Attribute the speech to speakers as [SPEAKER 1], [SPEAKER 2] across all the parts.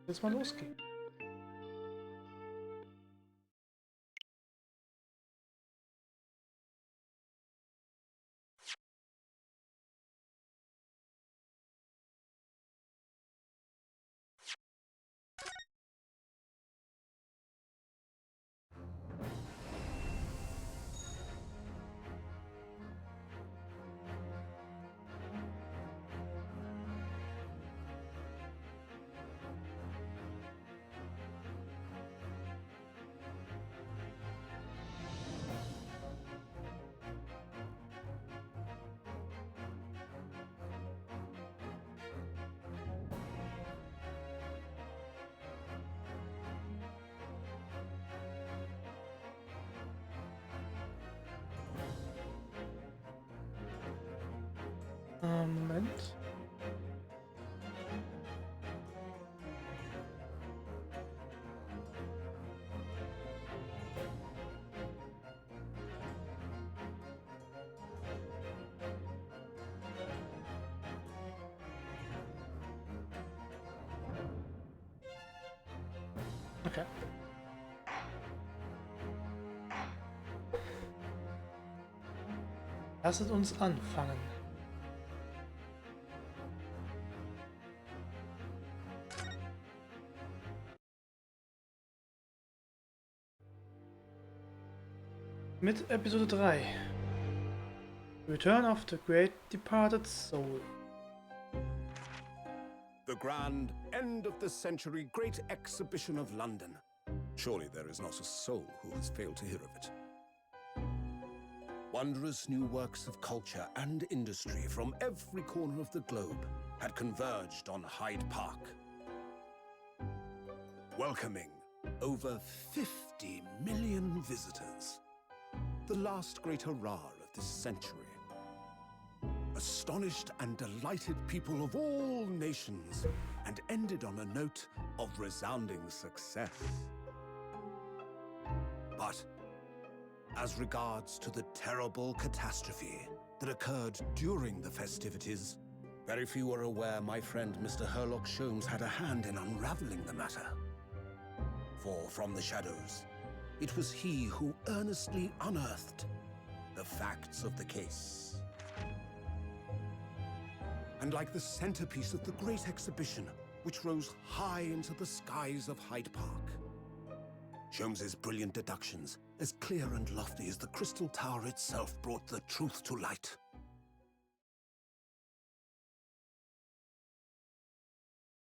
[SPEAKER 1] Jetzt mal losgehen. Moment. Okay. Lasst uns anfangen. Mit Episode 3. Return of the Great Departed Soul.
[SPEAKER 2] The grand end of the century great exhibition of London. Surely there is not a soul who has failed to hear of it. Wondrous new works of culture and industry from every corner of the globe had converged on Hyde Park, welcoming over 50 million visitors. The last great hurrah of this century. Astonished and delighted people of all nations, and ended on a note of resounding success. But as regards to the terrible catastrophe that occurred during the festivities, very few are aware my friend Mr. Herlock Sholmes had a hand in unraveling the matter. For from the shadows, it was he who earnestly unearthed the facts of the case. And like the centerpiece of the great exhibition, which rose high into the skies of Hyde Park, Sholmes's brilliant deductions, as clear and lofty as the Crystal Tower itself, brought the truth to light.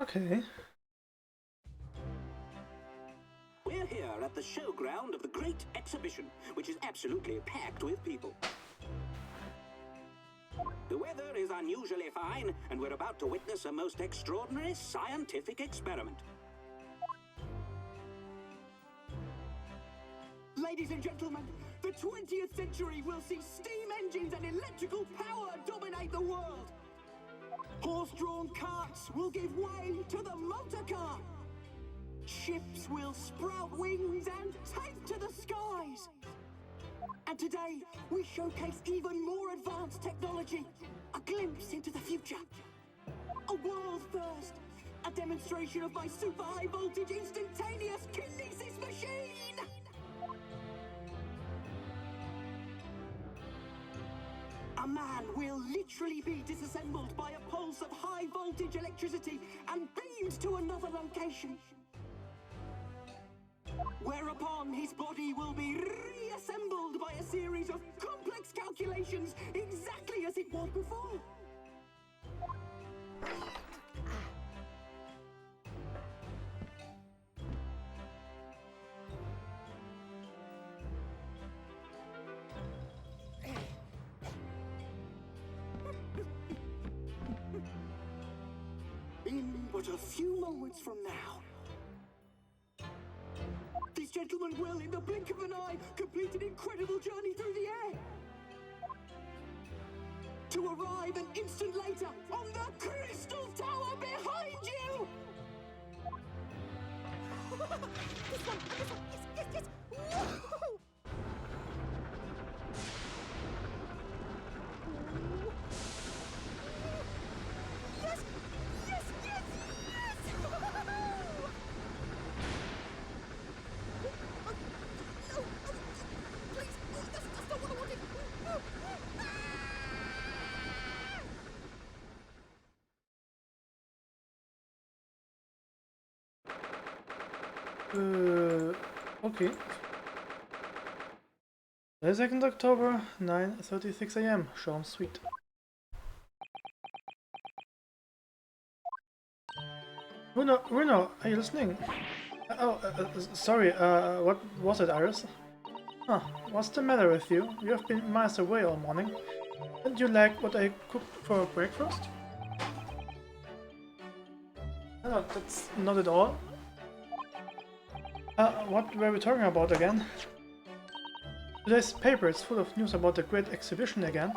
[SPEAKER 1] Okay.
[SPEAKER 3] We're here at the showground of the Great Exhibition, which is absolutely packed with people. The weather is unusually fine, and we're about to witness a most extraordinary scientific experiment.
[SPEAKER 4] Ladies and gentlemen, the 20th century will see steam engines and electrical power dominate the world. Horse-drawn carts will give way to the motor car. Ships will sprout wings and take to the skies. And today, we showcase even more advanced technology. A glimpse into the future. A world first. A demonstration of my super high voltage instantaneous kinesis machine. A man will literally be disassembled by a pulse of high voltage electricity and beamed to another location. Whereupon his body will be reassembled by a series of complex calculations exactly as it was before. In but a few moments from now, these gentlemen will, in the blink of an eye, complete an incredible journey through the air. To arrive an instant later on the Crystal Tower behind you!
[SPEAKER 5] This one, yes. Woo-hoo!
[SPEAKER 1] Okay. 2nd October, 9:36 AM. Sean Sweet. Bruno, are you listening? Sorry, what was it, Iris? Huh, what's the matter with you? You have been miles away all morning. Didn't you like what I cooked for breakfast? No, that's not at all. What were we talking about again? Today's paper is full of news about the Great Exhibition again.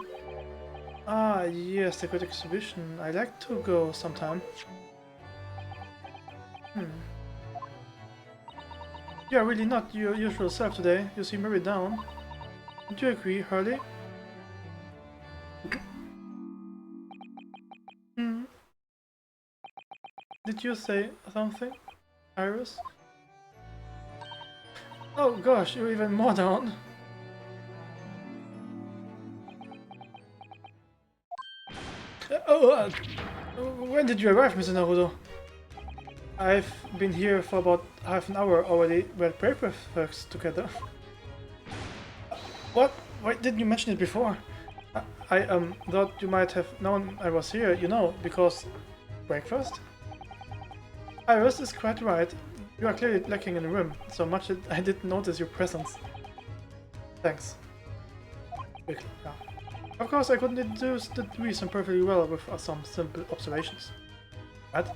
[SPEAKER 1] Ah, yes, the Great Exhibition. I'd like to go sometime. You are really not your usual self today. You seem very down. Don't you agree, Hurley? Did you say something, Iris? Oh gosh, you're even more down. When did you arrive, Mr. Naruto? I've been here for about half an hour already. We had breakfast together. What? Why didn't you mention it before? I thought you might have known I was here, you know, because... breakfast? Iris is quite right. You are clearly lacking in the room, so much that I didn't notice your presence. Thanks. Quickly, yeah. Of course, I couldn't deduce the reason perfectly well with some simple observations. But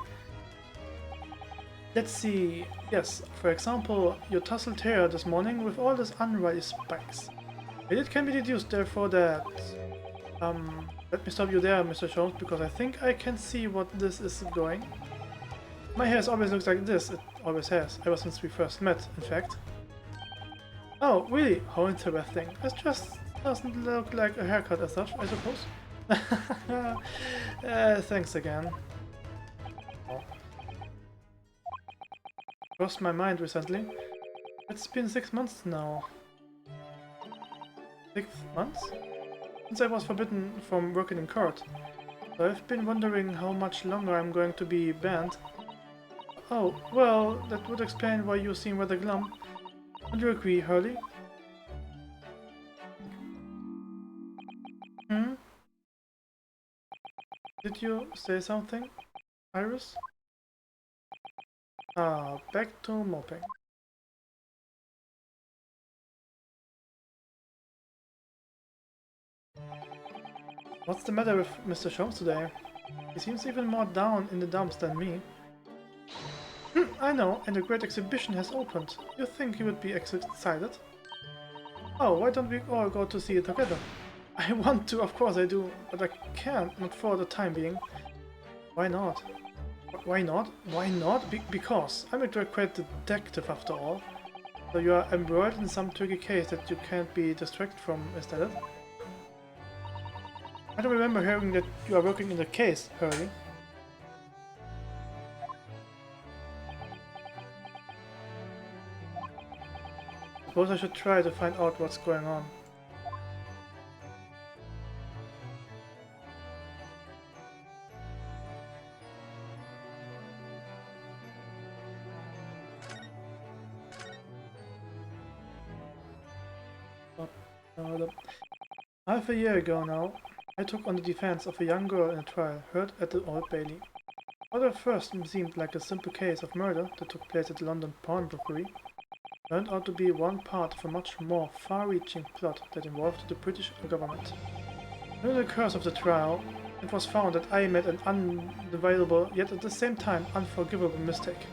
[SPEAKER 1] let's see. Yes, for example, your tousled hair this morning with all these unruly spikes. It can be deduced, therefore, that... let me stop you there, Mr. Jones, because I think I can see what this is going. My hair always looks like this. It always has, ever since we first met, in fact. Oh, really? How interesting. It just doesn't look like a haircut as such, I suppose. Thanks again. Oh. Crossed my mind recently. It's been 6 months now. 6 months? Since I was forbidden from working in court. So I've been wondering how much longer I'm going to be banned. Oh, well, that would explain why you seem rather glum. Don't you agree, Hurley? Did you say something, Iris? Ah, back to mopping. What's the matter with Mr. Sholmes today? He seems even more down in the dumps than me. I know, and the Great Exhibition has opened. You think he would be excited? Oh, why don't we all go to see it together? I want to, of course I do, but I can't, not for the time being. Why not? Why not? Why not? Because I'm a great detective after all. So you are embroiled in some tricky case that you can't be distracted from, is that it? I don't remember hearing that you are working in the case, Hurley. Suppose I should try to find out what's going on. Half a year ago now, I took on the defense of a young girl in a trial heard at the Old Bailey. What at first seemed like a simple case of murder that took place at the London pawnbrokery turned out to be one part of a much more far-reaching plot that involved the British government. During the course of the trial, it was found that I made an unavoidable, yet at the same time unforgivable mistake.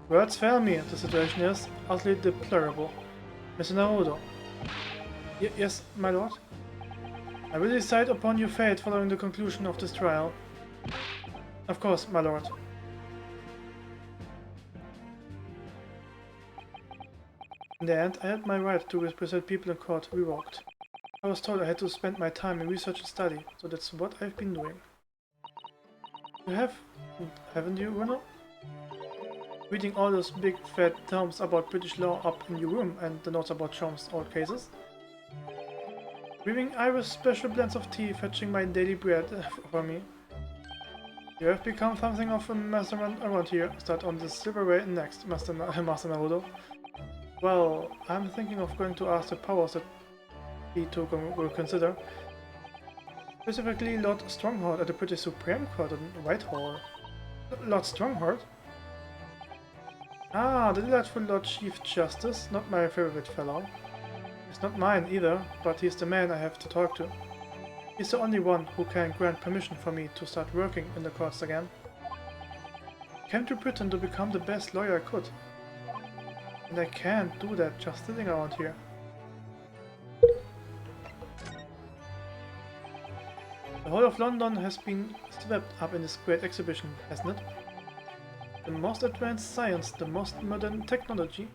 [SPEAKER 1] Words fail me, the situation is utterly deplorable. Mr. Naruto. Yes, my lord? I will decide upon your fate following the conclusion of this trial. Of course, my lord. In the end, I had my right to represent people in court revoked. I was told I had to spend my time in research and study, so that's what I've been doing. You have, haven't you, Bruno? Reading all those big fat tomes about British law up in your room and the notes about Chom's old cases. Brewing Irish special blends of tea, fetching my daily bread for me. You have become something of a mastermind around here. Start on the silverway next, Master Naruto. Well, I'm thinking of going to ask the powers that be to will consider. Specifically Lord Stronghold at the British Supreme Court in Whitehall. Lord Stronghold? Ah, the delightful Lord Chief Justice, not my favorite fellow. He's not mine either, but he's the man I have to talk to. He's the only one who can grant permission for me to start working in the courts again. I came to Britain to become the best lawyer I could. And I can't do that just sitting around here. The whole of London has been swept up in this great exhibition, hasn't it? The most advanced science, the most modern technology,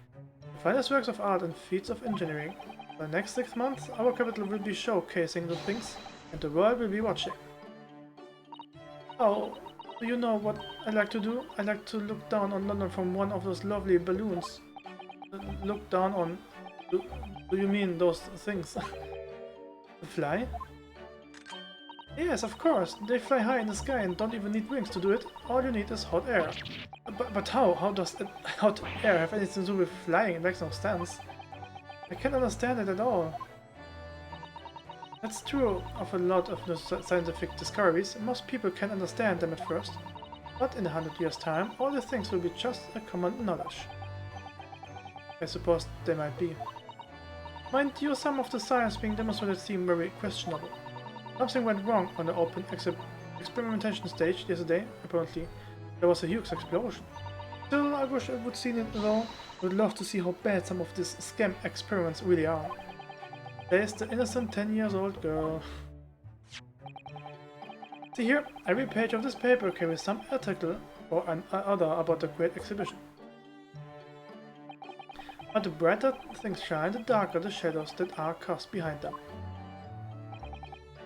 [SPEAKER 1] the finest works of art and feats of engineering. For the next 6 months, our capital will be showcasing the things, and the world will be watching. Oh, do you know what I like to do? I like to look down on London from one of those lovely balloons. Look down on... Do you mean those things? Fly? Yes, of course. They fly high in the sky and don't even need wings to do it. All you need is hot air. But how? How does hot air have anything to do with flying? It makes no sense. I can't understand it at all. That's true of a lot of the scientific discoveries. Most people can understand them at first. But in 100 years' time, all the things will be just a common knowledge. I suppose they might be. Mind you, some of the science being demonstrated seem very questionable. Something went wrong on the open experimentation stage yesterday, apparently. There was a huge explosion. Still, I wish I would seen it though. I would love to see how bad some of these scam experiments really are. There's the innocent 10-year-old girl. See here, every page of this paper carries some article or other about the great exhibition. But the brighter things shine, the darker the shadows that are cast behind them.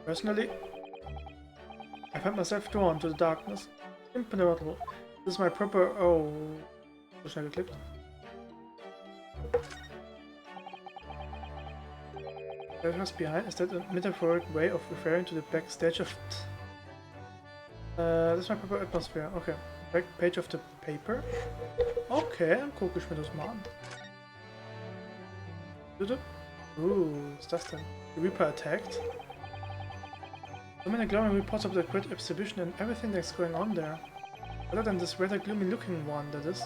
[SPEAKER 1] Personally, I find myself drawn to the darkness. Impenetrable. This is my proper... Oh... So schnell geklickt. Shadows behind, is that a metaphoric way of referring to the backstage of... this is my proper atmosphere. Okay. Back page of the paper. Okay, dann gucke ich mir das mal an. Ooh, what's that then? The Reaper attacked? So many glowing reports of the great exhibition and everything that's going on there. Other than this rather gloomy looking one, that is.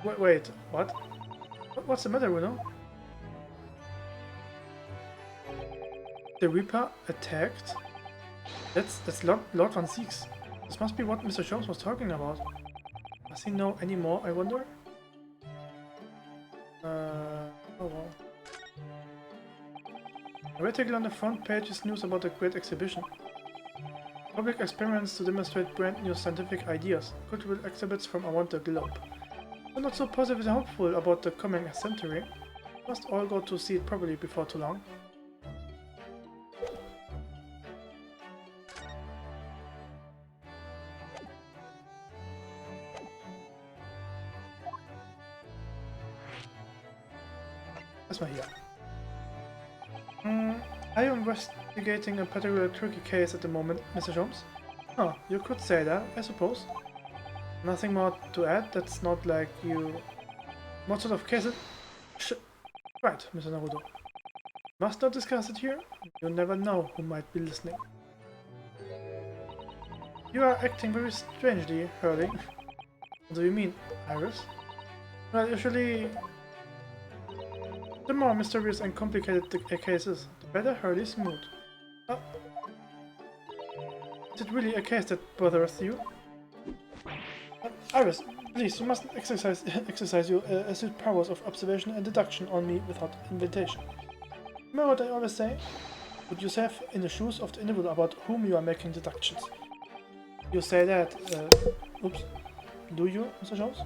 [SPEAKER 1] Wait, what? What's the matter, Bruno? The Reaper attacked? That's Lord Van Zieks. This must be what Mr. Jones was talking about. Does he know any more, I wonder? Oh well. A article on the front page is news about the great exhibition. Public experiments to demonstrate brand new scientific ideas, cultural exhibits from around the globe. I'm not so positive and hopeful about the coming century. Must all go to see it properly before too long. Erstmal hier. Are you investigating a particular tricky case at the moment, Mr. Jones? Huh, you could say that, I suppose. Nothing more to add? That's not like you... What sort of case it... Right, Mr. Naruto. Must not discuss it here? You never know who might be listening. You are acting very strangely, Hurley. What do you mean, Iris? Well, usually... The more mysterious and complicated the case is, the better Hurley's mood. Is it really a case that bothers you? Iris, please, you mustn't exercise your astute powers of observation and deduction on me without invitation. Remember what I always say? Put yourself in the shoes of the individual about whom you are making deductions. You say that, oops. Do you, Mr. Jones?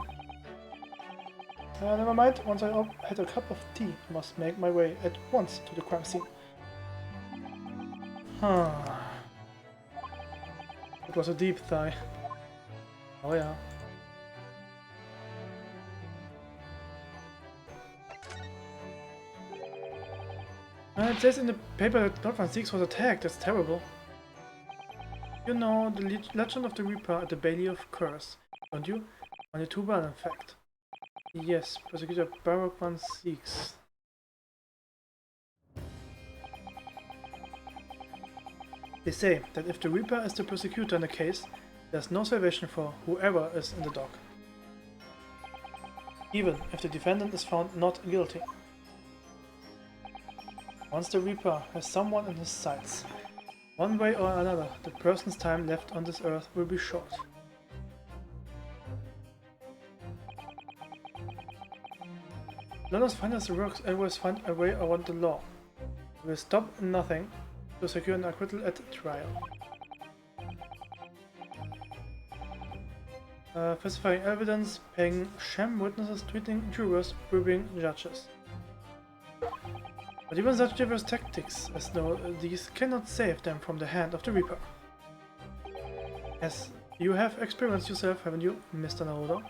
[SPEAKER 1] Never mind, once I had a cup of tea, I must make my way at once to the crime scene. It was a deep sigh. Oh yeah. It says in the paper that Lord Van Zieks was attacked, that's terrible. You know the legend of the Reaper at the Bailey of Curse, don't you? Only too well, in fact. Yes, Prosecutor Barrockman seeks. They say that if the Reaper is the prosecutor in a case, there's no salvation for whoever is in the dock. Even if the defendant is found not guilty. Once the Reaper has someone in his sights, one way or another, the person's time left on this earth will be short. Learners find us works always find a way around the law. We will stop nothing to secure an acquittal at trial. Falsifying evidence, paying sham witnesses, treating jurors, bribing judges. But even such diverse tactics as these cannot save them from the hand of the Reaper. As you have experienced yourself, haven't you, Mr. Naruto?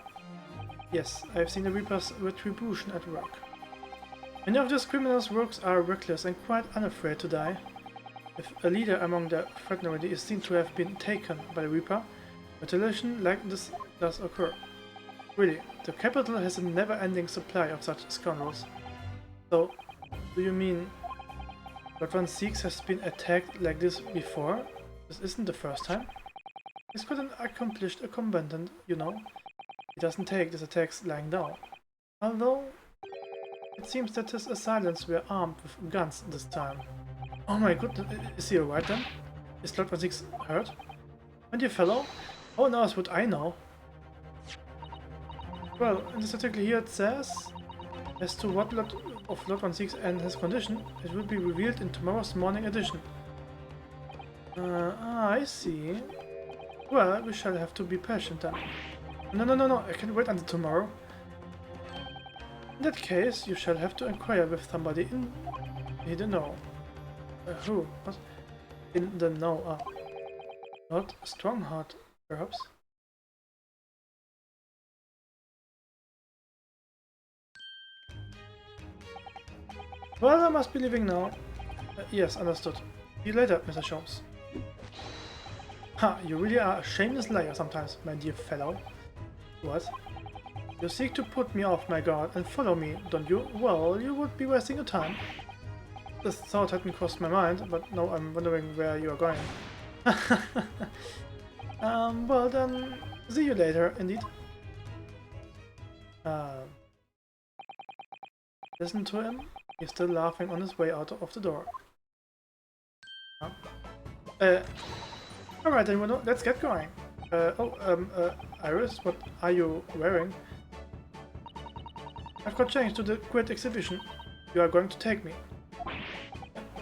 [SPEAKER 1] Yes, I have seen the Reaper's retribution at work. Many of these criminals' works are reckless and quite unafraid to die. If a leader among the fraternity is seen to have been taken by the Reaper, retaliation like this does occur. Really, the capital has a never-ending supply of such scoundrels. So, do you mean what one seeks has been attacked like this before? This isn't the first time? He's quite an accomplished combatant, you know. He doesn't take these attacks lying down. Although, it seems that his assailants were armed with guns this time. Oh my goodness, is he alright then? Is Lord 16 hurt? My dear fellow, how on earth would I know? Well, in this article here it says, as to what Lord 16 and his condition, it will be revealed in tomorrow's morning edition. I see. Well, we shall have to be patient then. No, I can't wait until tomorrow. In that case, you shall have to inquire with somebody in the know. Who? What? In the know, not Strongheart, perhaps? Well, I must be leaving now. Yes, understood. See you later, Mr. Sholmes. Ha, you really are a shameless liar sometimes, my dear fellow. What? You seek to put me off my guard and follow me, don't you? Well, you would be wasting your time. This thought hadn't crossed my mind, but now I'm wondering where you are going. Well then, see you later, indeed. Listen to him. He's still laughing on his way out of the door. Alright then, let's get going. Iris, what are you wearing? I've got changed to the great exhibition. You are going to take me.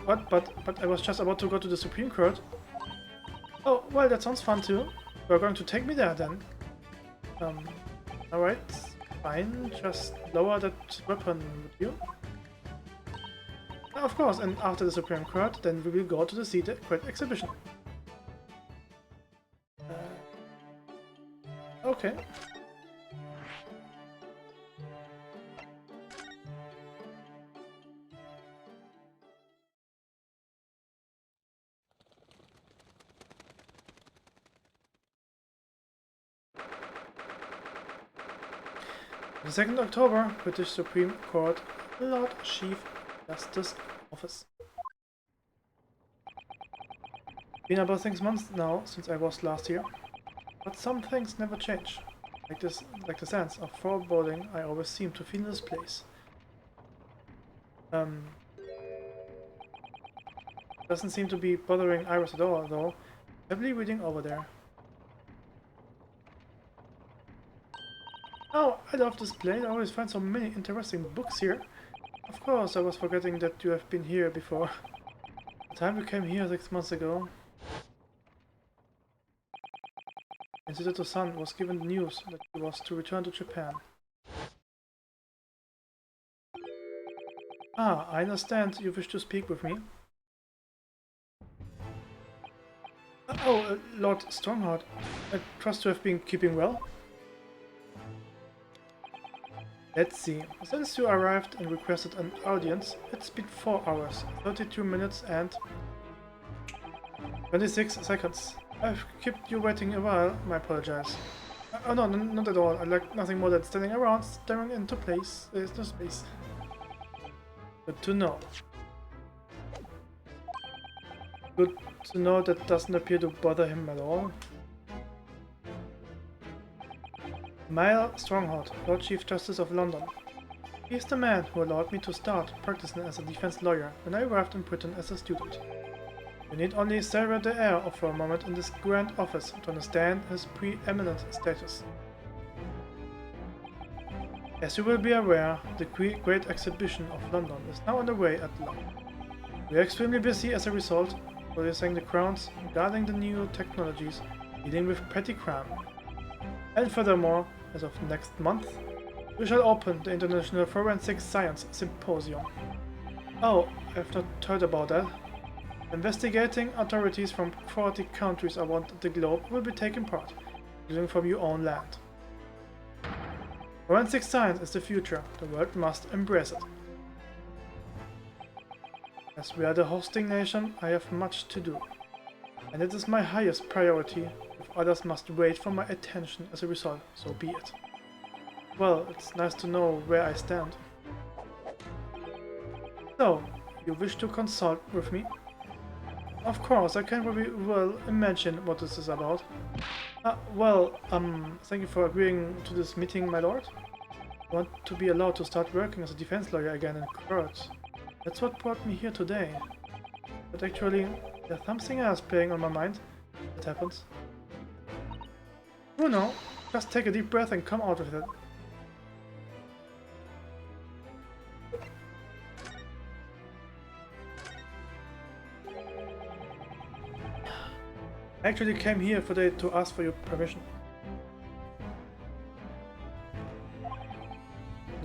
[SPEAKER 1] What? But I was just about to go to the Supreme Court. Oh, well, that sounds fun too. You are going to take me there then. Alright, fine. Just lower that weapon, would you? Of course, and after the Supreme Court, then we will go to the great exhibition. Okay. The 2nd October, British Supreme Court, Lord Chief Justice Office. Been about 6 months now since I was last here, but some things never change. Like the sense of foreboding I always seem to feel in this place. Doesn't seem to be bothering Iris at all, though. Heavily reading over there. Oh, I love this place. I always find so many interesting books here. Of course, I was forgetting that you have been here before. The time you came here 6 months ago. And Susato-san was given the news that he was to return to Japan. Ah, I understand you wish to speak with me. Lord Strongheart, I trust to have been keeping well. Let's see, since you arrived and requested an audience, it's been 4 hours, 32 minutes and 26 seconds. I've kept you waiting a while. I apologize. Oh no, not at all. I like nothing more than standing around, staring into place. There's no space. Good to know. Good to know that doesn't appear to bother him at all. Mile Stronghold, Lord Chief Justice of London. He is the man who allowed me to start practicing as a defense lawyer when I arrived in Britain as a student. You need only savor the air for a moment in this grand office to understand his preeminent status. As you will be aware, the Great Exhibition of London is now underway at last. We are extremely busy as a result, policing the crowds, guarding the new technologies, dealing with petty crime. And furthermore, as of next month, we shall open the International Forensic Science Symposium. Oh, I've not heard about that. Investigating authorities from 40 countries around the globe will be taking part, including from your own land. Forensic science is the future. The world must embrace it. As we are the hosting nation, I have much to do, and it is my highest priority. If others must wait for my attention as a result, so be it. Well, it's nice to know where I stand. So, you wish to consult with me? Of course, I can very well imagine what this is about. Thank you for agreeing to this meeting, my lord. I want to be allowed to start working as a defense lawyer again in court. That's what brought me here today. But actually, there's something else playing on my mind. It happens. Oh no, just take a deep breath and come out with it. I actually came here today to ask for your permission.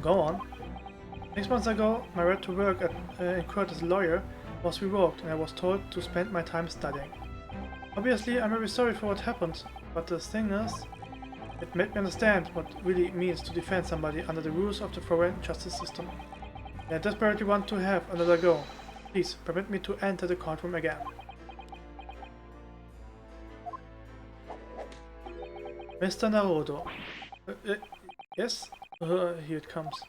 [SPEAKER 1] Go on. 6 months ago, my right to work in court as a lawyer was revoked and I was told to spend my time studying. Obviously, I'm very sorry for what happened, but the thing is, it made me understand what it really means to defend somebody under the rules of the foreign justice system. And I desperately want to have another go. Please, permit me to enter the courtroom again. Mr. Naruto. Yes? Here it comes.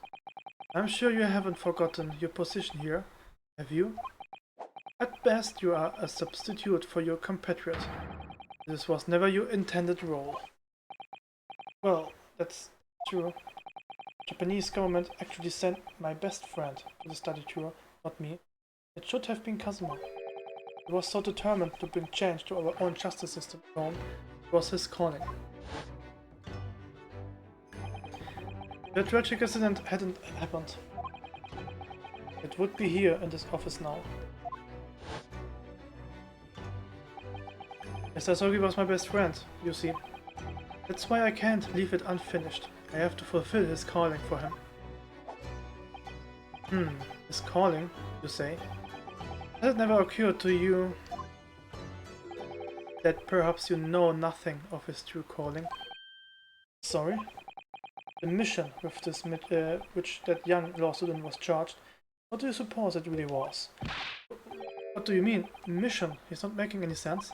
[SPEAKER 1] I'm sure you haven't forgotten your position here, have you? At best, you are a substitute for your compatriot. This was never your intended role. Well, that's true. The Japanese government actually sent my best friend to the study tour, not me. It should have been Kazuma. He was so determined to bring change to our own justice system at home. It was his calling. The tragic accident hadn't happened. It would be here in this office now. Mr. Sogi was my best friend, you see. That's why I can't leave it unfinished. I have to fulfill his calling for him. His calling, you say? Has it never occurred to you that perhaps you know nothing of his true calling? Sorry? The mission with this which that young law student was charged, what do you suppose it really was? What do you mean, mission? He's not making any sense.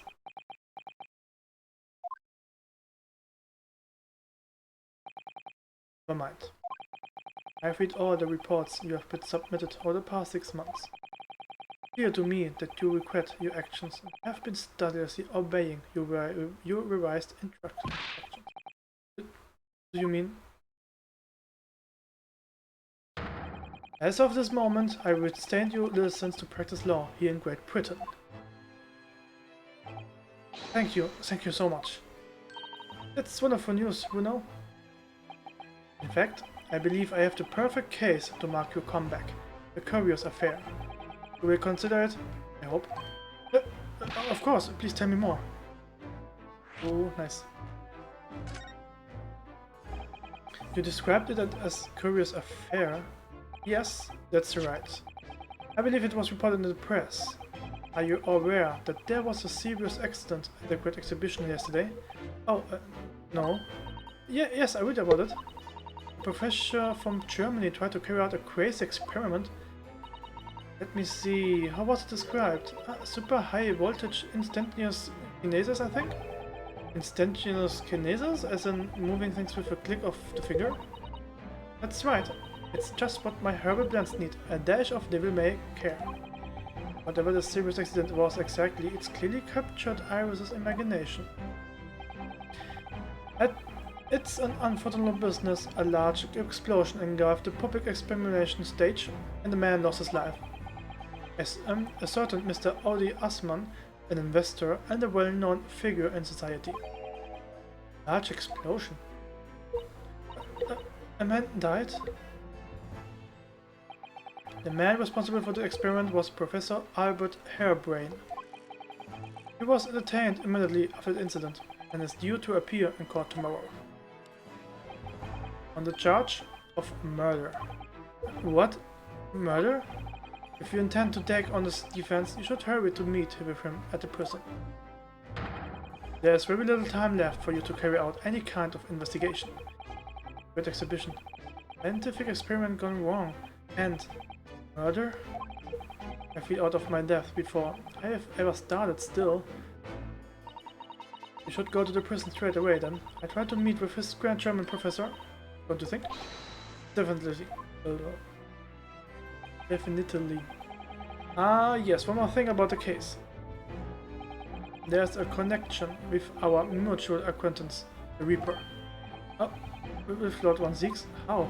[SPEAKER 1] Never mind. I've read all the reports you have been submitted over the past 6 months. It's clear to me that you regret your actions and have been studiously obeying your revised instructions. Do you mean? As of this moment, I withstand your license to practice law here in Great Britain. Thank you so much. That's wonderful news, you know. In fact, I believe I have the perfect case to mark your comeback. A curious affair. You will consider it, I hope. Of course, please tell me more. Oh, nice. You described it as curious affair. Yes, that's right. I believe it was reported in the press. Are you aware that there was a serious accident at the Great Exhibition yesterday? Oh, no. Yes, I read about it. A professor from Germany tried to carry out a crazy experiment. Let me see, how was it described? Super high voltage instantaneous kinesis, I think? Instantaneous kinesis, as in moving things with a click of the finger? That's right. It's just what my herbal blends need, a dash of devil may care. Whatever the serious accident was exactly, it's clearly captured Iris's imagination. It's an unfortunate business. A large explosion engulfed the public experimentation stage, and the man lost his life. As a certain Mr. Audi Assmann, an investor and a well-known figure in society. Large explosion. A man died? The man responsible for the experiment was Professor Albert Harebrain. He was detained immediately after the incident and is due to appear in court tomorrow on the charge of murder. What? Murder? If you intend to take on this defense, you should hurry to meet with him at the prison. There is very little time left for you to carry out any kind of investigation. Great exhibition. Scientific experiment gone wrong. And murder? I feel out of my depth before I have ever started still. You should go to the prison straight away then. I tried to meet with his grand German professor. Don't you think? Definitely. Definitely. Ah, yes, one more thing about the case. There's a connection with our mutual acquaintance, the Reaper. Oh, with Lord Von Siegs? How?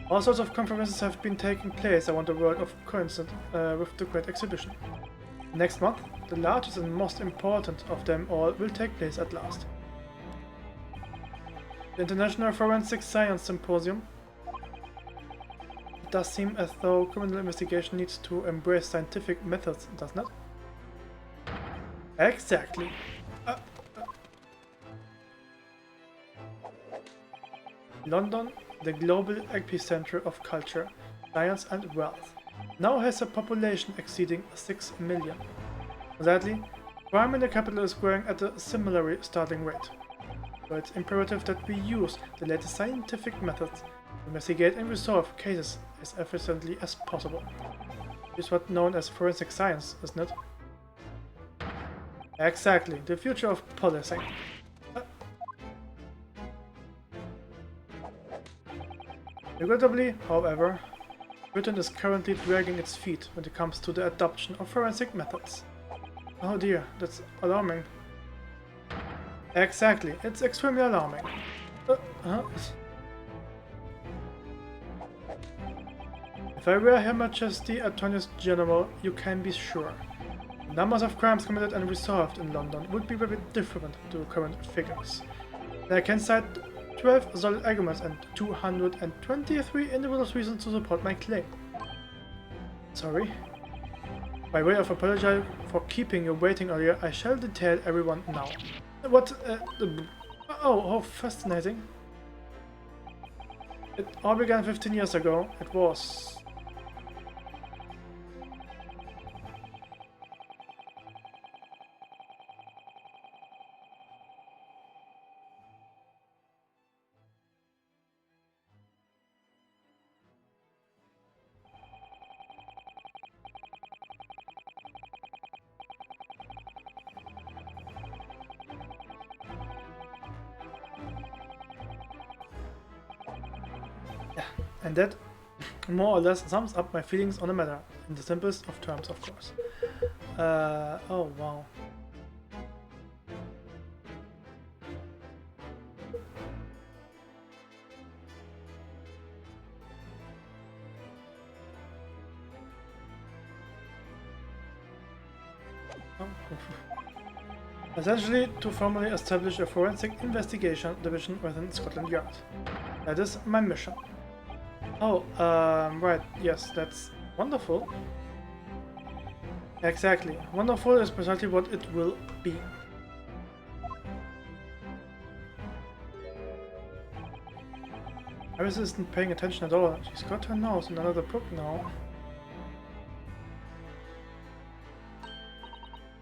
[SPEAKER 1] All sorts of conferences have been taking place around the world of coincident with the Great Exhibition. Next month, the largest and most important of them all will take place at last. The International Forensic Science Symposium. It does seem as though criminal investigation needs to embrace scientific methods, doesn't it? Exactly. London, the global epicenter of culture, science and wealth, now has a population exceeding 6 million. Sadly, crime in the capital is growing at a similarly startling rate. So it's imperative that we use the latest scientific methods to investigate and resolve cases as efficiently as possible. It's what's known as forensic science, isn't it? Exactly, the future of policing. Regrettably, however, Britain is currently dragging its feet when it comes to the adoption of forensic methods. Oh dear, that's alarming. Exactly, it's extremely alarming. If I were Her Majesty Attorney General, you can be sure. The numbers of crimes committed and resolved in London would be very different to current figures. And I can cite 12 solid arguments and 223 individual reasons to support my claim. Sorry. By way of apology for keeping you waiting earlier, I shall detail everyone now. What? Oh, how fascinating. It all began 15 years ago. It was... And that more or less sums up my feelings on the matter, in the simplest of terms, of course. Oh wow. Essentially, to formally establish a forensic investigation division within Scotland Yard. That is my mission. Oh, right, yes, that's wonderful. Exactly. Wonderful is precisely what it will be. Iris isn't paying attention at all. She's got her nose in another book now.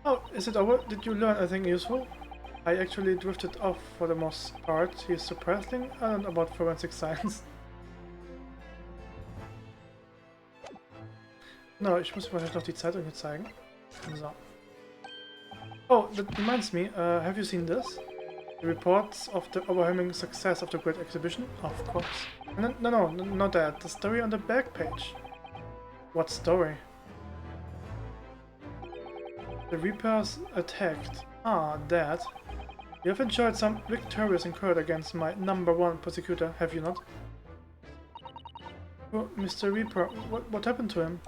[SPEAKER 1] Oh, is it over? Did you learn anything useful? I actually drifted off for the most part. He's surprisingly learned about forensic science. No, ich muss vielleicht noch die Zeitung hier zeigen. So. Oh, that reminds me, have you seen this? The reports of the overwhelming success of the Great Exhibition? Of course. No, not that. The story on the back page. What story? The Reapers attacked. Ah, that. You have enjoyed some victories incurred against my #1 prosecutor, have you not? Oh, Mr. Reaper, what happened to him?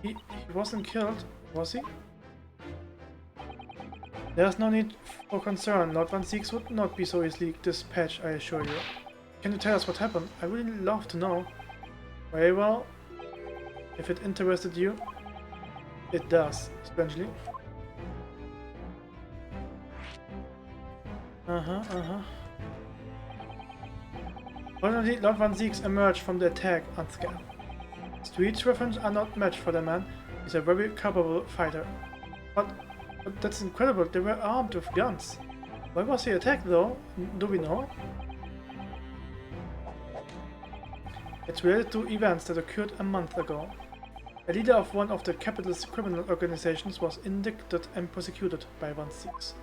[SPEAKER 1] He wasn't killed, was he? There's no need for concern. Lord Van Zieks would not be so easily dispatched, I assure you. Can you tell us what happened? I would really love to know. Very well. If it interested you, it does, strangely. Finally, Lord Van Zieks emerged from the attack unscathed. Street weapons are not matched for the man. He's a very capable fighter. But that's incredible, they were armed with guns. Why was he attacked though? Do we know? It's related to events that occurred a month ago. A leader of one of the capital's criminal organizations was indicted and prosecuted by Van Zieks.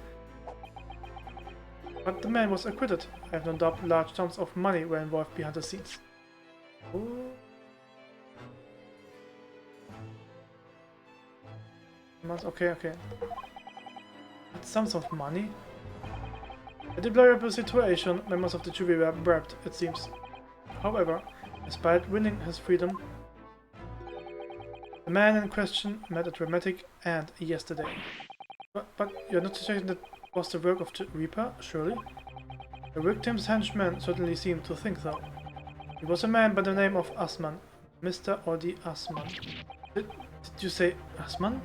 [SPEAKER 1] But the man was acquitted. I have no doubt large sums of money were involved behind the scenes. Ooh. Okay. Sums of money? A deplorable situation, members of the jury were bribed, it seems. However, despite winning his freedom, the man in question met a dramatic end yesterday. But you're not suggesting that was the work of the Reaper, surely? The victim's henchman certainly seemed to think so. He was a man by the name of Asman, Mr. Odi Asman. Did you say Asman?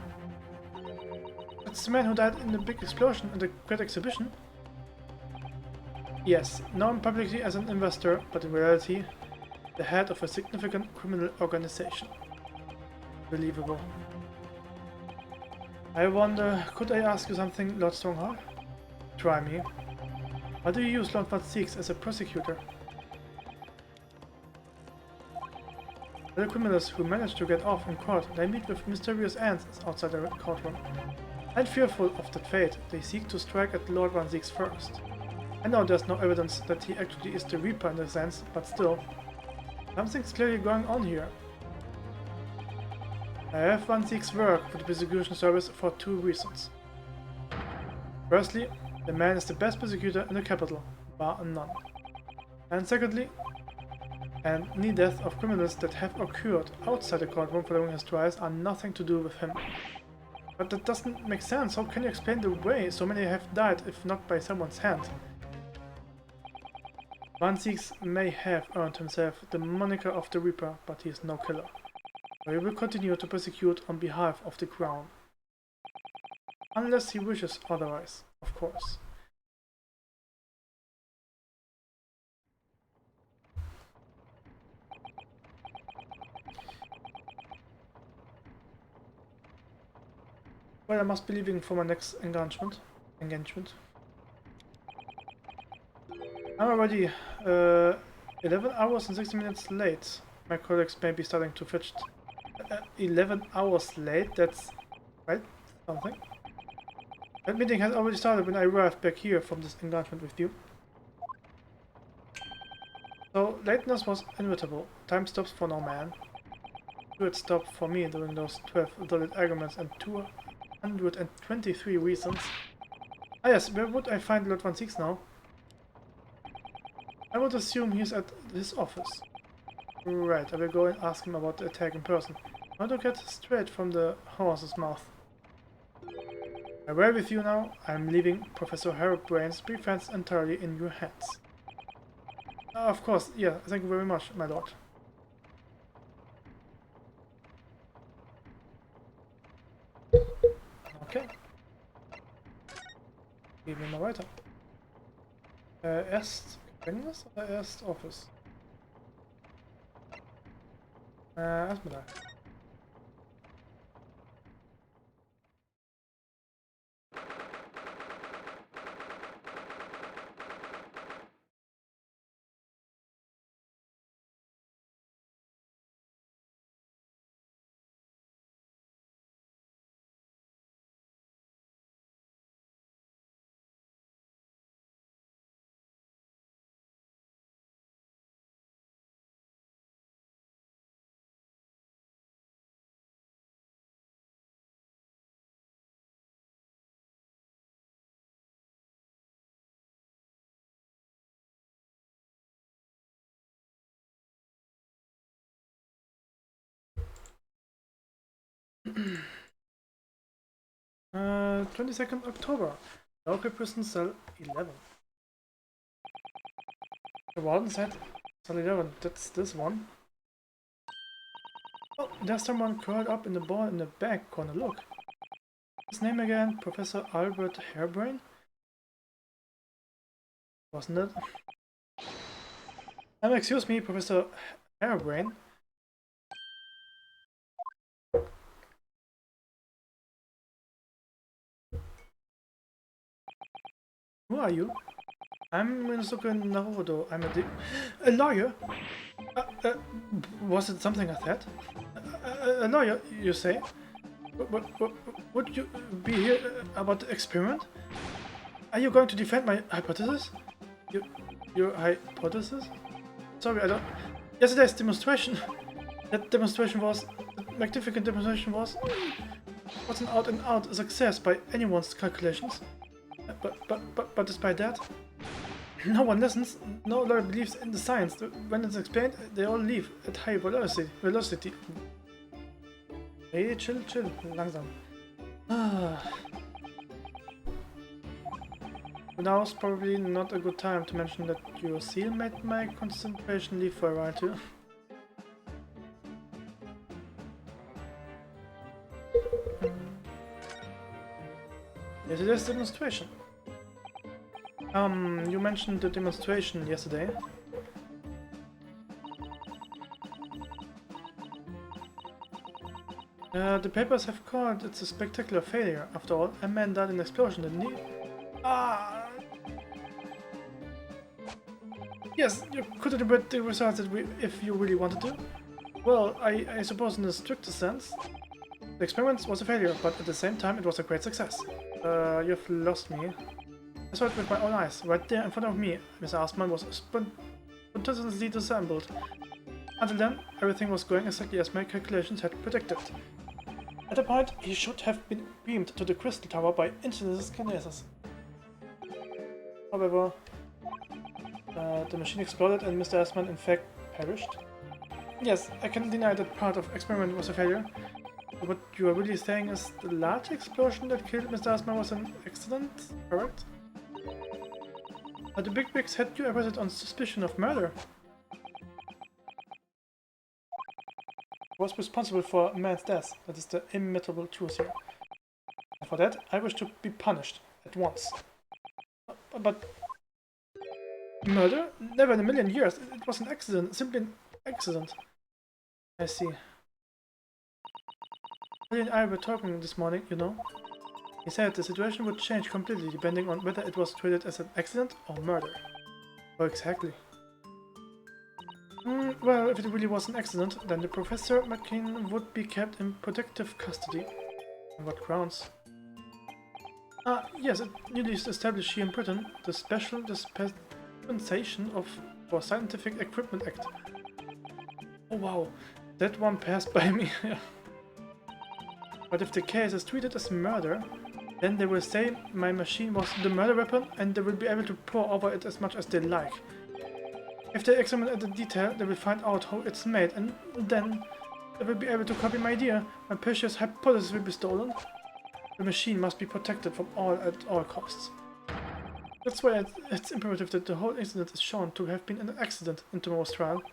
[SPEAKER 1] That's the man who died in the big explosion at the Great Exhibition? Yes, known publicly as an investor, but in reality, the head of a significant criminal organization. Believable. I wonder, could I ask you something, Lord Strongheart? Try me. Why do you use Lord Van Zieks as a prosecutor? The criminals who manage to get off in court, they meet with mysterious ends outside the courtroom. And fearful of that fate, they seek to strike at Lord Van Zieks first. I know there's no evidence that he actually is the Reaper in a sense, but still, something's clearly going on here. I have Van Zieks' work for the prosecution service for two reasons. Firstly, the man is the best prosecutor in the capital, bar none. And secondly, any deaths of criminals that have occurred outside the courtroom following his trials are nothing to do with him. But that doesn't make sense. How can you explain the way so many have died if not by someone's hand? Van Zieks may have earned himself the moniker of the Reaper, but he is no killer. So he will continue to persecute on behalf of the Crown. Unless he wishes otherwise, of course. Well, I must be leaving for my next engagement. I'm already 11 hours and 60 minutes late. My colleagues may be starting to fetch 11 hours late, that's right, something. That meeting has already started when I arrived back here from this engagement with you. So, lateness was inevitable. Time stops for no man. It stopped for me during those 12 valid arguments and 223 reasons. Ah yes, where would I find Lord Van Zieks now? I would assume he's at his office. Right, I will go and ask him about the attack in person. I want to get straight from the horse's mouth. Away with you now. I'm leaving Professor Harold Brain's defense entirely in your hands. Of course, yeah, thank you very much, my lord. Okay. Gehen wir mal weiter. Erst Gefängnis oder erst Office? Erstmal da. 22nd October. Local prison cell 11. The warden said cell 11. That's this one. Oh, there's someone curled up in the ball in the back corner. Look. His name again, Professor Albert Hairbrain? Wasn't it? Excuse me, Professor Hairbrain. Who are you? I'm Minosuke Naruto. I'm a lawyer? Was it something like that? A lawyer, you say? Would you be here about the experiment? Are you going to defend my hypothesis? Your hypothesis? Sorry, I don't... Yesterday's demonstration... That demonstration was... That magnificent demonstration was an out-and-out success by anyone's calculations. But despite that, no one listens, no lawyer believes in the science. When it's explained, they all leave at high velocity. Hey, chill, langsam. Now's probably not a good time to mention that your seal made my concentration leave for a while too. Yes, it is demonstration. You mentioned the demonstration yesterday. The papers have called it a spectacular failure. After all, a man died in an explosion, didn't he? Yes, you could interpret the results if you really wanted to. Well, I suppose in the strictest sense, the experiment was a failure, but at the same time it was a great success. You've lost me. I saw it with my own eyes. Right there in front of me, Mr. Asman was spontaneously disassembled. Until then, everything was going exactly as my calculations had predicted. At a point, he should have been beamed to the crystal tower by ingenious kinesis. However, the machine exploded and Mr. Asman in fact perished. Yes, I can deny that part of the experiment was a failure. What you are really saying is the large explosion that killed Mr. Asman was an accident, correct? But the Big Bigs had you arrested on suspicion of murder. Was responsible for a man's death. That is the immutable truth here. And for that, I wish to be punished at once. But murder? Never in a million years. It was an accident. Simply an accident. I see. Billy and I were talking this morning, you know. He said the situation would change completely depending on whether it was treated as an accident or murder. Oh, exactly. Well, if it really was an accident, then the Professor McKean would be kept in protective custody. On what grounds? Yes, it newly established here in Britain the Special Dispensation for Scientific Equipment Act. Oh wow, that one passed by me. But if the case is treated as murder, then they will say my machine was the murder weapon and they will be able to pour over it as much as they like. If they examine it in detail, they will find out how it's made, and then they will be able to copy my idea. My precious hypothesis will be stolen. The machine must be protected from at all costs. That's why it's imperative that the whole incident is shown to have been an accident in tomorrow's trial.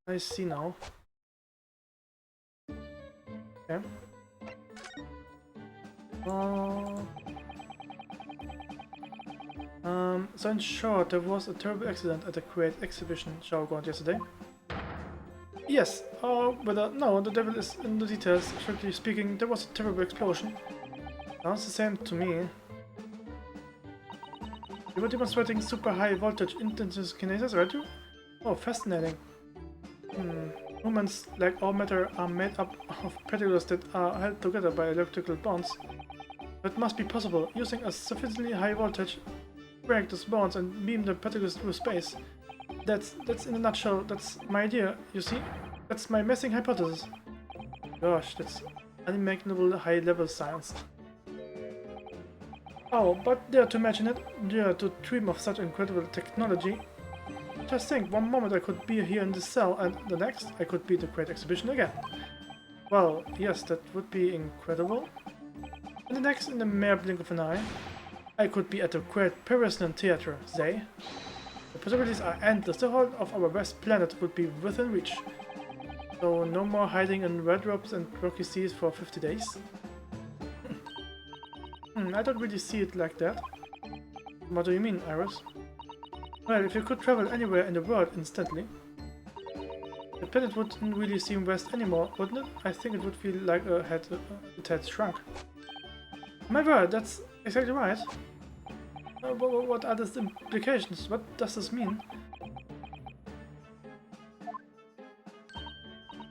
[SPEAKER 1] I see now. Okay. So in short, there was a terrible accident at the Great Exhibition showground yesterday. Yes, no, the devil is in the details. Strictly speaking, there was a terrible explosion. Sounds the same to me. You were demonstrating super high voltage intensive kinesis, right? Oh, fascinating. Humans, like all matter, are made up of particles that are held together by electrical bonds. That must be possible. Using a sufficiently high voltage, break those bonds and beam the particles through space. That's in a nutshell, that's my idea, you see? That's my messing hypothesis. Gosh, that's unimaginable high-level science. Oh, but dare to imagine it, dare to dream of such incredible technology. Just think, one moment I could be here in this cell, and the next I could be the Great Exhibition again. Well, yes, that would be incredible. And the next, in the mere blink of an eye, I could be at the Great Pearson Theatre, say. The possibilities are endless. The whole of our West Planet would be within reach. So no more hiding in red robes and rocky seas for 50 days. I don't really see it like that. What do you mean, Iris? Well, if you could travel anywhere in the world instantly, the planet wouldn't really seem west anymore, wouldn't it? I think it would feel like it had shrunk. My word, that's exactly right. What are the implications? What does this mean?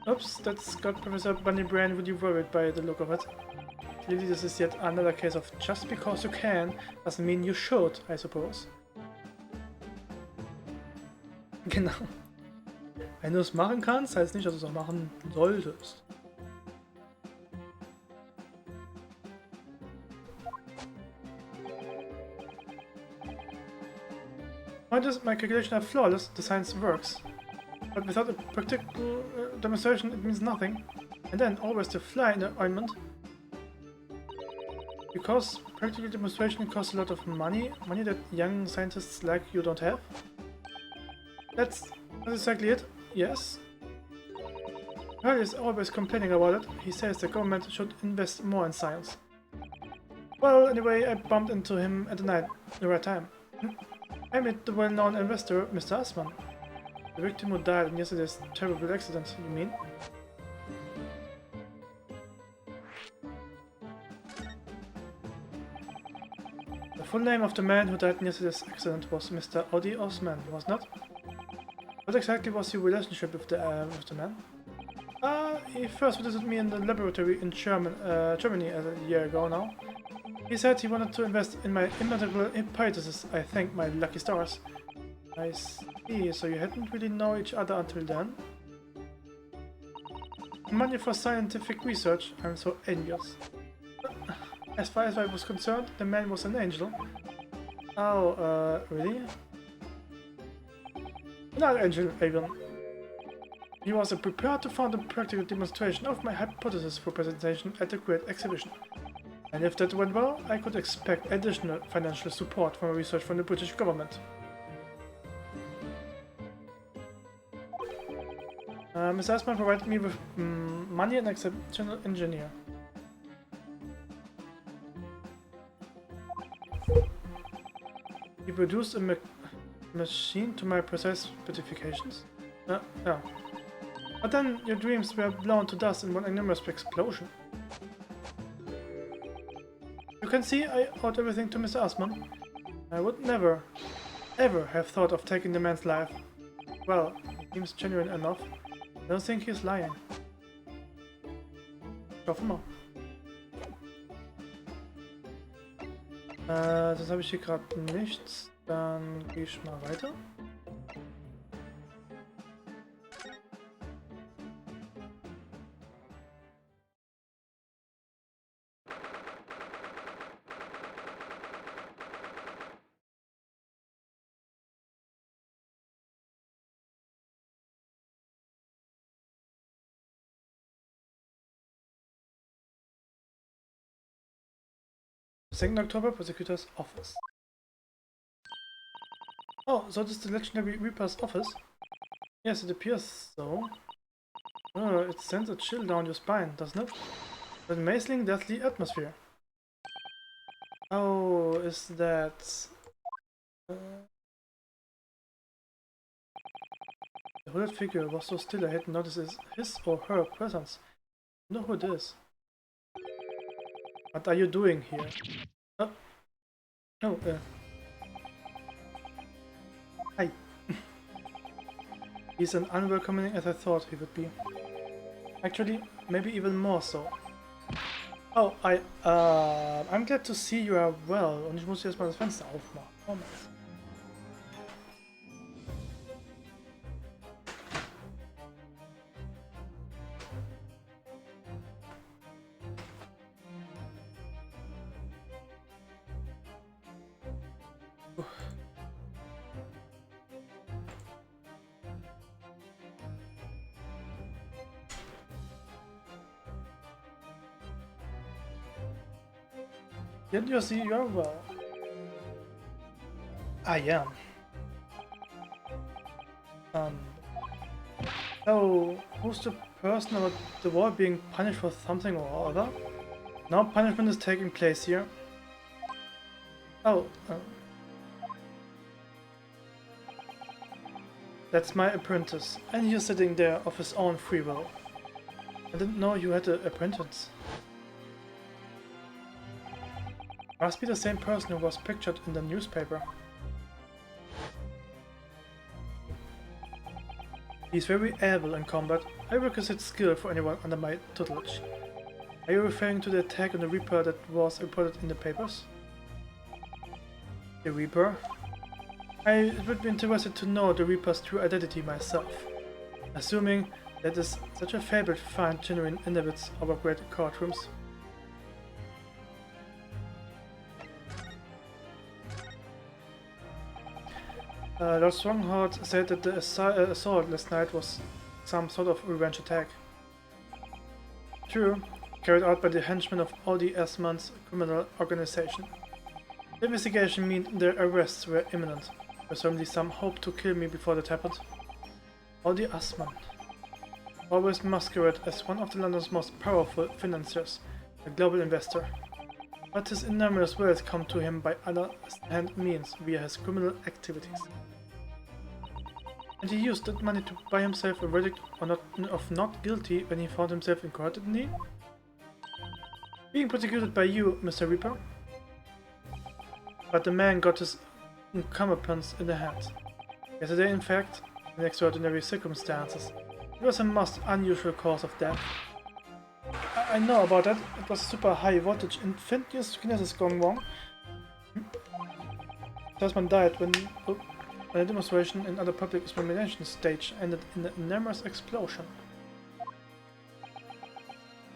[SPEAKER 1] Oops, that's got Professor Bunnybrain really worried by the look of it. Clearly this is yet another case of just because you can, doesn't mean you should, I suppose. Genau. Wenn du es machen kannst, heißt nicht, dass du es auch machen solltest. Why does my calculation are flawless? The science works. But without a practical demonstration, it means nothing. And then always the fly in the ointment. Because practical demonstration costs a lot of money. Money that young scientists like you don't have. That's exactly it. Yes. Harry is always complaining about it. He says the government should invest more in science. Well, anyway, I bumped into him at the right time. I met the well-known investor, Mr. Assmann. The victim who died in yesterday's terrible accident, you mean? The full name of the man who died in yesterday's accident was Mr. Audi Osman, wasn't it? What exactly was your relationship with the man? He first visited me in the laboratory in Germany a year ago now. He said he wanted to invest in my immaterial hypothesis. I thank my lucky stars. I see, so you hadn't really known each other until then? Money for scientific research, I'm so envious. As far as I was concerned, the man was an angel. Oh, really? Not angel, even. He was prepared to fund a practical demonstration of my hypothesis for presentation at the Great Exhibition. And if that went well, I could expect additional financial support from research from the British government. Mr. Assmann provided me with money and exceptional engineer. He produced a machine to my precise specifications? Yeah. But then your dreams were blown to dust in one enormous explosion. You can see I owed everything to Mr. Assmann. I would never, ever have thought of taking the man's life. Well, he seems genuine enough. I don't think he's lying. Schaffen wir. Das habe ich hier gerade nichts. Dann gehe ich mal weiter. Second October, Prosecutor's Office. Oh, so this is the legendary Reaper's office? Yes, it appears so. Oh, it sends a chill down your spine, doesn't it? That amazing, deathly atmosphere. Oh, is that... The hooded figure was so still I hadn't noticed his or her presence. You know who it is. What are you doing here? Oh, hi. He's as unwelcoming as I thought he would be. Actually, maybe even more so. Oh, I'm glad to see you are well. Und ich muss jetzt mal das Fenster aufmachen. Moment. Did you see your well? I am. So, who's the person about the wall being punished for something or other? No punishment is taking place here. Oh, that's my apprentice, and he's sitting there of his own free will. I didn't know you had an apprentice. Must be the same person who was pictured in the newspaper. He's very able in combat. I requisite skill for anyone under my tutelage. Are you referring to the attack on the Reaper that was reported in the papers? The Reaper? I would be interested to know the Reaper's true identity myself. Assuming that is such a fable to find genuine inhabits of our great courtrooms. Lord Strongheart said that the assault last night was some sort of revenge attack. True, carried out by the henchmen of Audi Esmond's criminal organization. The investigation meant their arrests were imminent. Presumably some hoped to kill me before that happened. Audi Esmond. Always masquerade as one of the London's most powerful financiers, a global investor. But his enormous wealth come to him by underhand means via his criminal activities. And he used that money to buy himself a verdict of not guilty when he found himself in court, didn't he? Being prosecuted by you, Mr. Reaper. But the man got his comeuppance in the hand. Yesterday, in fact, in extraordinary circumstances, it was a most unusual cause of death. I know about that. It was super high voltage infiniteous kinesis gone wrong. Tasman died when a demonstration in other public illumination stage ended in an enormous explosion.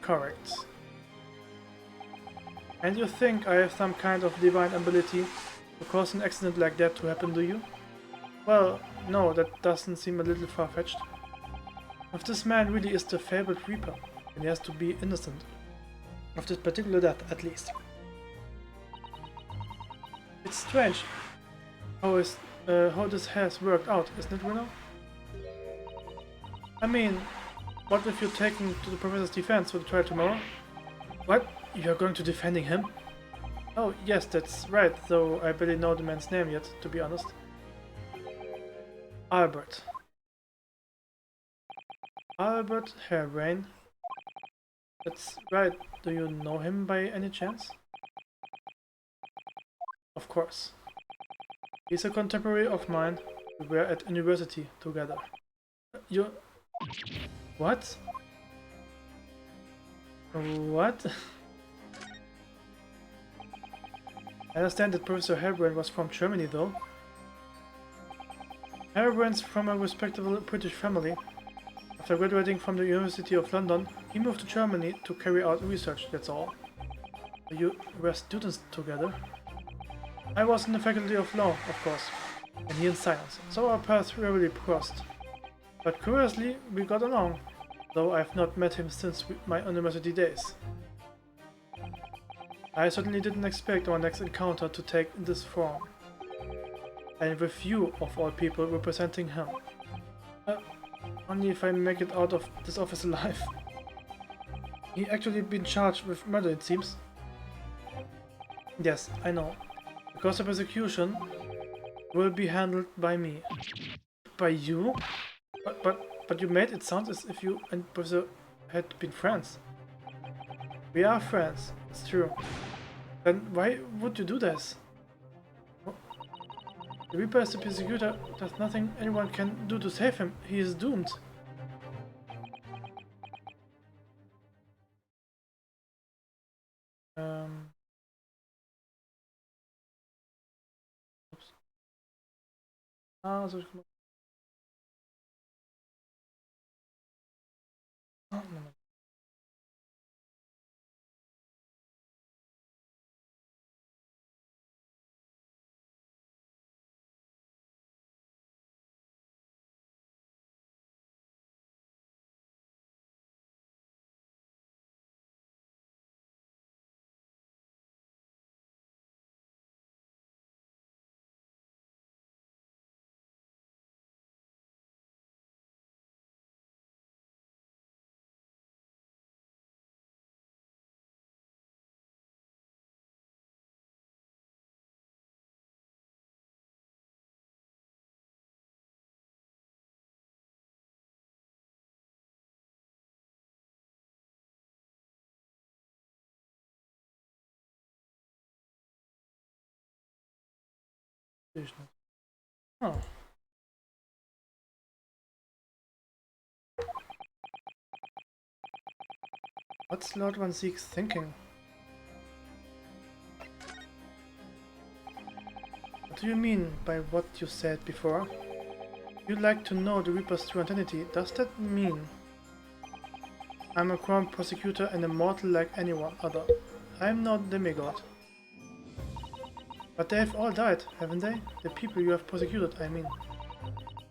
[SPEAKER 1] Correct. And you think I have some kind of divine ability to cause an accident like that to happen, do you? Well, no, that doesn't seem a little far-fetched. If this man really is the fabled Reaper, then he has to be innocent. Of this particular death, at least. It's strange how this has worked out, isn't it, Reno? I mean, what if you're taken to the Professor's defense for the trial tomorrow? What? You're going to defending him? Oh, yes, that's right, though I barely know the man's name yet, to be honest. Albert. Albert Hairbrain. That's right, do you know him by any chance? Of course. He's a contemporary of mine. We were at university together. You... What? What? I understand that Professor Hairbrain was from Germany, though. Hairbrain's from a respectable British family. After graduating from the University of London, he moved to Germany to carry out research, that's all. You were students together? I was in the Faculty of Law, of course, and he in Science, so our paths rarely crossed. But curiously, we got along, though I've not met him since my university days. I certainly didn't expect our next encounter to take this form. And with you, of all people, representing him. Only if I make it out of this office alive. He actually been charged with murder, it seems. Yes, I know. Because the persecution will be handled by me. By you? But you made it sound as if you and Professor had been friends. We are friends, it's true. Then why would you do this? The Reaper is the persecutor. There's nothing anyone can do to save him. He is doomed. Oops. Ah, soll ich mal... Ah, Moment. Sehe ich nicht. Oh. What's Lord Van Sieg's thinking? What do you mean by what you said before? You'd like to know the Reaper's true identity. Does that mean I'm a crown prosecutor and immortal like anyone other? I'm no demigod. But they've all died, haven't they? The people you have prosecuted, I mean.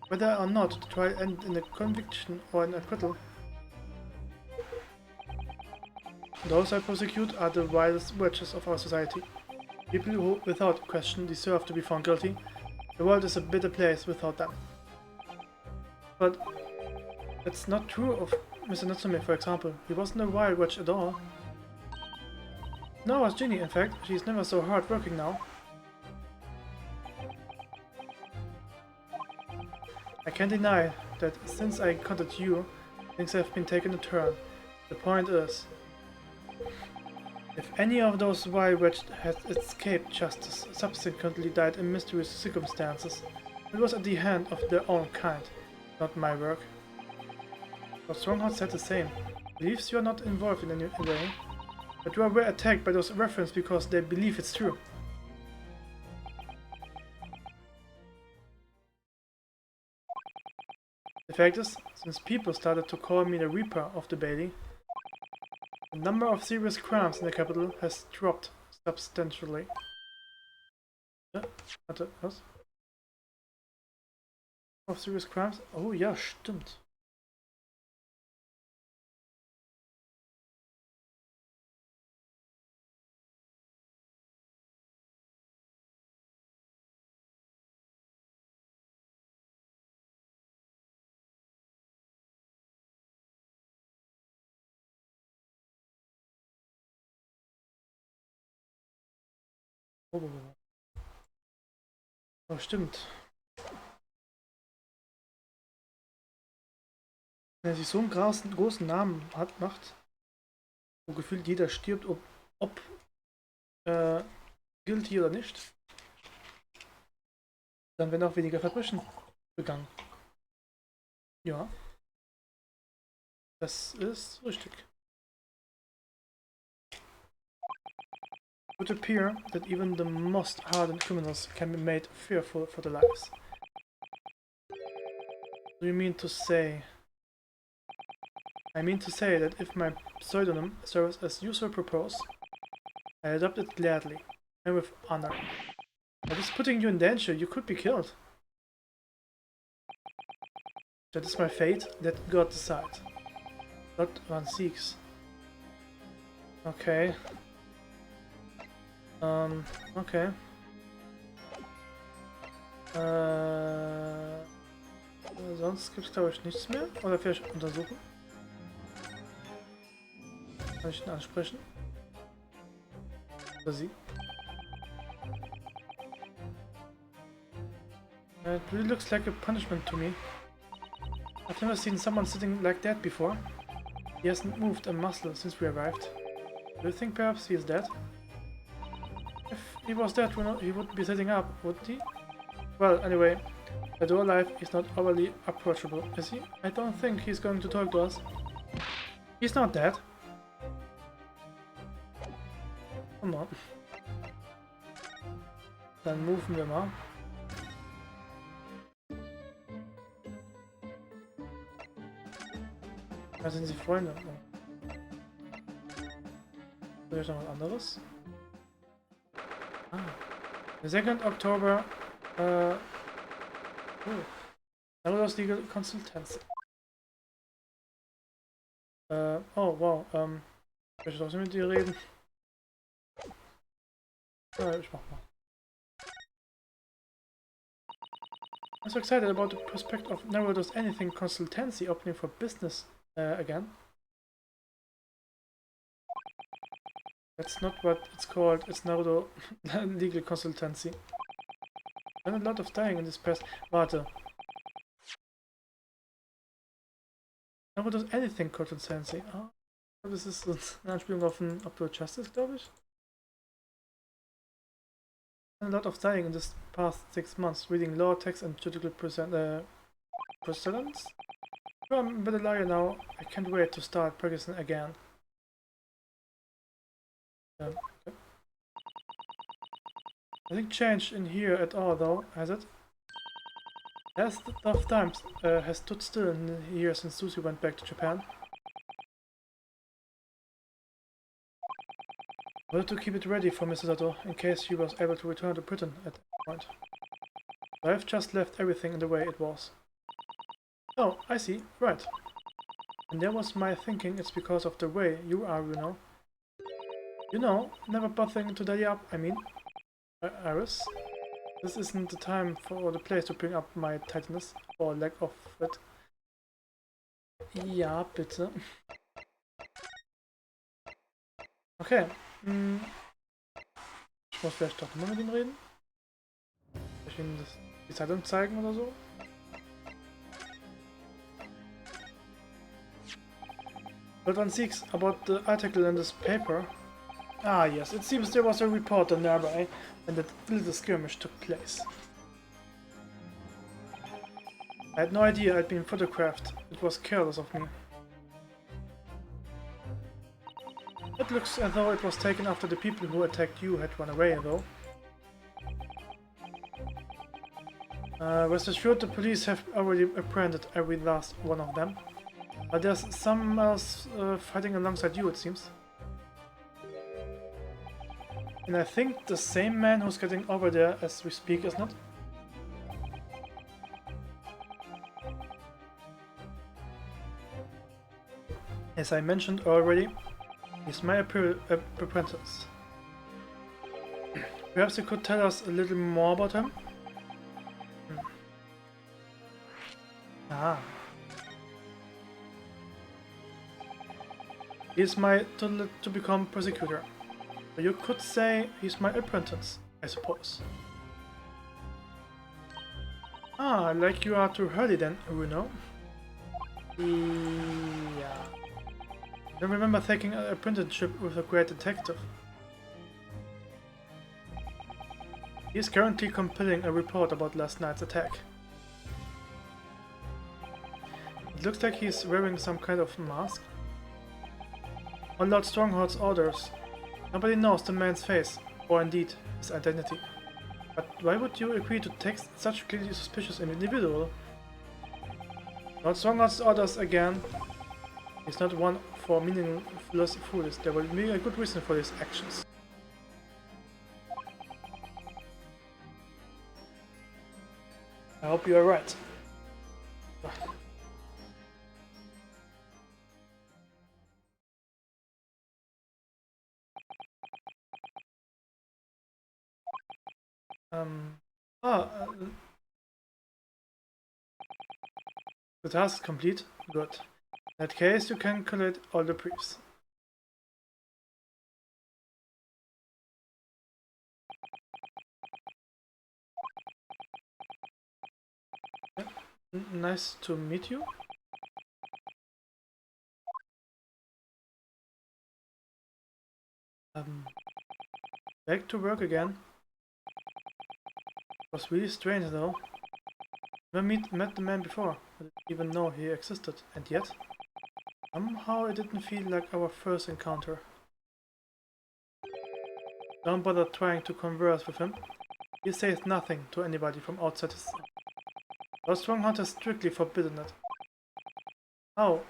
[SPEAKER 1] Whether or not the trial ended in a conviction or an acquittal, those I prosecute are the vilest wretches of our society. People who, without question, deserve to be found guilty. The world is a bitter place without them. But that's not true of Mr. Natsume, for example. He wasn't a vile wretch at all. Nor was Ginny, in fact. She's never so hard working now. I can't deny that since I encountered you, things have been taking a turn. The point is, if any of those vile wretches had escaped justice, subsequently died in mysterious circumstances, it was at the hand of their own kind, not my work. But Strongheart said the same. Believes you are not involved in any way, but you were attacked by those references because they believe it's true. The fact is, since people started to call me the Reaper of the Bailey, the number of serious crimes in the capital has dropped substantially. Warte, was? Of serious crimes? Oh ja, stimmt. Oh, stimmt. Wenn er sich so einen großen Namen macht, wo gefühlt jeder stirbt, ob guilty oder nicht, dann werden auch weniger Verbrechen begangen. Ja, das ist richtig. It would appear that even the most hardened criminals can be made fearful for their lives. Do you mean to say... I mean to say that if my pseudonym serves as you so propose, I adopt it gladly, and with honor. That is putting you in danger, you could be killed. That is my fate, let God decide. Lord Van Sieg's. Okay. Okay. Sonst gibt es glaube ich nichts mehr. Oder vielleicht untersuchen. Kann ich ihn ansprechen? Oder sie? It really looks like a punishment to me. I've never seen someone sitting like that before. He hasn't moved a muscle since we arrived. Do you think perhaps he is dead? If he was dead, he wouldn't be sitting up, would he? Well, anyway, the door life is not overly approachable, is he? I don't think he's going to talk to us. He's not dead. Come on. Dann moven wir mal. Da sind sie Freunde. Vielleicht noch was anderes? Ah. The 2nd October. Nevertheless Legal Consultancy. Oh wow. Ich möchte trotzdem mit dir reden. Ich mach mal. I'm so excited about the prospect of Never Does Anything Consultancy opening for business again. That's not what it's called, it's Naruto Legal Consultancy. And a lot of dying in this past. Warte. Never Does Anything Consultancy. Ah, das ist eine Anspielung auf den Upload Justice, glaube ich. A lot of studying in this past 6 months, reading law, text, and judicial precedents. Well, I'm a better lawyer now. I can't wait to start practicing again. Okay. Nothing changed in here at all, though, has it? Has the tough times has stood still in here since Susie went back to Japan. I wanted to keep it ready for Mrs. Sato in case she was able to return to Britain at that point. So I've just left everything in the way it was. Oh, I see. Right. And there was my thinking it's because of the way you are, you know. You know, never bothering to tidy up, I mean. Iris. This isn't the time or the place to bring up my tidiness, or lack of it. Ja, bitte. Okay. Ich muss vielleicht doch nochmal mit ihm reden. Soll ich ihm die Zeitung zeigen oder so? But one seeks about the article in this paper. Ah yes, it seems there was a reporter nearby when that little skirmish took place. I had no idea I'd been photographed. It was careless of me. It looks as though it was taken after the people who attacked you had run away, though. Rest assured the police have already apprehended every last one of them. But there's some else fighting alongside you, it seems. And I think the same man who's getting over there as we speak, isn't it? As I mentioned already, he's my apprentice. Perhaps you could tell us a little more about him? Ah. He's my to become prosecutor. So you could say he's my apprentice, I suppose. Ah, like you are too early then, Bruno. Yeah. I remember taking an apprenticeship with a great detective. He is currently compiling a report about last night's attack. It looks like he's wearing some kind of mask. On Lord Stronghold's orders, nobody knows the man's face, or indeed his identity. But why would you agree to text such clearly suspicious individual? Lord Stronghold's orders again. He's not one for meaningless fools. There will be a good reason for his actions. I hope you are right. The task is complete. Good. In that case, you can collect all the briefs. Nice to meet you. Back to work again. It was really strange though. Never met the man before. I didn't even know he existed, and yet somehow it didn't feel like our first encounter. Don't bother trying to converse with him. He says nothing to anybody from outside his... Our Stronghold has strictly forbidden it. Oh,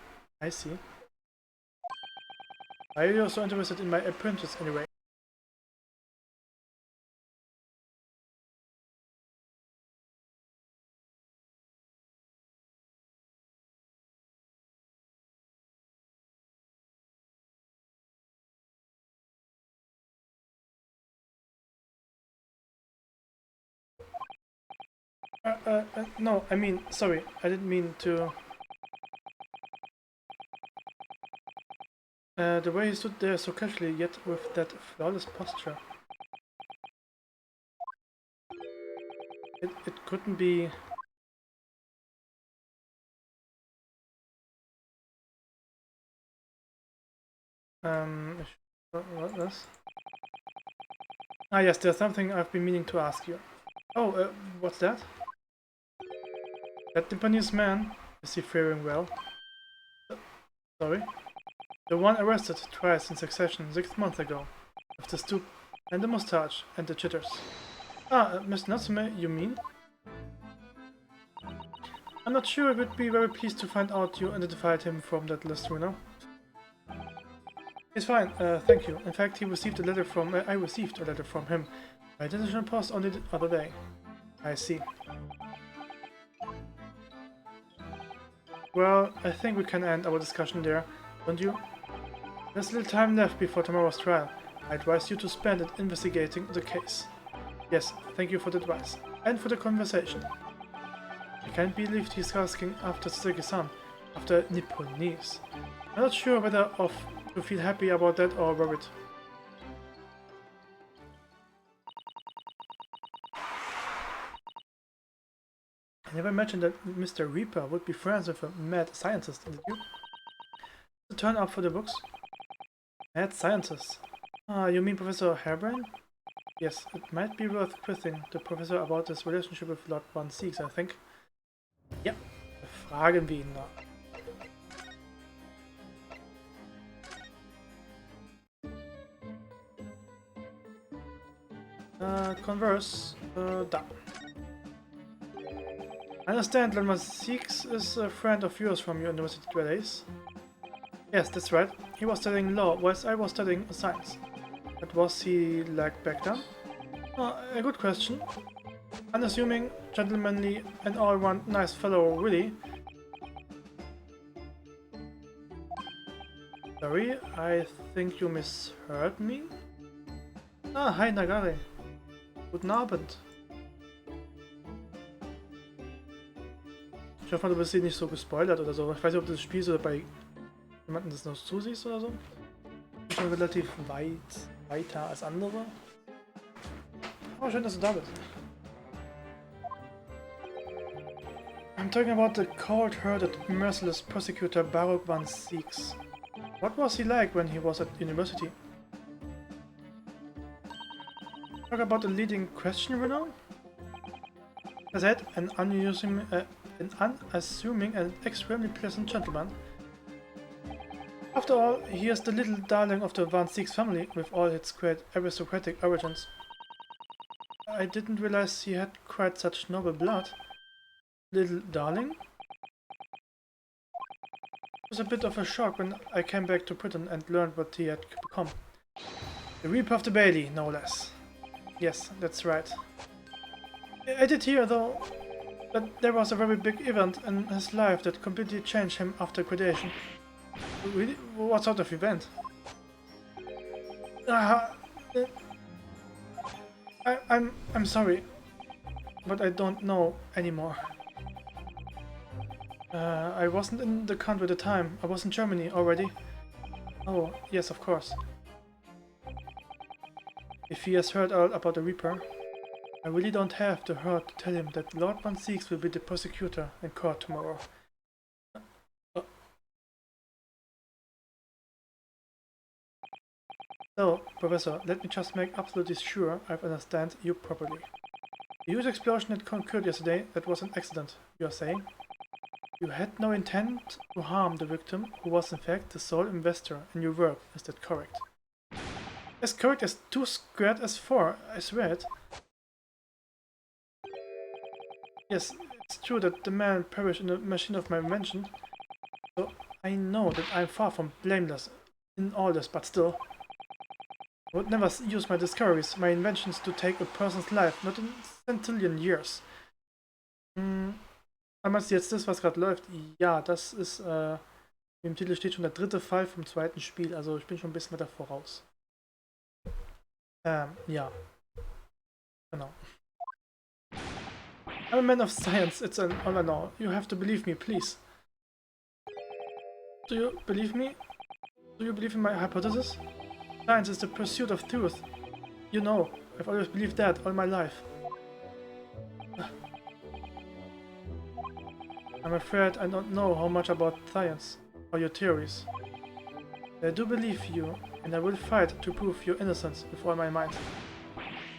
[SPEAKER 1] I see. Why are you so interested in my apprentice anyway? No, I mean, sorry, I didn't mean to... the way he stood there so casually, yet with that flawless posture. It couldn't be... what was? Ah yes, there's something I've been meaning to ask you. Oh, what's that? That Japanese man, is he faring well? Sorry? The one arrested twice in succession 6 months ago, with the stoop and the mustache and the jitters. Ah, Miss Natsume, you mean? I'm not sure I would be very pleased to find out you identified him from that list, you know? He's fine, thank you. In fact, I received a letter from him by International Post only the other day. I see. Well, I think we can end our discussion there, don't you? There's little time left before tomorrow's trial. I advise you to spend it investigating the case. Yes, thank you for the advice, and for the conversation. I can't believe he's asking after Suzuki-san, after Nipponese. I'm not sure whether to feel happy about that or worried. I never imagined that Mr. Reaper would be friends with a mad scientist, did you? To turn up for the books? Mad scientist? Ah, you mean Professor Harebrained? Yes, it might be worth quizzing the Professor about his relationship with Lord Van Seeks, I think. Ja, fragen wir ihn nach. Converse, da. I understand Lord Van Seeks is a friend of yours from your university days. Yes, that's right. He was studying law whilst I was studying science. What was he like back then? A good question. Unassuming, gentlemanly, and all-round nice fellow, really. Sorry, I think you misheard me? Ah, hi Nagare. Guten Abend. Ich hoffe, du bist hier nicht so gespoilert oder so. Ich weiß nicht, ob du das spielst oder bei jemandem das noch zusiehst oder so. Ich bin schon relativ weiter als andere. Aber schön, dass du da bist. I'm talking about the cold-hearted, merciless prosecutor Baruch Van Seeks. What was he like when he was at university? Talk about a leading question winner? As I said, an unassuming and extremely pleasant gentleman. After all, he is the little darling of the Van Seeks family, with all its great aristocratic origins. I didn't realize he had quite such noble blood. Little darling? It was a bit of a shock when I came back to Britain and learned what he had become. The Reaper of the Bailey, no less. Yes, that's right. I did hear, though, that there was a very big event in his life that completely changed him after graduation. Really? What sort of event? I'm sorry, but I don't know anymore. I wasn't in the country at the time. I was in Germany already. Oh, yes, of course. If he has heard all about the Reaper, I really don't have the heart to tell him that Lord Van Seeks will be the prosecutor in court tomorrow. So, Professor, let me just make absolutely sure I understand you properly. The huge explosion that occurred yesterday, that was an accident, you are saying? You had no intent to harm the victim, who was in fact the sole investor in your work, is that correct? As correct as 2 squared as 4, I swear it. Yes, it's true that the man perished in the machine of my invention, so I know that I'm far from blameless in all this, but still. I would never use my discoveries, my inventions, to take a person's life, not in centillion years. Meinst du jetzt das, was gerade läuft? Ja, das ist, wie im Titel steht, schon der 3. Fall vom 2. Spiel, also ich bin schon ein bisschen weiter voraus. Ja. Genau. I'm a man of science, it's an honor now. You have to believe me, please. Do you believe me? Do you believe in my hypothesis? Science is the pursuit of truth. You know, I've always believed that all my life. I'm afraid I don't know how much about science or your theories. I do believe you, and I will fight to prove your innocence with all my might.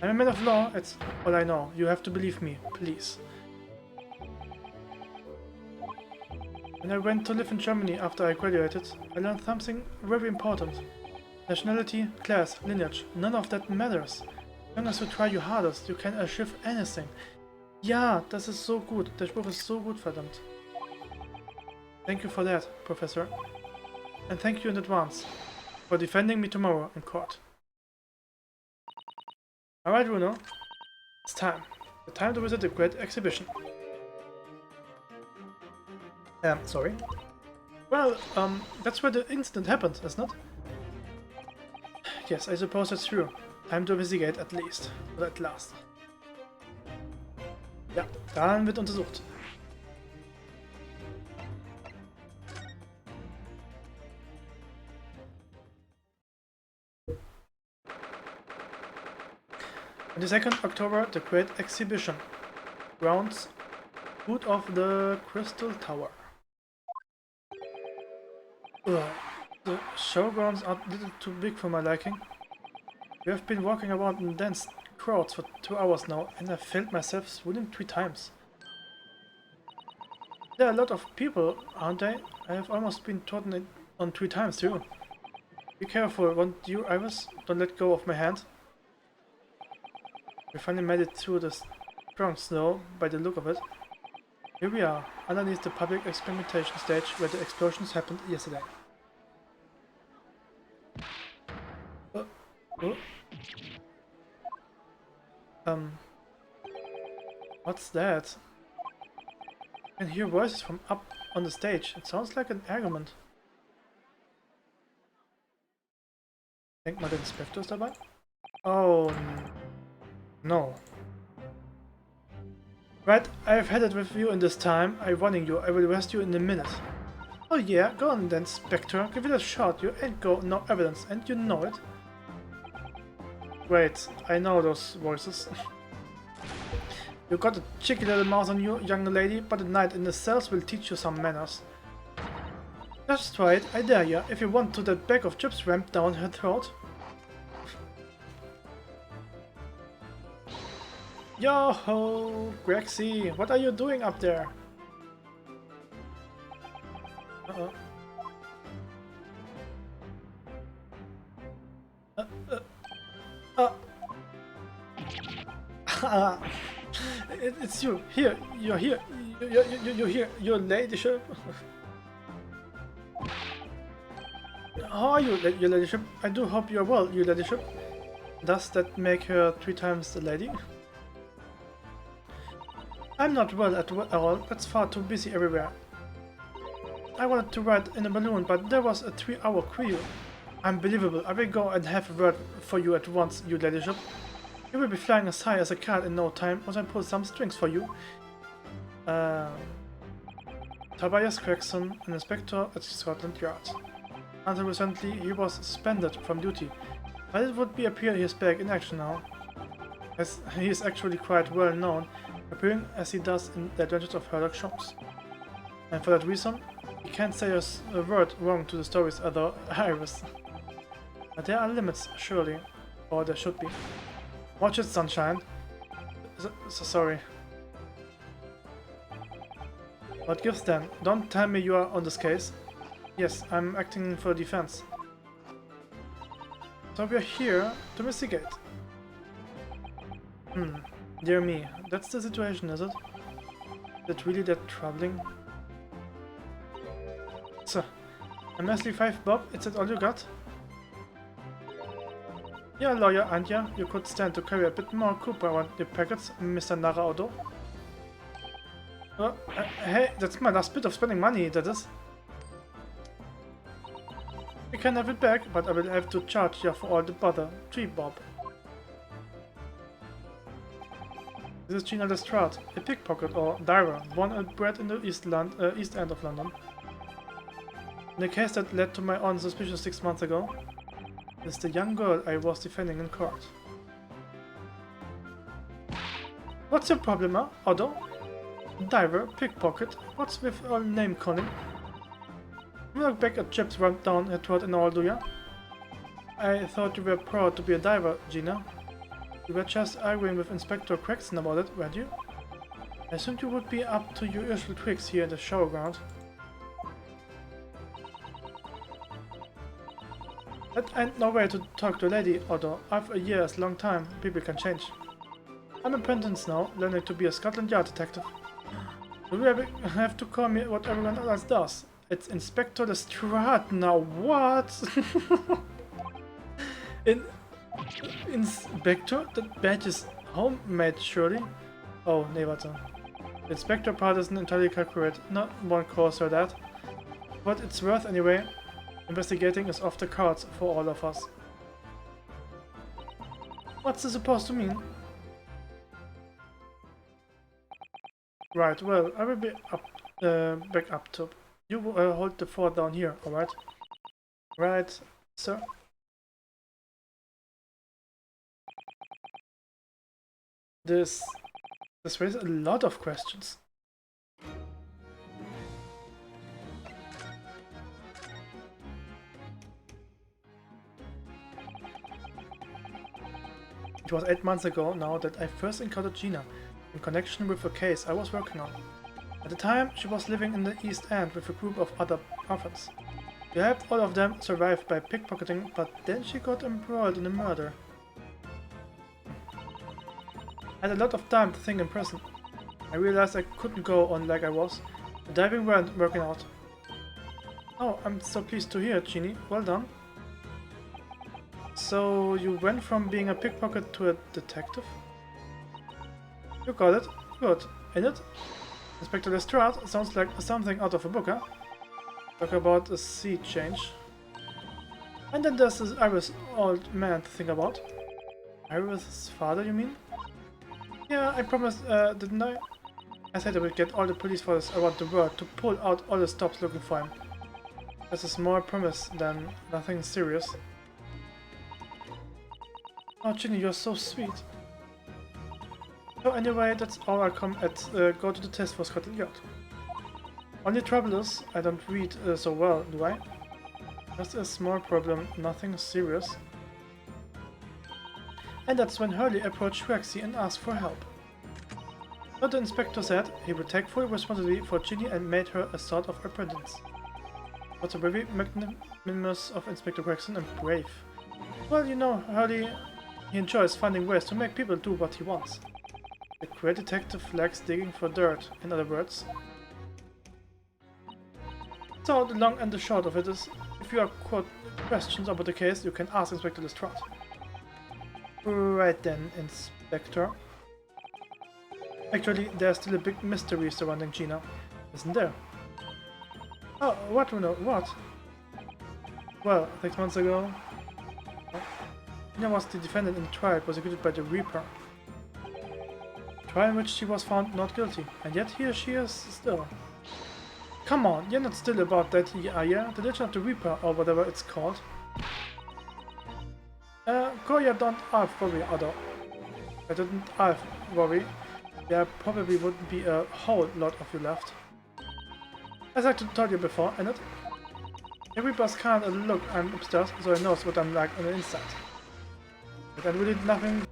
[SPEAKER 1] I'm a man of law, it's all I know. You have to believe me, please. When I went to live in Germany after I graduated, I learned something very important. Nationality, class, lineage, none of that matters. As long as you try your hardest, you can achieve anything. Ja, das ist so gut. Der Spruch ist so gut, verdammt. Thank you for that, Professor. And thank you in advance for defending me tomorrow in court. Alright, Bruno. It's time. The time to visit the Great Exhibition. Sorry. Well, that's where the incident happened, isn't it? Yes, I suppose that's true. Time to investigate at least. Or at last. Ja, dann wird untersucht. On the 2nd October, the Great Exhibition. Grounds, foot of the Crystal Tower. Ugh. The showgrounds are a little too big for my liking. We have been walking around in dense crowds for 2 hours now, and I felt myself swooning 3 times. There are a lot of people, aren't they? I have almost been trodden on 3 times too. Be careful, won't you, Iris? Don't let go of my hand. We finally made it through the strong snow, by the look of it. Here we are, underneath the public experimentation stage where the explosions happened yesterday. What's that? I can hear voices from up on the stage. It sounds like an argument. Denk mal, der Inspektor ist dabei? Oh, no. Right, I've had it with you in this time. I'm warning you, I will arrest you in a minute. Oh yeah, go on then, Spectre. Give it a shot. You ain't got no evidence, and you know it. Wait, I know those voices. You got a cheeky little mouth on you, young lady, but a night in the cells will teach you some manners. Just try it, I dare ya, if you want to that bag of chips rammed down her throat. Yo-ho, Grexy, what are you doing up there? Uh-oh. It's you. Here, you're here. You're here. Your ladyship. How are you, your ladyship? I do hope you're well, your ladyship. Does that make her 3 times the lady? I'm not well at all. That's far too busy everywhere. I wanted to ride in a balloon, but there was a 3-hour queue. Unbelievable. I will go and have a word for you at once, your ladyship. You will be flying as high as a kite in no time, once I pull some strings for you. Tobias Gregson, an inspector at Scotland Yard. Until recently, he was suspended from duty, but it would appear he is back in action now. As he is actually quite well known, appearing as he does in The Adventures of Sherlock Holmes. And for that reason, he can't say a word wrong to the story's other Iris. But there are limits, surely. Or there should be. Watch it, sunshine. Sorry. What gives then? Don't tell me you are on this case. Yes, I'm acting for defense. So we're here to investigate. Dear me, that's the situation, is it? Is it really that troubling? So, a measly 5 bob, is that all you got? You're a lawyer, aren't you? You could stand to carry a bit more cooper around the packets, Mr. Naraudo. Hey, that's my last bit of spending money, that is. You can have it back, but I will have to charge you for all the bother. 3 bob. This is Gina Lestrade, a pickpocket or diver, born and bred in the East End of London. In the case that led to my own suspicion 6 months ago, is the young girl I was defending in court. What's your problem, huh, Otto? Diver, pickpocket, what's with all name calling? You look back at chips rammed down her throat and all, do ya? I thought you were proud to be a diver, Gina. You were just arguing with Inspector Gregson about it, weren't you? I assumed you would be up to your usual tricks here at the showground. That ain't no way to talk to a lady, although after a year is a long time, people can change. I'm an apprentice now, learning to be a Scotland Yard detective. You have to call me what everyone else does. It's Inspector Lestrade now, what? Inspector? That badge is homemade, surely? Oh, nee, warte. The Inspector part isn't entirely accurate, not one calls her that. But it's worth anyway. Investigating is off the cards for all of us. What's this supposed to mean? Right, well, I will be back up top. You hold the fort down here, alright? Right, sir? This raises a lot of questions. It was 8 months ago now that I first encountered Gina in connection with a case I was working on. At the time, she was living in the East End with a group of other orphans. We helped all of them survive by pickpocketing, but then she got embroiled in a murder. I had a lot of time to think in prison. I realized I couldn't go on like I was. The diving weren't working out. Oh, I'm so pleased to hear, Jeannie. Well done. So you went from being a pickpocket to a detective? You got it. Good. In it? Inspector Lestrade sounds like something out of a book, huh? Talk about a sea change. And then there's this Irish old man to think about. Iris' father, you mean? Yeah, I promised, didn't I? I said I would get all the police forces around the world to pull out all the stops looking for him. That's a small promise than nothing serious. Oh, Ginny, you're so sweet. So anyway, that's all I come at. Go to the test for Scotland Yard. Only trouble is, I don't read so well, do I? Just a small problem, nothing serious. And that's when Hurley approached Rexy and asked for help. So the inspector said he would take full responsibility for Ginny and made her a sort of apprentice. What's a very magnanimous of Inspector Gregson and brave. Well, you know, Hurley, he enjoys finding ways to make people do what he wants. The great detective likes digging for dirt, in other words. So the long and the short of it is, if you have questions about the case, you can ask Inspector Lestrade. Right then, Inspector. Actually, there's still a big mystery surrounding Gina, isn't there? Oh, what, Bruno? What? Well, 6 months ago, Gina was the defendant in the trial prosecuted by the Reaper. Trial in which she was found not guilty, and yet here she is still. Come on, you're not still about that, are you? The Legend of the Reaper, or whatever it's called. Goya don't half worry, although. I didn't half worry. There probably wouldn't be a whole lot of you left. As I told you before, innit? The Reapers can't look, I'm upstairs, so he knows what I'm like on the inside. But I really did nothing.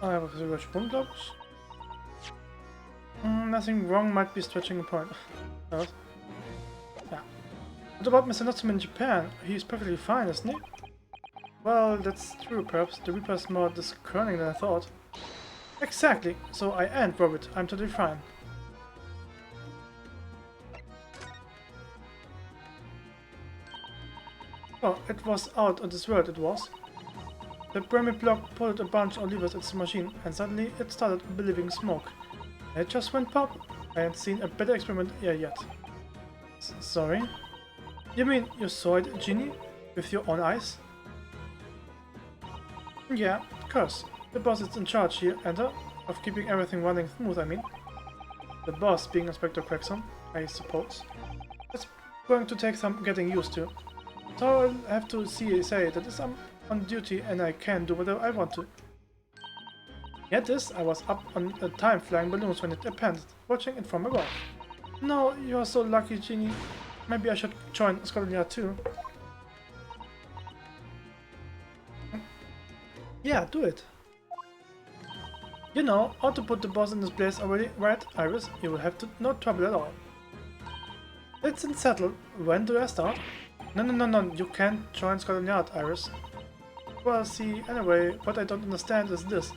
[SPEAKER 1] I have a Sprung, glaube ich. Nothing wrong, might be stretching a point. Yeah. What about Mr. Nutsman in Japan? He's perfectly fine, isn't he? Well, that's true, perhaps. The Reaper's more discerning than I thought. Exactly. So I ain't worried. I'm totally fine. Oh, it was out of this world, it was. The pyramid block pulled a bunch of levers at the machine, and suddenly it started billowing smoke. And it just went pop. I hadn't seen a better experiment here yet. Sorry? You mean you saw it, Ginny? With your own eyes? Yeah, of course. The boss is in charge here, and of keeping everything running smooth, I mean. The boss being Inspector Quackson, I suppose. It's going to take some getting used to. So I'll have to say that I'm on duty and I can do whatever I want to. Get this, I was up on a time flying balloons when it happened, watching it from above. No, you're so lucky, Genie. Maybe I should join Scotland Yard too. Yeah, do it. You know how to put the boss in his place already, right, Iris? You will have no trouble at all. It's settled. When do I start? No, you can't join Scotland Yard, Iris. Well, see, anyway, what I don't understand is this.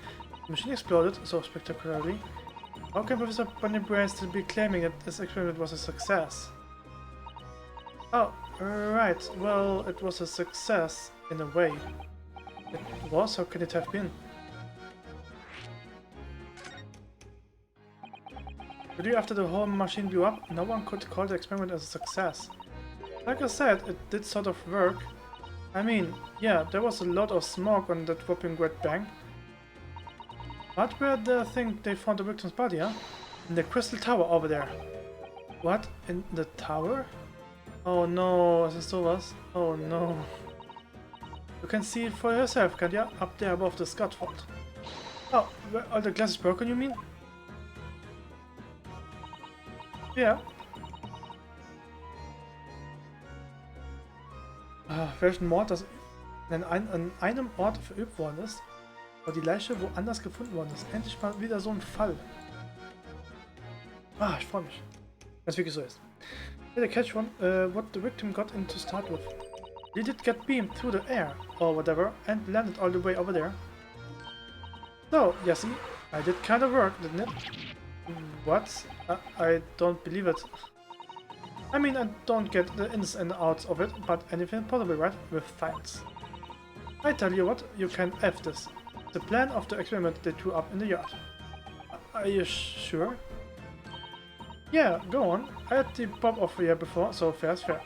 [SPEAKER 1] The machine exploded so spectacularly. How can Professor Bunnybrain still be claiming that this experiment was a success? Oh, right, well, it was a success, in a way. It was? How can it have been? But after the whole machine blew up, no one could call the experiment as a success. Like I said, it did sort of work. I mean, yeah, there was a lot of smoke on that whopping great bang. But where do they think they found the victim's body, huh? In the crystal tower over there. What? In the tower? Oh no, is this was? Oh no. You can see it for yourself, can't you? Up there above the scaffold. Oh, are the glasses broken, you mean? Ja. Welchen Mord das an einem Ort verübt worden ist, aber die Leiche woanders gefunden worden ist. Endlich mal wieder so ein Fall. Ah, ich freue mich. Wenn es wirklich so ist. Did I catch one? What the victim got in to start with? Did it get beamed through the air or whatever and landed all the way over there? So, yeah, see, I did kind of work, didn't it? What? I don't believe it. I mean, I don't get the ins and outs of it, but anything possible, right? With science. I tell you what, you can F this. The plan of the experiment they threw up in the yard. Are you sure? Yeah, go on. I had the pop off here before, so fair is fair.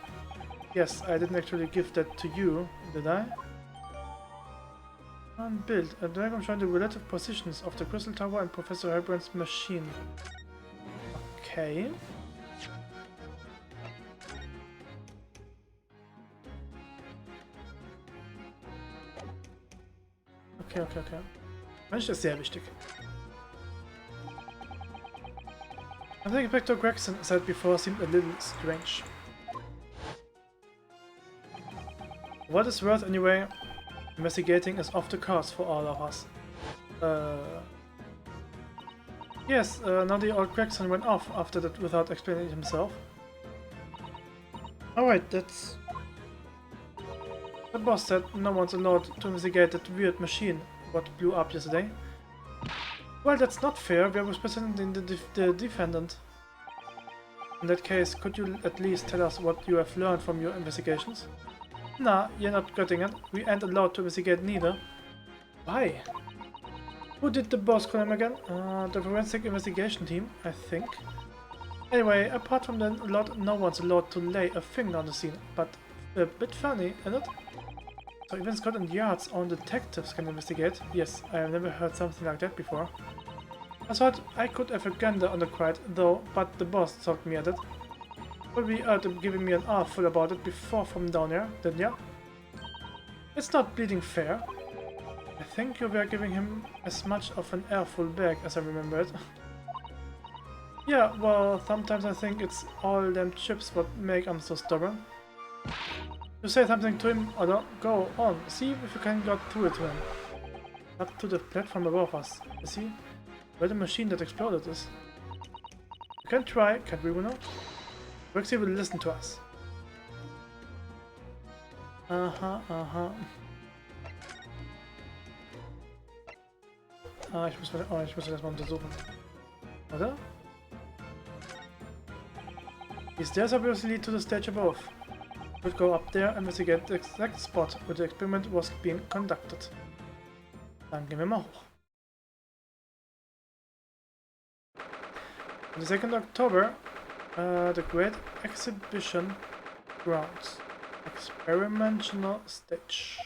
[SPEAKER 1] Yes, I didn't actually give that to you, did I? Build. A diagram showing the relative positions of the crystal tower and Professor Heilbrand's machine. Okay. Okay. Mensch, das ist sehr wichtig. I think Inspector Gregson said before seemed a little strange. What is worth anyway? Investigating is off the cards for all of us. Yes, now the old Gregson went off after that without explaining it himself. Alright, that's... The boss said no one's allowed to investigate that weird machine what blew up yesterday. Well, that's not fair, we are representing the defendant. In that case, could you at least tell us what you have learned from your investigations? Nah, you're not getting it. We ain't allowed to investigate neither. Why? Who did the boss call him again? The forensic investigation team, I think. Anyway, apart from that, no one's allowed to lay a finger on the scene, but a bit funny, isn't it? So even Scotland Yard's own detectives can investigate? Yes, I have never heard something like that before. I thought I could have a gander on the crowd, though, but the boss talked me at it. Will be giving me an armful about it before from down here, didn't ya? It's not bleeding fair. I think you were giving him as much of an airful back as I remember it. Yeah, well, sometimes I think it's all them chips what make him so stubborn. You say something to him, or don't, go on, see if you can get through it to him. Up to the platform above us, you see? Where the machine that exploded is. We can try, can't we, Bruno? Rexy will listen to us. Ich muss das mal untersuchen. Oder? The stairs obviously lead to the stage above. We'll go up there and investigate the exact spot where the experiment was being conducted. Dann gehen wir mal hoch. On the 2nd October, the Great Exhibition Grounds. Experimental Stage.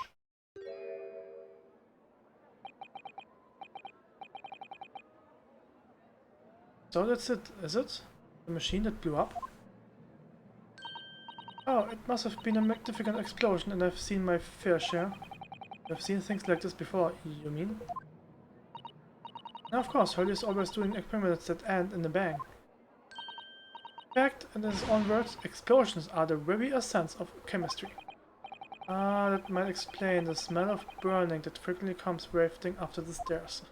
[SPEAKER 1] So that's it, is it? The machine that blew up? Oh, it must have been a magnificent explosion, and I've seen my fair share. I've seen things like this before, you mean? Now, of course, Hurley is always doing experiments that end in a bang. In fact, in his own words, explosions are the very essence of chemistry. Ah, that might explain the smell of burning that frequently comes wafting after the stairs.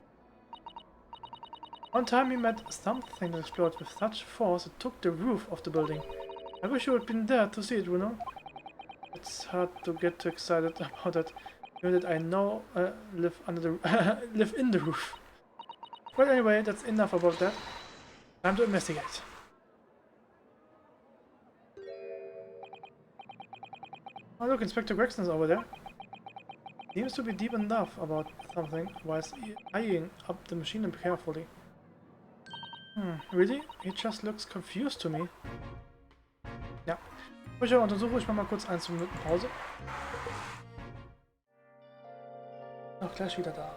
[SPEAKER 1] One time we met something that exploded with such force it took the roof off the building. I wish you had been there to see it, Bruno. It's hard to get too excited about it, given that I know live under the live in the roof. Well, anyway, that's enough about that. Time to investigate. Oh look, Inspector Gregson's over there. Seems to be deep enough about something, whilst eyeing up the machine carefully. Really? He just looks confused to me. Ja. Ich untersuche, ich mache mal kurz 1 Minuten Pause. Noch gleich wieder da.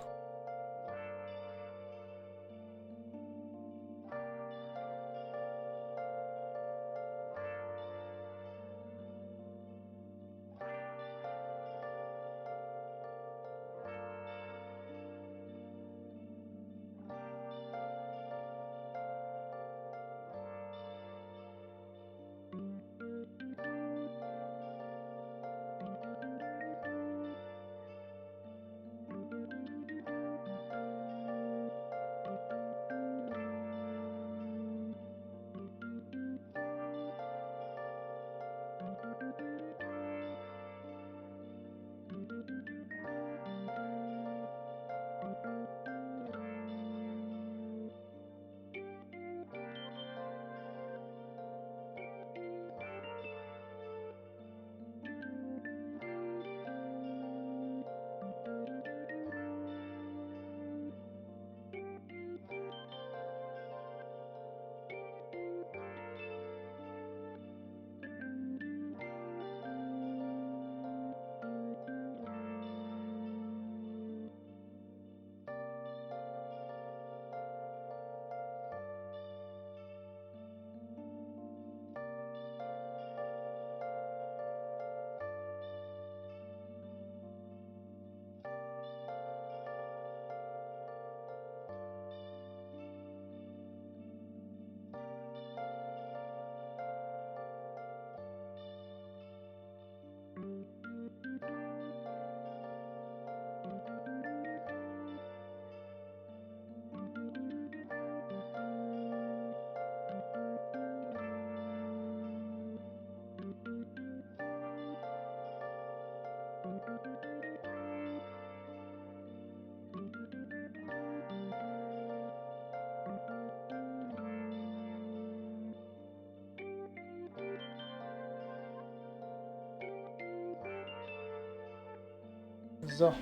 [SPEAKER 1] So.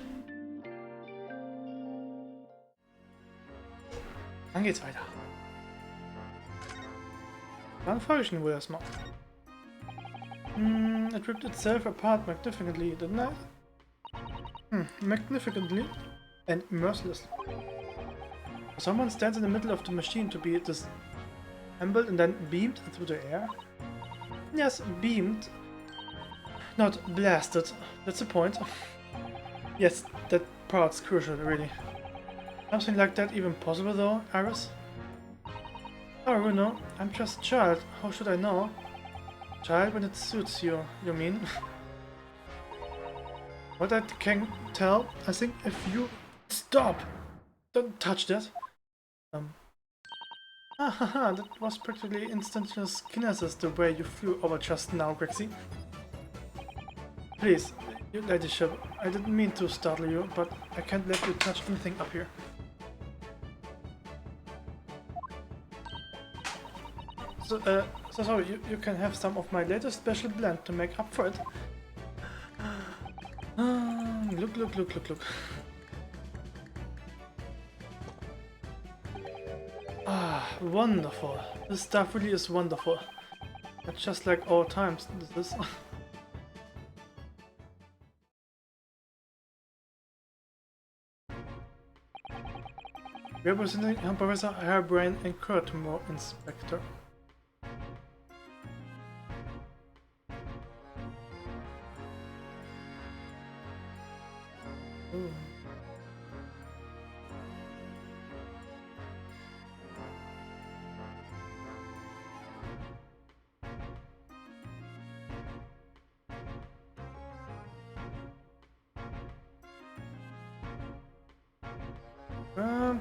[SPEAKER 1] Dann geht's weiter. Dann folge ich ihn wohl erstmal. It ripped itself apart magnificently, didn't it? Magnificently and mercilessly. Someone stands in the middle of the machine to be disassembled and then beamed through the air? Yes, beamed. Not blasted. That's the point. Yes, that part's crucial, really. Something like that even possible though, Iris? Oh, Bruno, I'm just a child. How should I know? Child when it suits you, you mean? What I can tell, I think if you... Stop! Don't touch that! That was practically instantaneous kinesis the way you flew over just now, Grexy. Please, you ladyship, I didn't mean to startle you, but I can't let you touch anything up here. So sorry, you can have some of my latest special blend to make up for it. Look. Ah, wonderful. This stuff really is wonderful. It's just like old times, this is. representing Professor Hairbrain and Kurtmore Inspector. Ooh.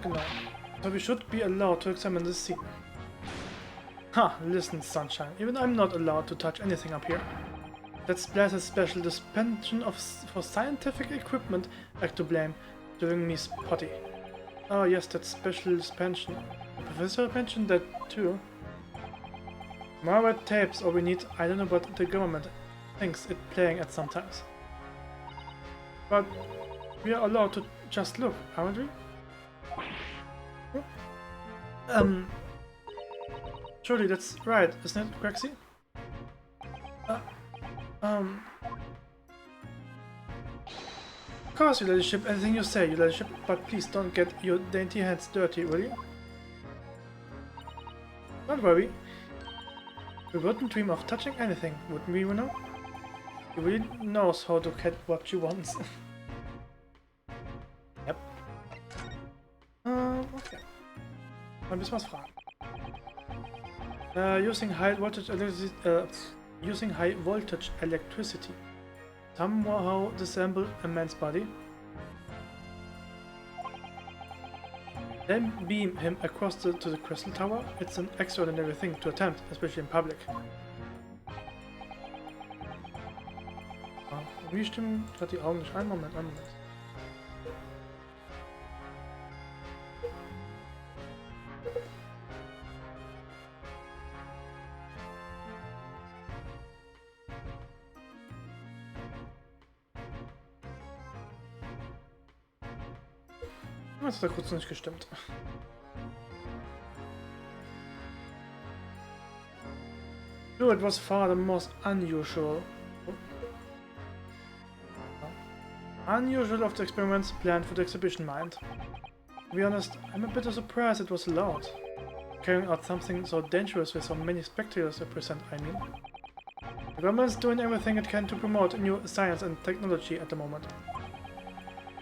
[SPEAKER 1] Genau. So we should be allowed to examine this scene. Ha! Listen, Sunshine. Even I'm not allowed to touch anything up here. That Splatter's special dispensation for scientific equipment act to blame, doing me spotty. Oh yes, that special dispensation. The professor mentioned that too. More red tapes, or we need, I don't know, but the government thinks it playing at sometimes. But we are allowed to just look, aren't we? Surely that's right, isn't it, Grexy? Of course, your ladyship, anything you say, your ladyship, but please don't get your dainty hands dirty, will you? Don't worry. We wouldn't dream of touching anything, wouldn't we, Runo? He really knows how to get what she wants. Yep. Okay. Mal ein bisschen was fragen. Using high voltage electricity, somehow disassemble a man's body, then beam him across to the crystal tower. It's an extraordinary thing to attempt, especially in public. Wie stimmen gerade die Augen nicht ein? Moment, einen Moment. Das hat da kurz nicht gestimmt. So, it was far the most unusual. Unusual of the experiments planned for the exhibition, mind. To be honest, I'm a bit surprised it was allowed. Carrying out something so dangerous with so many spectators present, I mean. The government's doing everything it can to promote new science and technology at the moment.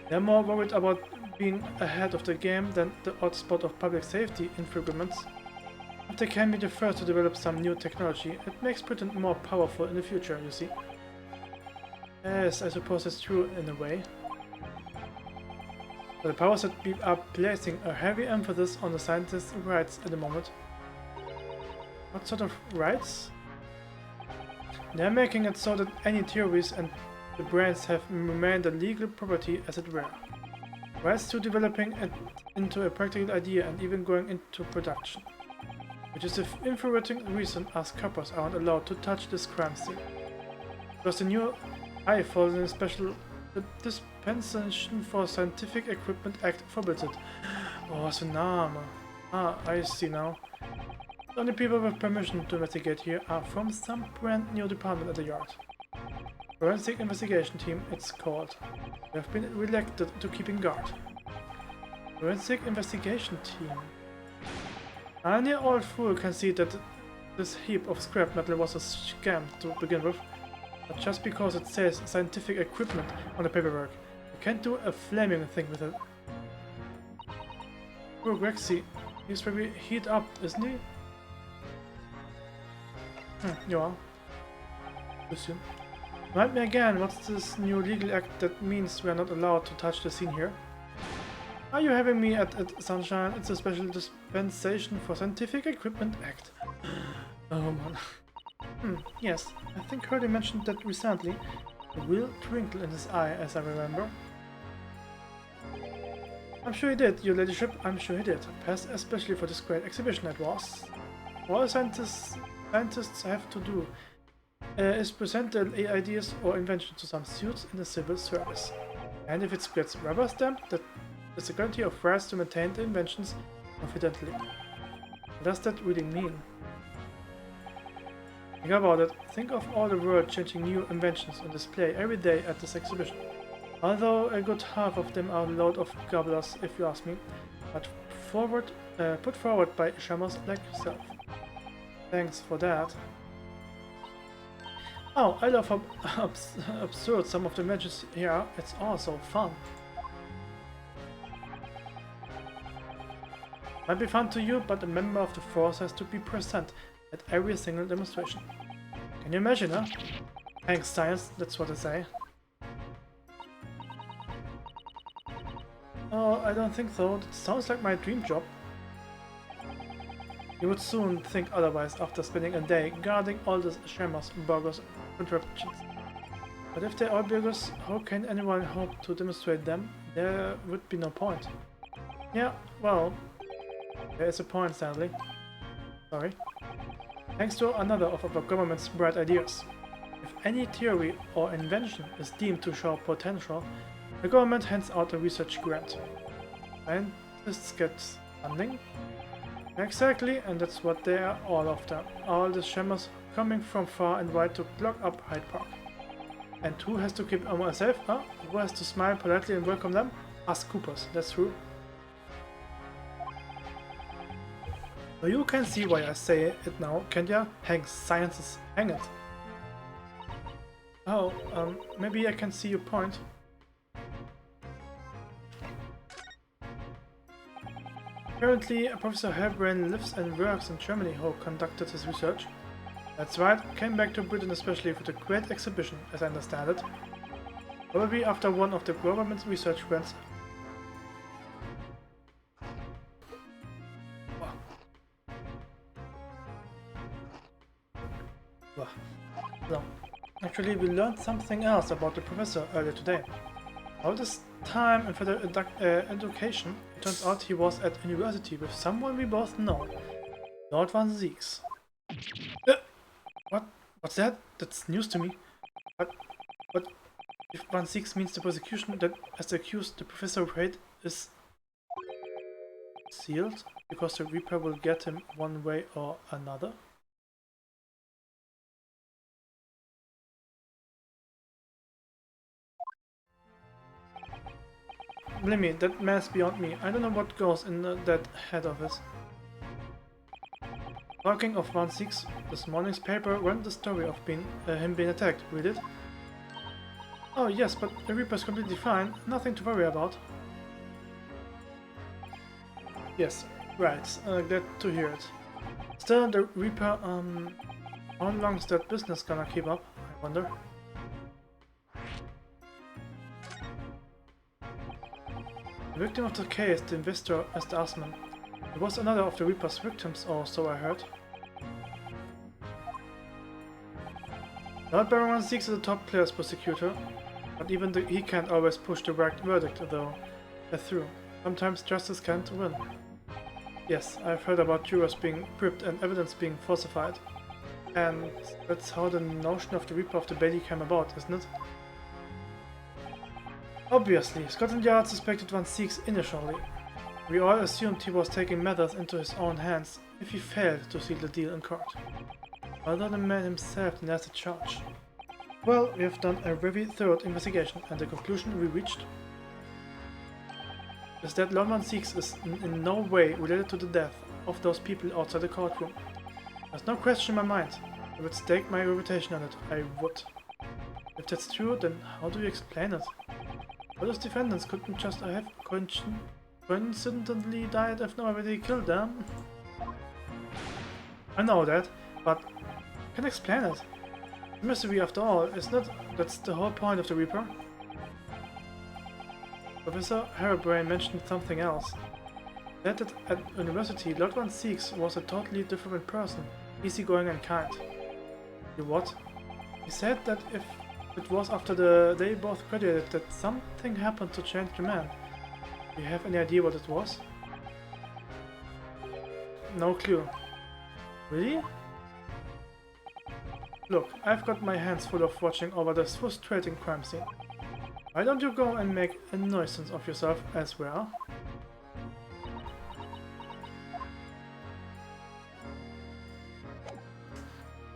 [SPEAKER 1] They're more worried about being ahead of the game than the odd spot of public safety infringements. If they can be the first to develop some new technology, it makes Britain more powerful in the future, you see. Yes, I suppose it's true in a way. But the powers that be are placing a heavy emphasis on the scientists' rights at the moment. What sort of rights? They're making it so that any theories and the brains have remained a legal property, as it were. Rights to developing it into a practical idea and even going into production. Which is the infuriating reason us coppers aren't allowed to touch this crime scene. Because the new high falls in a special dispensation for scientific equipment act forbids it. Oh, what's the name? Ah, I see now. The only people with permission to investigate here are from some brand new department at the yard. Forensic Investigation Team, it's called. They have been elected to keeping guard. Forensic Investigation Team. Any old fool can see that this heap of scrap metal was a scam to begin with. But just because it says scientific equipment on the paperwork, you can't do a flaming thing with it. Poor Grexy, he's very heat up, isn't he? Yeah. Bisschen. Remind me again, what's this new legal act that means we are not allowed to touch the scene here? Are you having me at Sunshine? It's a special dispensation for scientific equipment act. Oh man. Yes, I think Hurley mentioned that recently. A real twinkle in his eye, as I remember. I'm sure he did, your ladyship, I'm sure he did. Passed especially for this great exhibition it was. All scientists have to do is present their ideas or inventions to some suits in the civil service. And if it gets rubber stamped, that is a guarantee of rights to maintain the inventions confidently. What does that really mean? Think about it. Think of all the world-changing new inventions on display every day at this exhibition. Although a good half of them are a load of gobblers, if you ask me. But put forward by shammers like yourself. Thanks for that. Oh, I love how absurd some of the matches here are. It's all so fun. Might be fun to you, but a member of the force has to be present at every single demonstration. Can you imagine, huh? Thanks, science, that's what I say. Oh, I don't think so. That sounds like my dream job. You would soon think otherwise after spending a day guarding all the shammers, burgers, contraptions. But if they are burgers, how can anyone hope to demonstrate them? There would be no point. Yeah, well, there is a point, sadly. Sorry. Thanks to another of our government's bright ideas. If any theory or invention is deemed to show potential, the government hands out a research grant. Scientists get funding? Exactly, and that's what they are all after. All the shammers coming from far and wide to clog up Hyde Park. And who has to keep them safe? Huh? Who has to smile politely and welcome them? Us Coopers, that's true. So you can see why I say it now, can't ya? Hang sciences, hang it. Oh, maybe I can see your point. Apparently, Professor Hairbrain lives and works in Germany who conducted his research. That's right, came back to Britain especially for the Great Exhibition, as I understand it. Probably after one of the government's research grants. So, actually we learned something else about the professor earlier today. All this time and further education, it turns out he was at university with someone we both know. Lord Van Zieks. What? What's that? That's news to me. But if Van Zieks means the prosecution that as the accused the professor rate is sealed because the Reaper will get him one way or another? Believe me, that man's beyond me. I don't know what goes in that head of his. Talking of Van Zieks, this morning's paper ran the story of him being attacked. Read it? Oh yes, but the Reaper's completely fine. Nothing to worry about. Yes, right. Glad to hear it. Still, the Reaper, how long's that business gonna keep up? I wonder. The victim of the case, the investor, as the Asman. He was another of the Reaper's victims, or so I heard. Lord Baron Van Zieks is a top player's prosecutor, but even he can't always push the right verdict, though, through. Sometimes justice can't win. Yes, I've heard about jurors being pripped and evidence being falsified. And that's how the notion of the Reaper of the Bailey came about, isn't it? Obviously, Scotland Yard suspected Van Zieks initially. We all assumed he was taking matters into his own hands if he failed to seal the deal in court. Although the man himself denies the charge. Well, we have done a very thorough investigation, and the conclusion we reached is that Lord Van Zieks is in no way related to the death of those people outside the courtroom. There's no question in my mind. I would stake my reputation on it. I would. If that's true, then how do you explain it? All those defendants couldn't just have coincidentally died if nobody killed them. I know that, but I can explain it. The mystery after all, isn't it? That's the whole point of the Reaper. Professor Hairbrain mentioned something else. That at university, Lord Van Zieks was a totally different person, easygoing and kind. You what? He said that if it was after they both graduated that something happened to change the man. Do you have any idea what it was? No clue. Really? Look, I've got my hands full of watching over this frustrating crime scene. Why don't you go and make a nuisance of yourself elsewhere?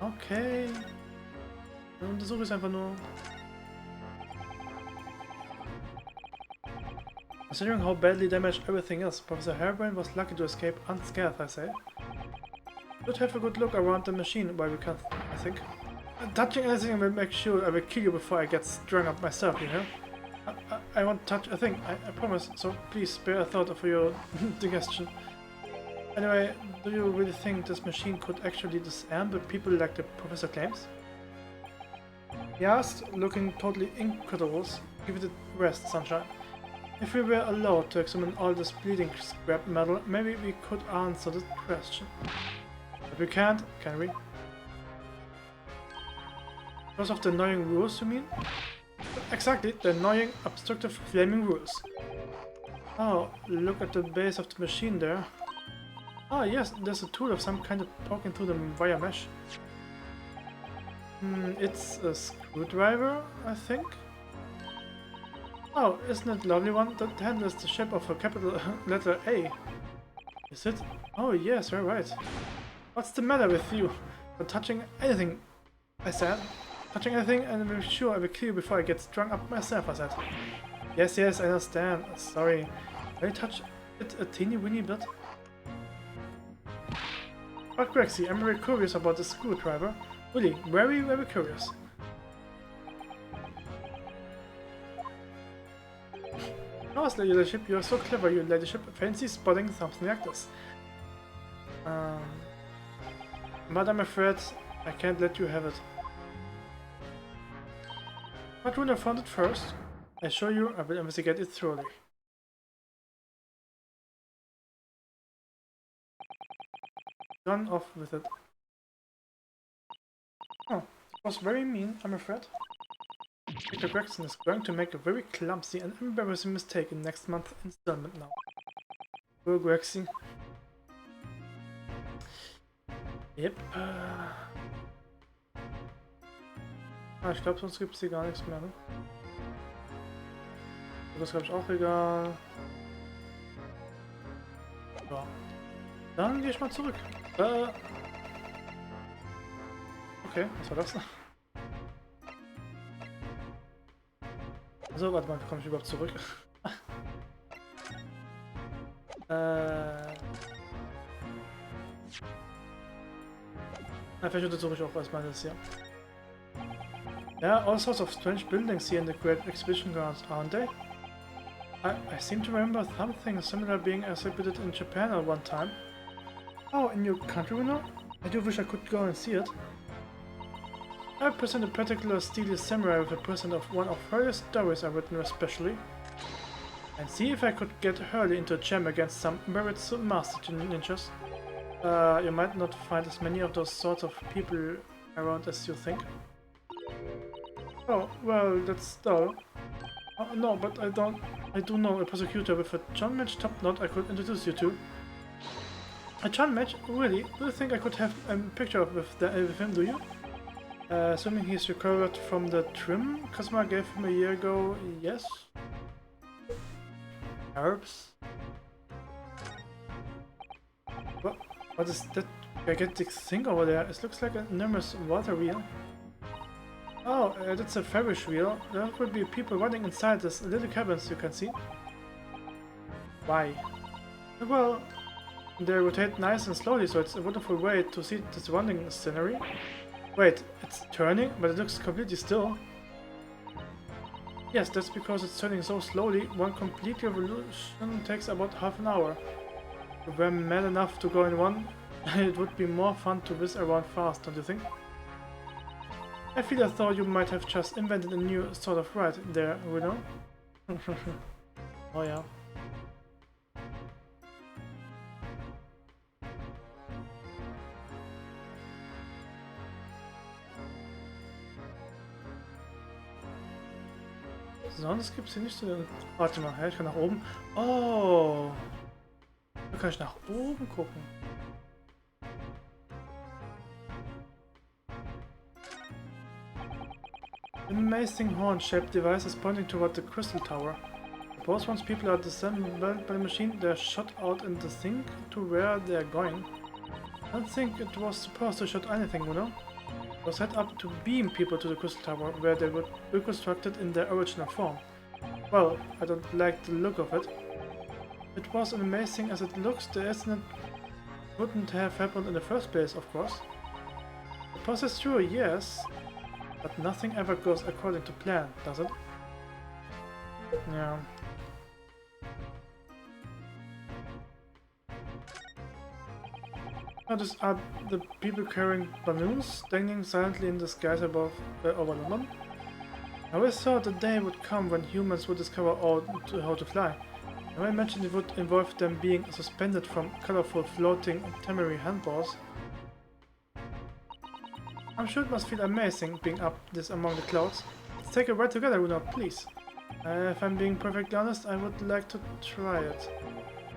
[SPEAKER 1] Okay. Dann untersuche ich es einfach nur. Considering how badly damaged everything is, Professor Harebrain was lucky to escape unscathed, I say. Should have a good look around the machine while we can, I think. Touching anything will make sure I will kill you before I get strung up myself, you know? I won't touch a thing, I promise, so please spare a thought for your digestion. Anyway, do you really think this machine could actually disarm the people like the professor claims? He asked, looking totally incredulous. Give it a rest, Sunshine. If we were allowed to examine all this bleeding scrap metal, maybe we could answer the question. But we can't, can we? Because of the annoying rules, you mean? Exactly, the annoying, obstructive, flaming rules. Oh, look at the base of the machine there. Ah, yes, there's a tool of some kind poking through the wire mesh. It's a screwdriver, I think? Oh, isn't it a lovely one? That handles the shape of a capital letter A. Is it? Oh, yes, you're right. What's the matter with you? For touching anything, I said. Touching anything, and I'm sure I will kill you before I get strung up myself, I said. Yes, I understand. Sorry. Can you touch it a teeny weeny bit? But Grexy, I'm very curious about the screwdriver. Really, very, very curious. Nice, ladyship, you're so clever, you ladyship. Fancy spotting something like this. But I'm afraid I can't let you have it. But when I found it first, I assure you I will investigate it thoroughly. Gone off with it. Oh, it was very mean, I'm afraid. Dr. Gregson is going to make a very clumsy and embarrassing mistake in next month's installment now. Poor Grexy. Yep. Ich glaube, sonst gibt es hier gar nichts mehr, ne? Das ist, glaube ich, auch egal. Ja. Dann gehe ich mal zurück. Okay, was war das? So, warte mal, wie komme ich überhaupt zurück? Vielleicht untersuche ich auch erstmal das hier. There are all sorts of strange buildings here in the Great Exhibition Grounds, aren't they? I seem to remember something similar being exhibited in Japan at one time. Oh, in your country, you know? I do wish I could go and see it. I present a particular steely samurai with a present of one of her stories I've written especially. And see if I could get Hurley into a jam against some merit master ninjas. You might not find as many of those sorts of people around as you think. Oh, well, that's dull. No, but I do know a prosecutor with a John Match top knot I could introduce you to. A John Match? Really? Do you think I could have a picture with him, do you? Assuming he's recovered from the trim Cosma gave him a year ago, yes? Herbs? What is that gigantic thing over there? It looks like an enormous water wheel. Oh, that's a Ferris wheel. There would be people running inside this little cabins you can see. Why? Well, they rotate nice and slowly, so it's a wonderful way to see this running scenery. Wait, it's turning, but it looks completely still. Yes, that's because it's turning so slowly. One complete revolution takes about half an hour. If we're mad enough to go in one, it would be more fun to whiz around fast, don't you think? I feel as though you might have just invented a new sort of ride there, you know? Oh yeah. Sonst gibt es hier nicht so... Warte mal, ich kann nach oben. Oh! Da kann ich nach oben gucken. An amazing horn-shaped device is pointing toward the crystal tower. Suppose once people are disassembled by the machine, they are shot out in the thing to where they are going. I don't think it was supposed to shoot anything, you know? It was set up to beam people to the crystal tower, where they were reconstructed in their original form. Well, I don't like the look of it. It was amazing as it looks, the incident wouldn't have happened in the first place, of course. The process true, yes, but nothing ever goes according to plan, does it? Yeah. Notice are the people carrying balloons standing silently in the skies above over London? I always thought the day would come when humans would discover how to fly. Now I mentioned it would involve them being suspended from colorful floating temporary handballs. I'm sure it must feel amazing being up this among the clouds. Let's take a ride together, Runa, please. If I'm being perfectly honest, I would like to try it.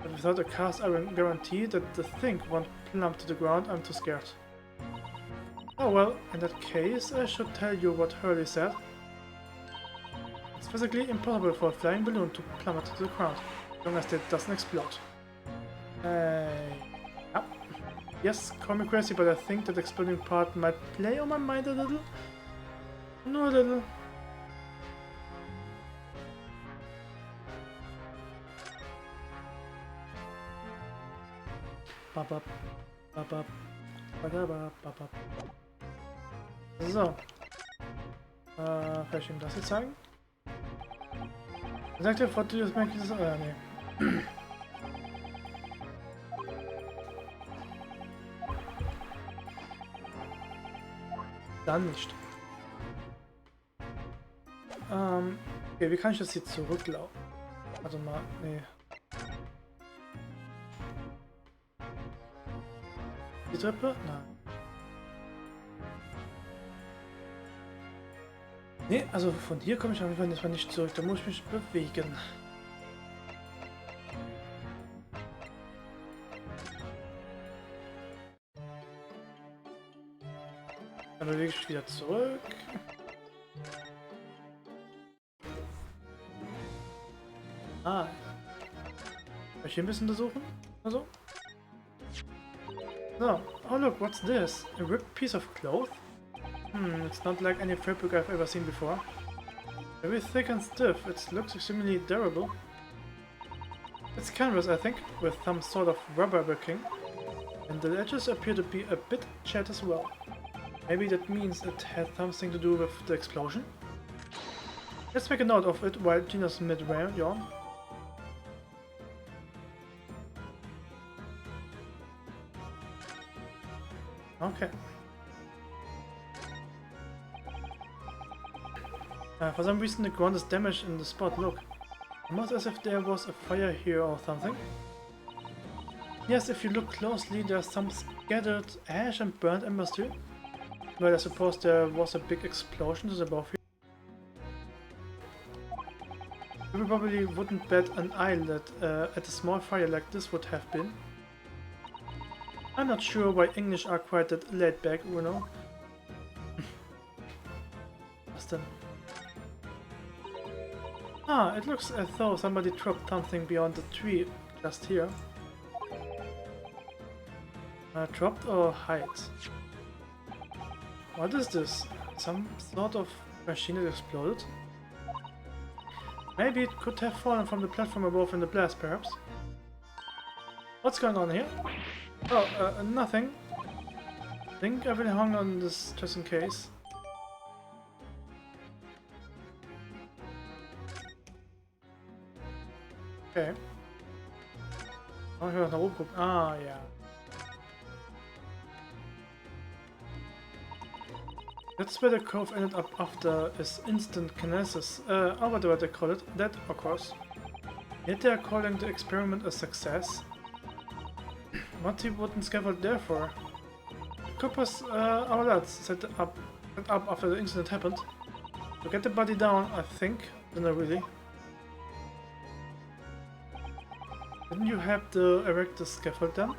[SPEAKER 1] But without a cast iron guarantee that the thing won't plump to the ground, I'm too scared. Oh well, in that case, I should tell you what Hurley said. It's physically impossible for a flying balloon to plummet to the ground, as long as it doesn't explode. Yeah. Yes, call me crazy, but I think that exploding part might play on my mind a little. No, a little. Babab, babab, babab, babab. So. Kann ich ihm das jetzt zeigen? Sagt er, what do you make this? Nee. Dann nicht. Okay, wie kann ich das hier zurücklaufen? Warte mal, nee. Die Treppe? Nein. Nee, also von hier komme ich auf jeden Fall nicht zurück. Da muss ich mich bewegen. Dann bewege ich mich wieder zurück. Ah. Soll ich hier ein bisschen untersuchen? Also. So. Oh look, what's this? A ripped piece of cloth? It's not like any fabric I've ever seen before. Very thick and stiff, it looks extremely durable. It's canvas, I think, with some sort of rubber backing. And the edges appear to be a bit charred as well. Maybe that means it had something to do with the explosion? Let's make a note of it while Gina's mid-yawn. Okay. For some reason the ground is damaged in the spot, look. Almost as if there was a fire here or something. Yes, if you look closely, there's some scattered ash and burnt embers too. Well, I suppose there was a big explosion just above here. You probably wouldn't bet an eye that at a small fire like this would have been. I'm not sure why English are quite that laid back, you know. What's that? Ah, it looks as though somebody dropped something beyond the tree just here. Dropped or hide? What is this? Some sort of machine that exploded? Maybe it could have fallen from the platform above in the blast, perhaps? What's going on here? Oh, nothing. I think I will hang on this just in case. Okay. Oh, hier nach oben gucken. Ah, ja. That's where the cove ended up after his instant kinesis, or whatever they call it, that of course. Yet they are calling the experiment a success. What he wouldn't scaffold there for? Coppers, our lads set up after the incident happened. To get the body down, I think. No, really. Didn't you have to erect the scaffold then?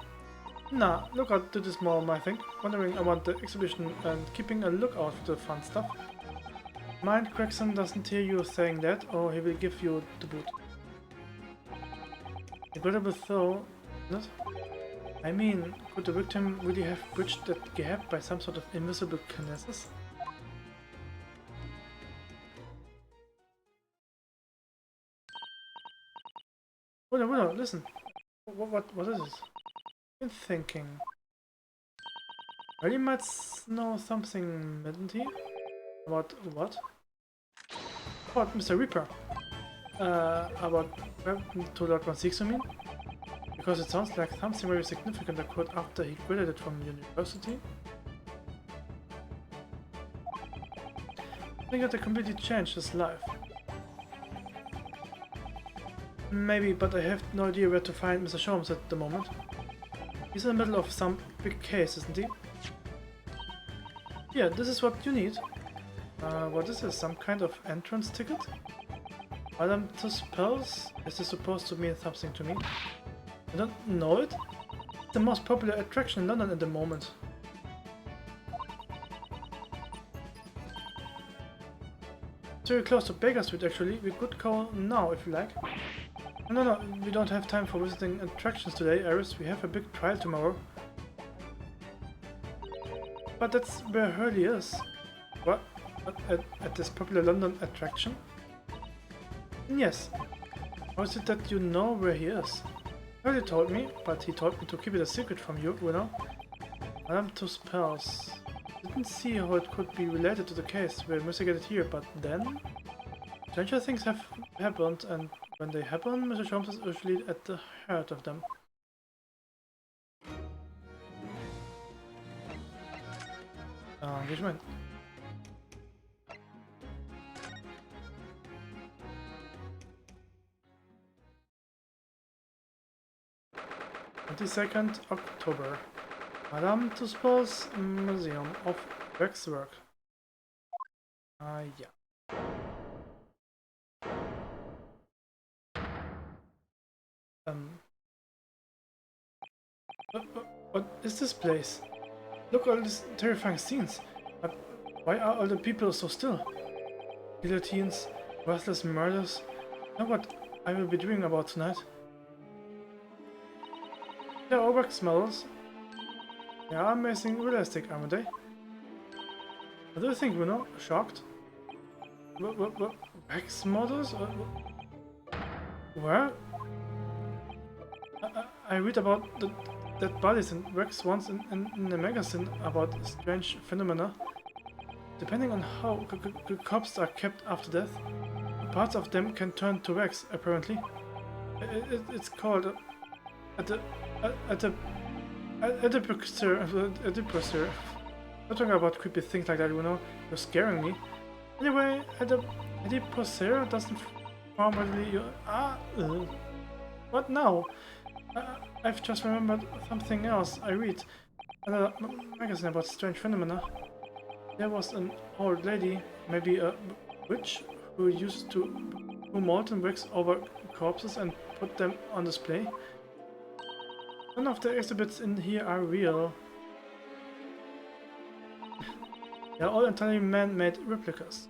[SPEAKER 1] Nah, look out to this mom, I think. Wondering about the exhibition and keeping a lookout for the fun stuff. Mind Gregson doesn't hear you saying that, or he will give you the boot. Incredible though, isn't it? I mean, could the victim really have bridged that gap by some sort of invisible kinesis? No, listen. What is this? Been thinking. Really might know something, mightn't he? About what? About Mr. Reaper. About to Lord 1/6, you mean? Because it sounds like something very significant occurred after he graduated from university. I think that completely changed his life. Maybe, but I have no idea where to find Mr. Sholmes at the moment. He's in the middle of some big case, isn't he? Yeah, this is what you need. What is this? Some kind of entrance ticket? Madame Tuspels? Is this supposed to mean something to me? I don't know it. It's the most popular attraction in London at the moment. It's very close to Baker Street actually. We could go now if you like. No, we don't have time for visiting attractions today, Iris. We have a big trial tomorrow. But that's where Hurley is. What? At this popular London attraction? Yes. How is it that you know where he is? Hurley told me, but he told me to keep it a secret from you, you know? Madame Tuspels. Didn't see how it could be related to the case. We investigated here, but then? Stranger things have happened, and when they happen, Mr. Sholmes is usually at the heart of them. Engagement. 22nd October. Madame Tuspel's Museum of Waxwork. Yeah. What is this place? Look at all these terrifying scenes. But why are all the people so still? Guillotines, worthless murders. Know what I will be doing about tonight? They're all wax models. They are amazing realistic, aren't they? What do you think, Bruno? Shocked? What? Wax models? Where? I read about dead bodies and wax once in a magazine about strange phenomena. Depending on how corpses are kept after death, parts of them can turn to wax, apparently. It's called adipocere. Not talking about creepy things like that, you know. You're scaring me. Anyway, adipocere doesn't form readily. What now? I've just remembered something else I read. Another magazine about strange phenomena. There was an old lady, maybe a witch, who used to do molten wax over corpses and put them on display. None of the exhibits in here are real. They're all entirely man-made replicas.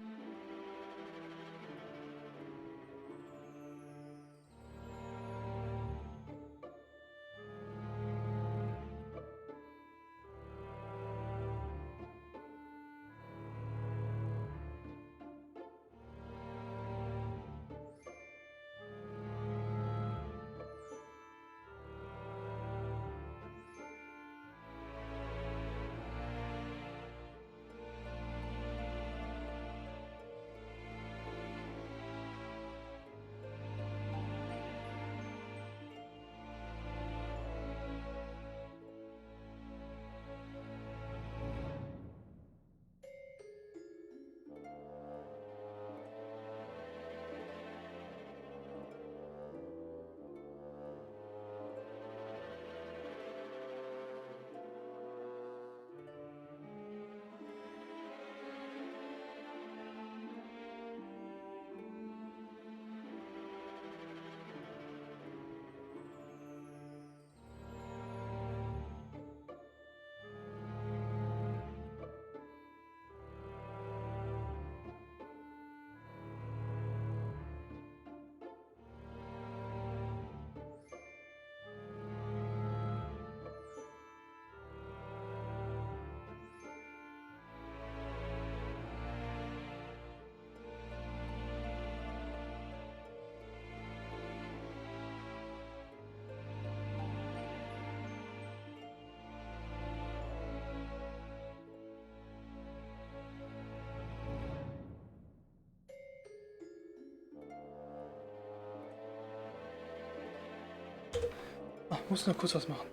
[SPEAKER 1] muss nur kurz was machen.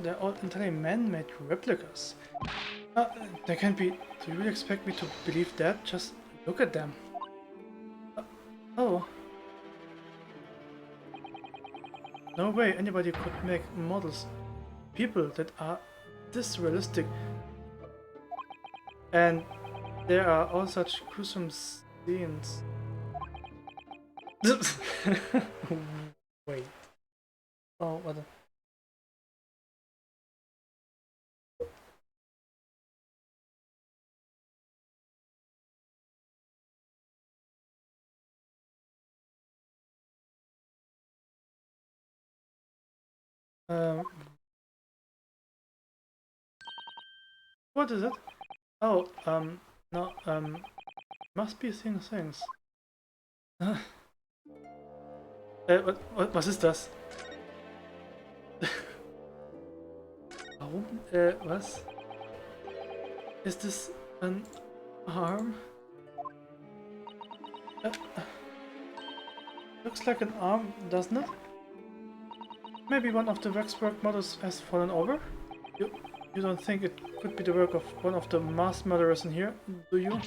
[SPEAKER 1] They're all entirely man-made replicas. They can't be... Do you really expect me to believe that? Just look at them. Oh. No way anybody could make models. People that are this realistic. And there are all such gruesome scenes. Wait. Oh, what the... What is it? Oh, no, must be seeing things. Was ist das? Warum? Was? Is this an arm? Looks like an arm, doesn't it? Maybe one of the waxwork models has fallen over? You don't think it could be the work of one of the mass murderers in here, do you?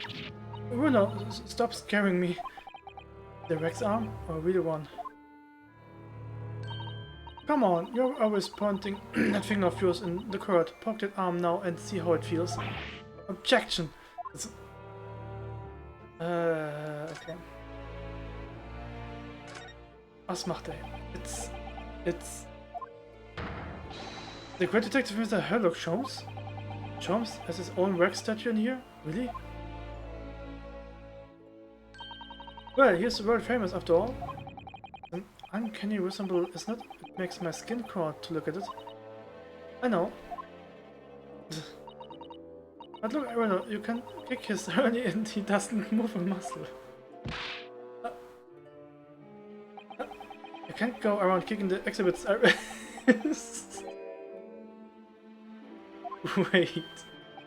[SPEAKER 1] Bruno, stop scaring me. The wax arm? Or really one? Come on, you're always pointing that finger of yours in the crowd. Poke that arm now and see how it feels. Objection! Okay. Was macht er? It's... The great detective Mr. Herlock Sholmes? Sholmes has his own wax statue in here? Really? Well, he's world famous after all. An uncanny resemble, isn't it? It makes my skin crawl to look at it. I know. But look, Arano, you can kick his early and he doesn't move a muscle. I can't go around kicking the exhibits. Wait.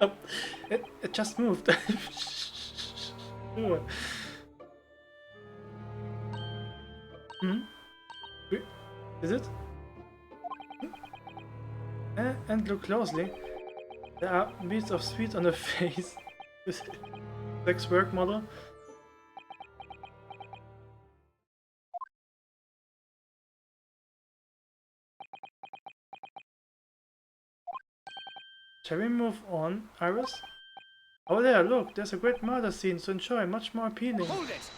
[SPEAKER 1] Oh, it just moved. Is it? And look closely. There are beads of sweat on the face. Sex work model. Shall we move on, Iris? Oh there, look, there's a great murder scene to enjoy, much more appealing.
[SPEAKER 6] Hold it!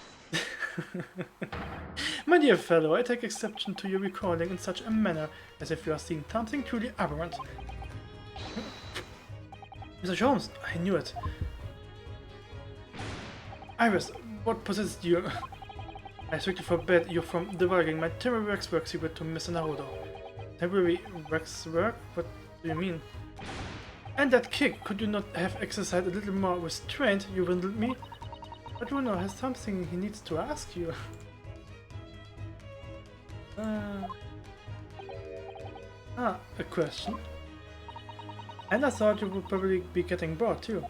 [SPEAKER 1] My dear fellow, I take exception to your recalling in such a manner, as if you are seeing something truly aberrant. Mr. Sholmes, I knew it. Iris, what possessed you? I strictly forbid you from divulging my temporary waxwork secret to Mr. Naruto. Temporary waxwork? What do you mean? And that kick, could you not have exercised a little more restraint, you windled me? But Bruno has something he needs to ask you. A question. And I thought you would probably be getting bored too.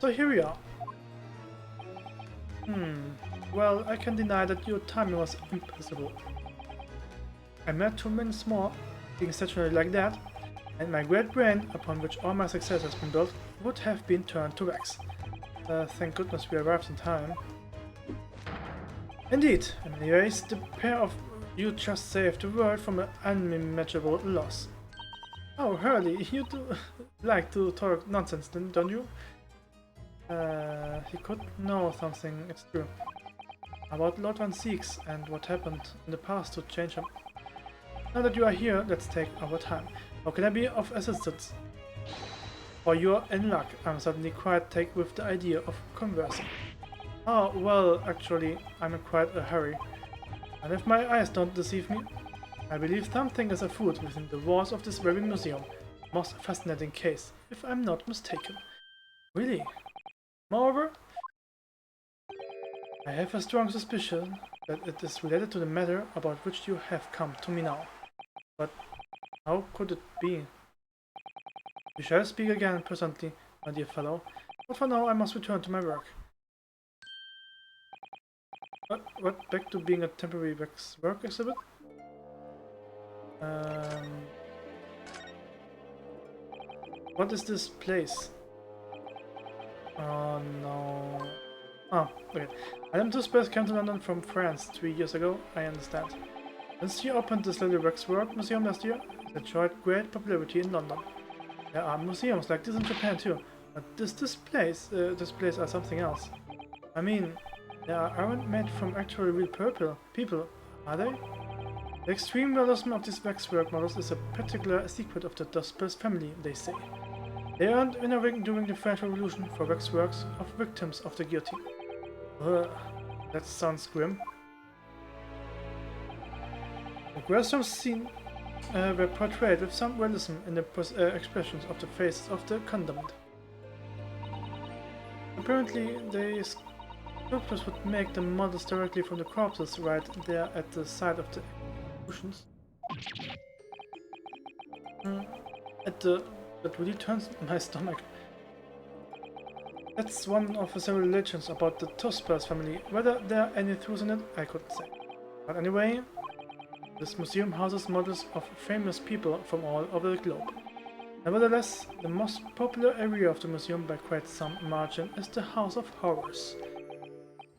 [SPEAKER 1] So here we are. Well, I can deny that your timing was impossible. I met 2 minutes more, being stationary like that, and my great brain, upon which all my success has been built, would have been turned to wax. Thank goodness we arrived in time. Indeed, in many ways, the pair of you just saved the world from an unimaginable loss. Oh, Hurley, you do like to talk nonsense, don't you? He could know something, it's true. About Lord Van Seeks and what happened in the past to change him. Now that you are here, let's take our time. How can I be of assistance? Or you're in luck, I'm suddenly quite taken with the idea of conversing. Oh, well, actually, I'm in quite a hurry. And if my eyes don't deceive me, I believe something is afoot within the walls of this very museum. Most fascinating case, if I'm not mistaken. Really? Moreover, I have a strong suspicion that it is related to the matter about which you have come to me now. But how could it be? We shall speak again presently, my dear fellow, but for now I must return to my work. what, back to being a temporary waxwork exhibit? What is this place? Oh no. Oh, okay. Madame Tussauds came to London from France 3 years ago, I understand. Since she opened this little waxwork museum last year, it enjoyed great popularity in London. There are museums like this in Japan too, but this displays are something else. I mean, they aren't made from actual real people, are they? The extreme realism of these waxwork models is a particular secret of the Tussauds family, they say. They earned honoring during the French Revolution for waxworks of victims of the guillotine. Ugh, that sounds grim. The gruesome scene were portrayed with some realism in the expressions of the faces of the condemned. Apparently, the sculptors would make the models directly from the corpses right there at the side of the executions. That really turns my stomach. That's one of the several legends about the Tussauds family. Whether there are any truth in it, I couldn't say. But anyway, this museum houses models of famous people from all over the globe. Nevertheless, the most popular area of the museum by quite some margin is the House of Horrors.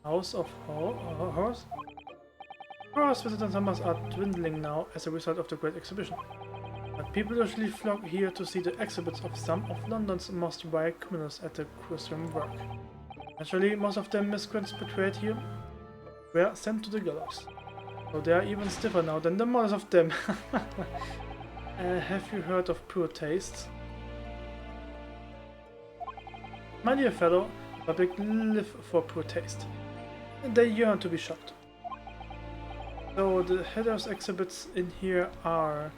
[SPEAKER 1] House of Horrors? Horrors visitors numbers are dwindling now as a result of the Great Exhibition. But people usually flock here to see the exhibits of some of London's most vile criminals at the gruesome work. Naturally, most of the miscreants portrayed here were sent to the gallows. So they are even stiffer now than the models of them. Have you heard of poor taste? My dear fellow, the public live for poor taste. They yearn to be shocked. So the headers exhibits in here are...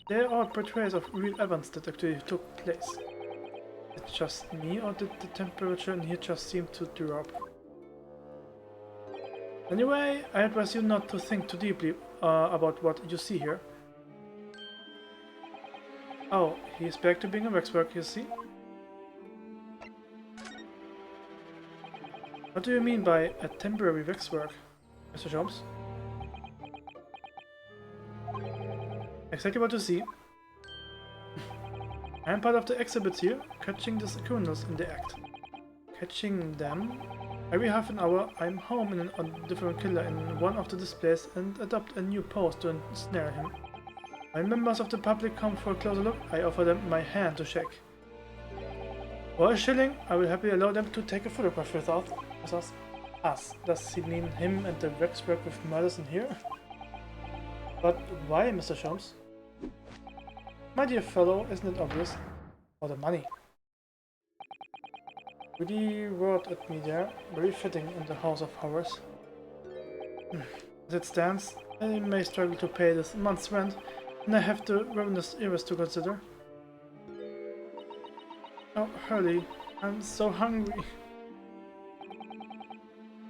[SPEAKER 1] They are portraits of real events that actually took place. It's just me, or did the temperature in here just seem to drop? Anyway, I advise you not to think too deeply about what you see here. Oh, he's back to being a waxwork, you see? What do you mean by a temporary waxwork, Mr. Jones? Exactly what you see. I am part of the exhibits here, catching the criminals in the act. Catching them? Every half an hour, I'm home in a different killer in one of the displays and adopt a new pose to ensnare him. When members of the public come for a closer look, I offer them my hand to shake. For a shilling, I will happily allow them to take a photograph with us. Does he mean him and the waxwork with murders in here? But why, Mr. Sholmes? My dear fellow, isn't it obvious? For the money. Really roared at me there, very fitting in the House of Horrors. As it stands, I may struggle to pay this month's rent, and I have the ravenous ears to consider. Oh, Hurley, I'm so hungry.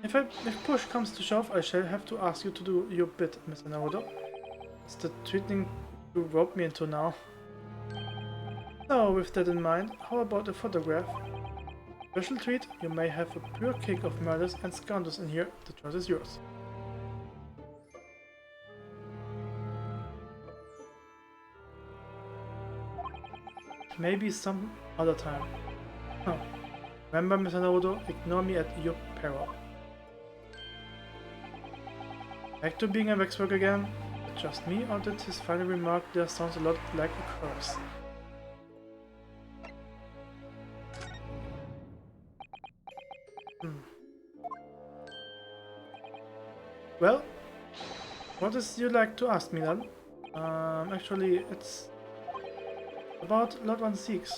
[SPEAKER 1] If push comes to shove, I shall have to ask you to do your bit, Mr. Naruto. It's the treating you rope me into now. So, with that in mind, how about a photograph? Special treat, you may have a pure cake of murders and scoundrels in here. The choice is yours. Maybe some other time. Huh. Remember, Mr. Naruto, ignore me at your peril. Back to being a waxwork again? Just me, or did his final remark there sounds a lot like a curse? Well, what is you like to ask me then? Actually, it's about Lord Van Zeeks.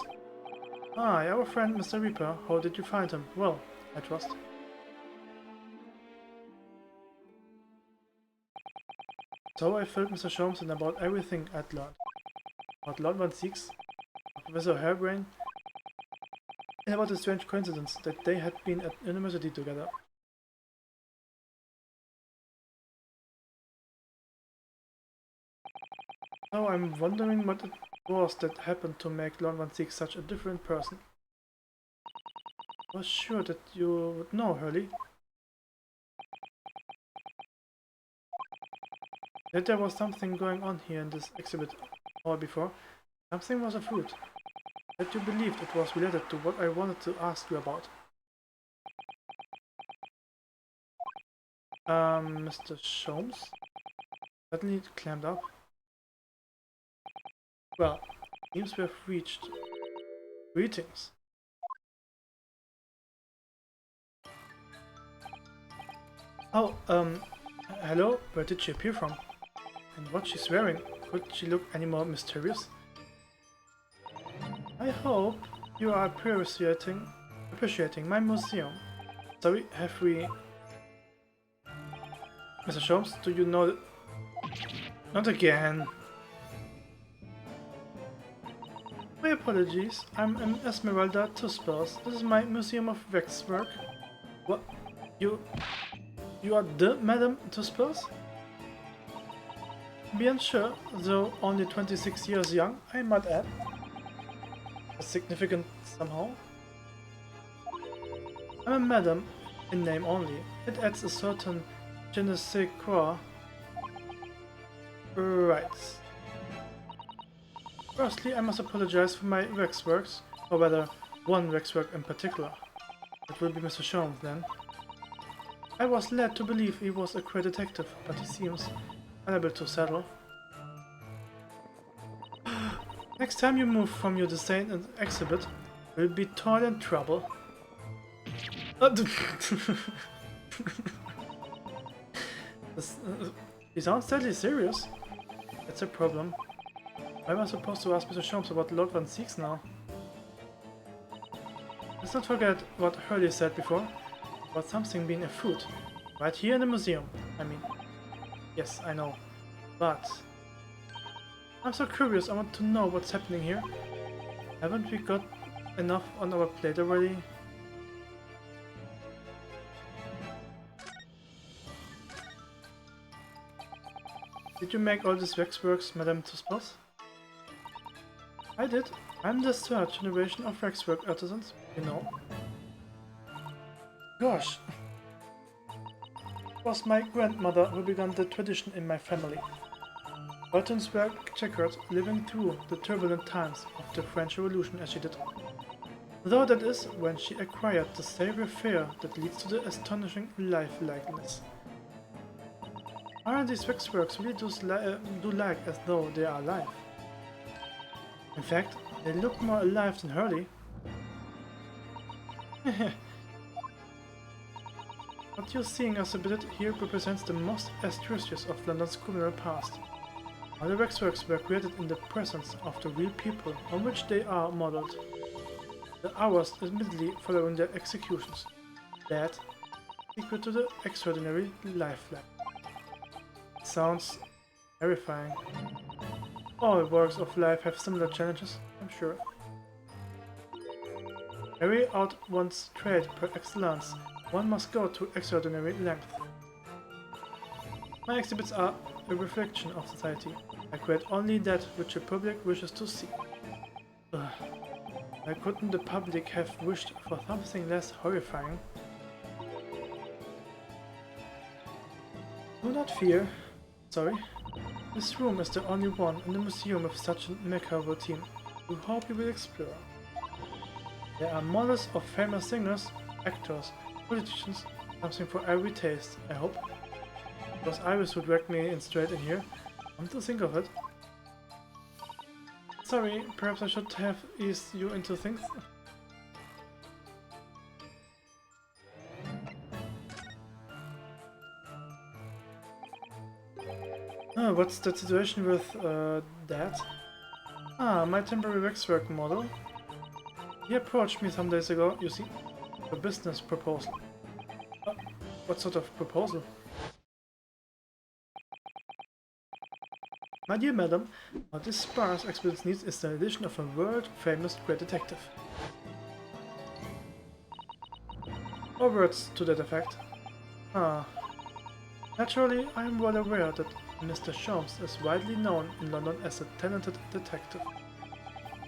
[SPEAKER 1] Ah, our friend Mr. Reaper, how did you find him? Well, I trust. So I filled Mr. Sholmes in about everything I'd learned. About Lord Van Zeeks, Professor Hairbrain, and about the strange coincidence that they had been at university together. Now I'm wondering what it was that happened to make Lord Van Zeeks such a different person. I was sure that you would know, Hurley. Yet there was something going on here in this exhibit hall before. Something was afoot. That you believed it was related to what I wanted to ask you about. Mr. Sholmes? Suddenly it climbed up. Well, seems we have reached. Greetings. Oh, hello? Where did she appear from? And what she's wearing? Could she look any more mysterious? I hope you are appreciating my museum. Sorry, have we... Mr. Sholmes, do you know that... Not again. My apologies, I'm Esmeralda Tuspers. This is my Museum of Waxwork. What? You are the Madame Tuspers? Bien sure, though only 26 years young, I might add. Significant somehow. I'm a madam in name only. It adds a certain je ne sais quoi. Right. Firstly, I must apologize for my waxworks, or rather, one waxwork in particular. It will be Mr. Sholmes then. I was led to believe he was a great detective, but he seems unable to settle. Next time you move from your design exhibit, we'll be torn in trouble. He sounds deadly serious. That's a problem. Why am I supposed to ask Mr. Sholmes about Lord Van Seeks now? Let's not forget what Hurley said before, about something being afoot. Right here in the museum, I mean. Yes, I know. But... I'm so curious, I want to know what's happening here. Haven't we got enough on our plate already? Did you make all these waxworks, Madame Tuspers? I did. I'm the third generation of waxwork artisans, you know. Gosh! It was my grandmother who began the tradition in my family. Buttons were checkered, living through the turbulent times of the French Revolution as she did. Though that is when she acquired the savory fare that leads to the astonishing life-likeness. Aren't these waxworks really do like as though they are alive? In fact, they look more alive than Hurley. What you're seeing exhibited here represents the most atrocious of London's criminal past. All the waxworks were created in the presence of the real people on which they are modeled. The hours admittedly following their executions. That, equal to the extraordinary lifeline. Sounds terrifying. All works of life have similar challenges, I'm sure. Carry out one's trade per excellence, one must go to extraordinary length. My exhibits are a reflection of society. I create only that which the public wishes to see. Why couldn't the public have wished for something less horrifying? Do not fear. Sorry. This room is the only one in the museum with such a macabre theme. We hope you will explore. There are models of famous singers, actors, politicians, something for every taste, I hope. Because Iris would drag me in straight in here. Come to think of it. Sorry, perhaps I should have eased you into things. What's the situation with that? Ah, my temporary waxwork model. He approached me some days ago, you see, a business proposal. What sort of proposal? My dear madam, what this sparse experience needs is the addition of a world-famous great detective. Or words to that effect. Ah. Naturally, I am well aware that Mr. Sholmes is widely known in London as a talented detective.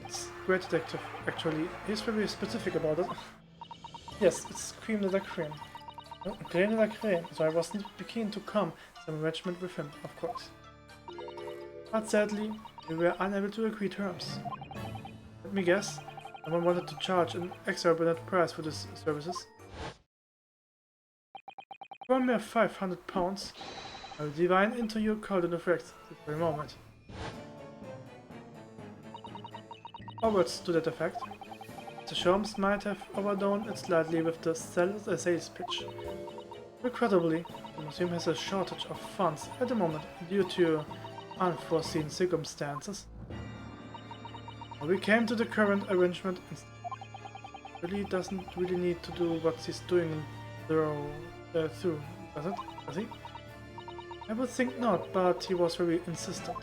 [SPEAKER 1] It's great detective, actually. He's very specific about it. Yes, it's cream de la creme. Creme de la creme, so I wasn't keen to come to an arrangement with him, of course. But sadly, we were unable to agree terms. Let me guess, someone wanted to charge an exorbitant price for these services. For a mere £500, I will divine into your cauldron of wrecks this very moment. Or words to that effect. The Sholmes might have overdone it slightly with the sales pitch. Regrettably, the museum has a shortage of funds at the moment due to unforeseen circumstances. We came to the current arrangement instead. Really doesn't really need to do what he's doing through, does it? Does he? I would think not, but he was very insistent.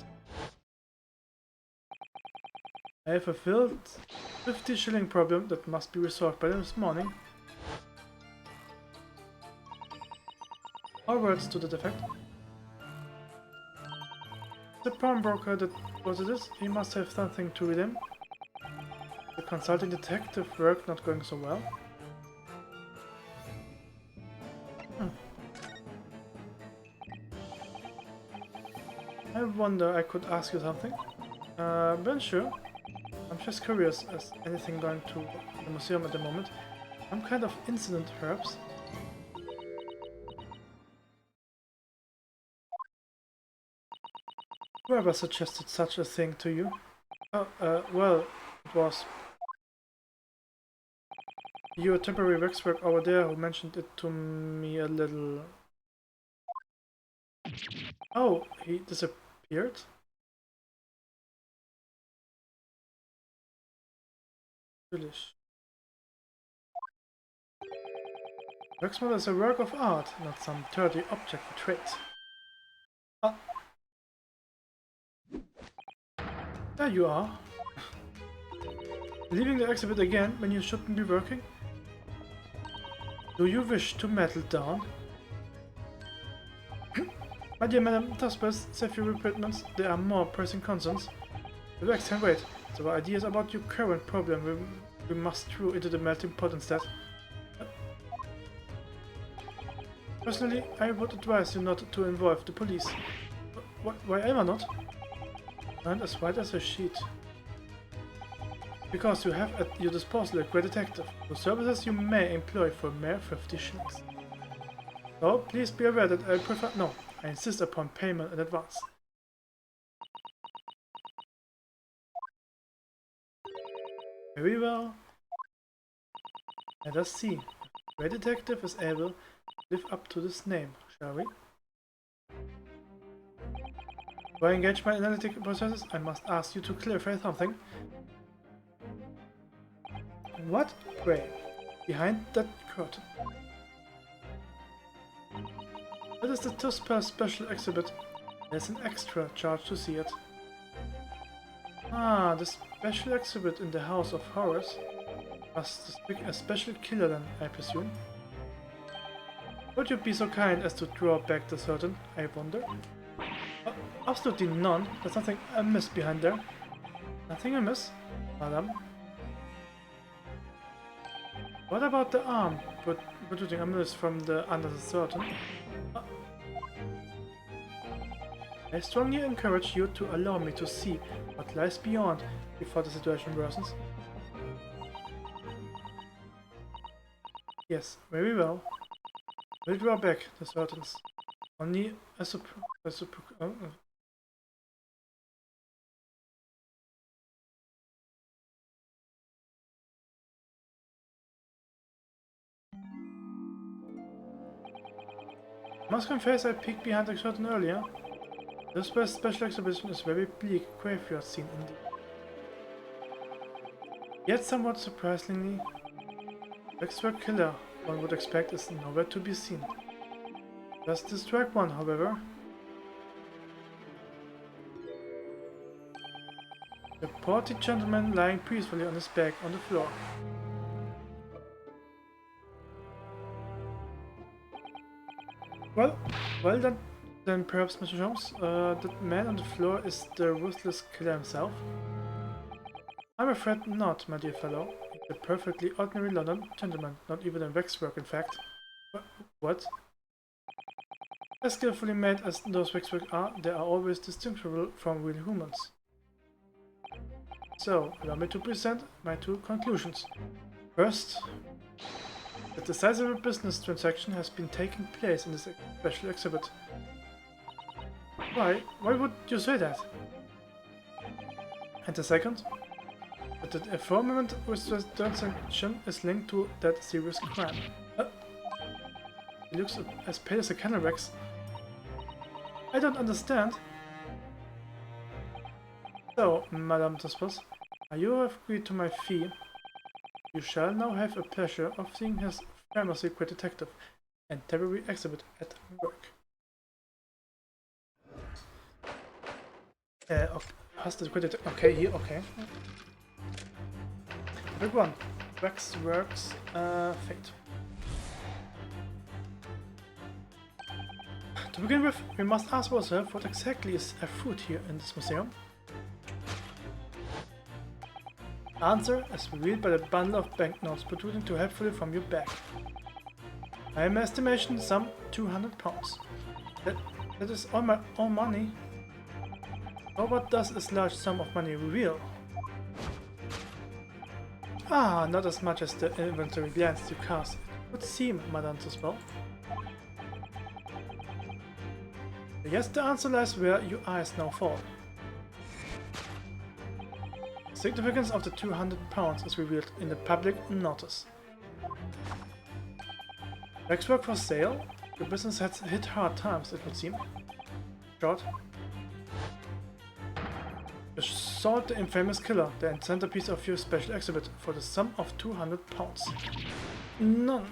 [SPEAKER 1] I have a filled 50 shilling problem that must be resolved by this morning. Or words to that effect. The pawnbroker that was it is, he must have something to redeem. The consulting detective work not going so well. I wonder I could ask you something. Ben sure. I'm just curious as anything going to the museum at the moment. Some kind of incident perhaps. Whoever suggested such a thing to you? Oh, well, it was your temporary waxwork over there who mentioned it to me a little... Oh, he disappeared? Foolish. Waxwork is a work of art, not some dirty object for trade. Ah. There you are. Leaving the exhibit again when you shouldn't be working? Do you wish to meddle down? My dear madam, Tuspers, save your requirements, there are more pressing concerns. The wax can wait, so ideas about your current problem we must throw into the melting pot instead. Personally, I would advise you not to involve the police. Why ever not? And as white as a sheet. Because you have at your disposal a great detective, whose services you may employ for a mere 50 shillings. So, please be aware that I prefer... No, I insist upon payment in advance. Very well. Let us see if the great detective is able to live up to this name, shall we? Before I engage my analytical processes, I must ask you to clarify something. What, pray, behind that curtain? That is the Tusper special exhibit. There's an extra charge to see it. Ah, the special exhibit in the House of Horrors. Must speak a special killer then, I presume. Would you be so kind as to draw back the curtain, I wonder? Absolutely none. There's nothing amiss behind there. Nothing amiss, madam. What about the arm protruding amiss from the under the curtain? I strongly encourage you to allow me to see what lies beyond before the situation worsens. Yes, very well. We'll draw back the curtains. Only I must confess I peeked behind the curtain earlier. This special exhibition is very bleak graveyard scene indeed. Yet somewhat surprisingly, waxwork killer one would expect is nowhere to be seen. Does distract one, however. The portly gentleman lying peacefully on his back on the floor. Well then perhaps, Mr. Holmes, that man on the floor is the ruthless killer himself? I'm afraid not, my dear fellow. He's a perfectly ordinary London gentleman, not even a waxwork in fact. What? As skillfully made as those waxwork are, they are always distinguishable from real humans. So, allow me to present my two conclusions. First, that a sizable business transaction has been taking place in this special exhibit. Why? Why would you say that? And the second, that the aforementioned transaction is linked to that serious crime. He looks as pale as a candle wax. I don't understand. So, Madame Tuspers, you have agreed to my fee. You shall now have the pleasure of seeing his famously great detective and temporary exhibit at work. Okay, here, okay. Big one. Waxworks, fate. To begin with, we must ask ourselves what exactly is afoot here in this museum. The answer is revealed by the bundle of banknotes protruding too helpfully from your back. I am estimation some 200 pounds. That is all my own money. Or what does this large sum of money reveal? Ah, not as much as the inventory glance you cast. It would seem, Madame Tuspel. Yes, the answer lies where your eyes now fall. The significance of the 200 pounds is revealed in the public notice. Waxwork for sale? The business has hit hard times, it would seem. Short. You sought the infamous killer, the centerpiece of your special exhibit, for the sum of 200 pounds. None.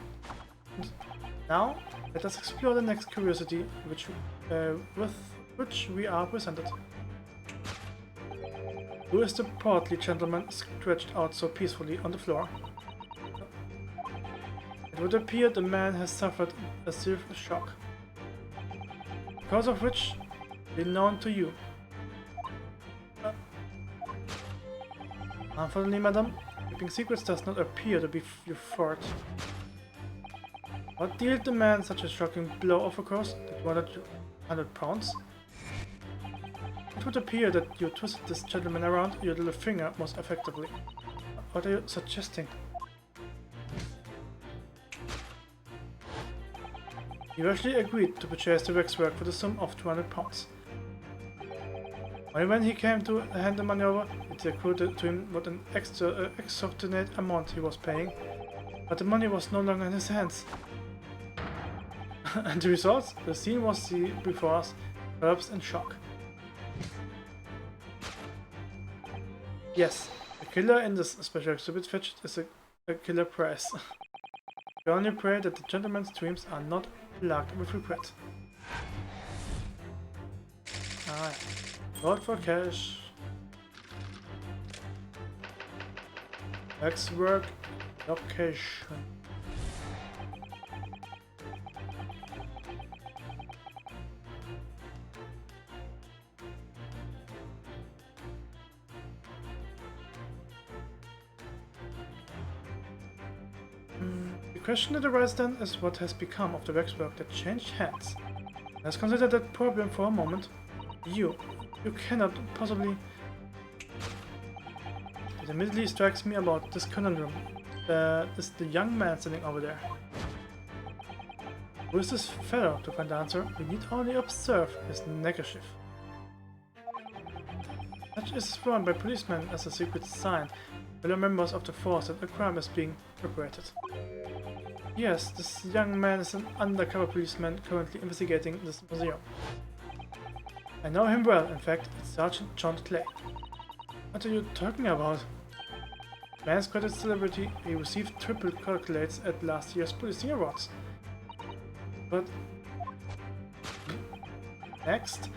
[SPEAKER 1] Now, let us explore the next curiosity with which we are presented. Who is the portly gentleman stretched out so peacefully on the floor? It would appear the man has suffered a serious shock, because of which will be known to you. Unfortunately, madam, keeping secrets does not appear to be your forte. What dealt the man such a shocking blow of, course, the 200 pounds? It would appear that you twisted this gentleman around your little finger most effectively. What are you suggesting? You actually agreed to purchase the waxwork for the sum of 200 pounds. Only when he came to hand the money over, it occurred to him what an exorbitant amount he was paying, but the money was no longer in his hands. And the result? The scene was seen before us, collapsed in shock. Yes, the killer in this special exhibit fetched is a killer price. We only pray that the gentleman's dreams are not plagued with regret. Alright. Vote for cash. Waxwork. Location. The question that arises then is what has become of the waxwork that changed hands. Let's consider that problem for a moment. You cannot possibly... It immediately strikes me about this conundrum. Is the young man sitting over there. Who is this fellow? To find the answer, we need only observe his neckerchief. Such is worn by policemen as a secret sign, fellow members of the force, that a crime is being perpetrated. Yes, this young man is an undercover policeman currently investigating this museum. I know him well, in fact, it's Sergeant John Clay. What are you talking about? Man's quite a celebrity, he received triple accolades at last year's policing awards. But... Next,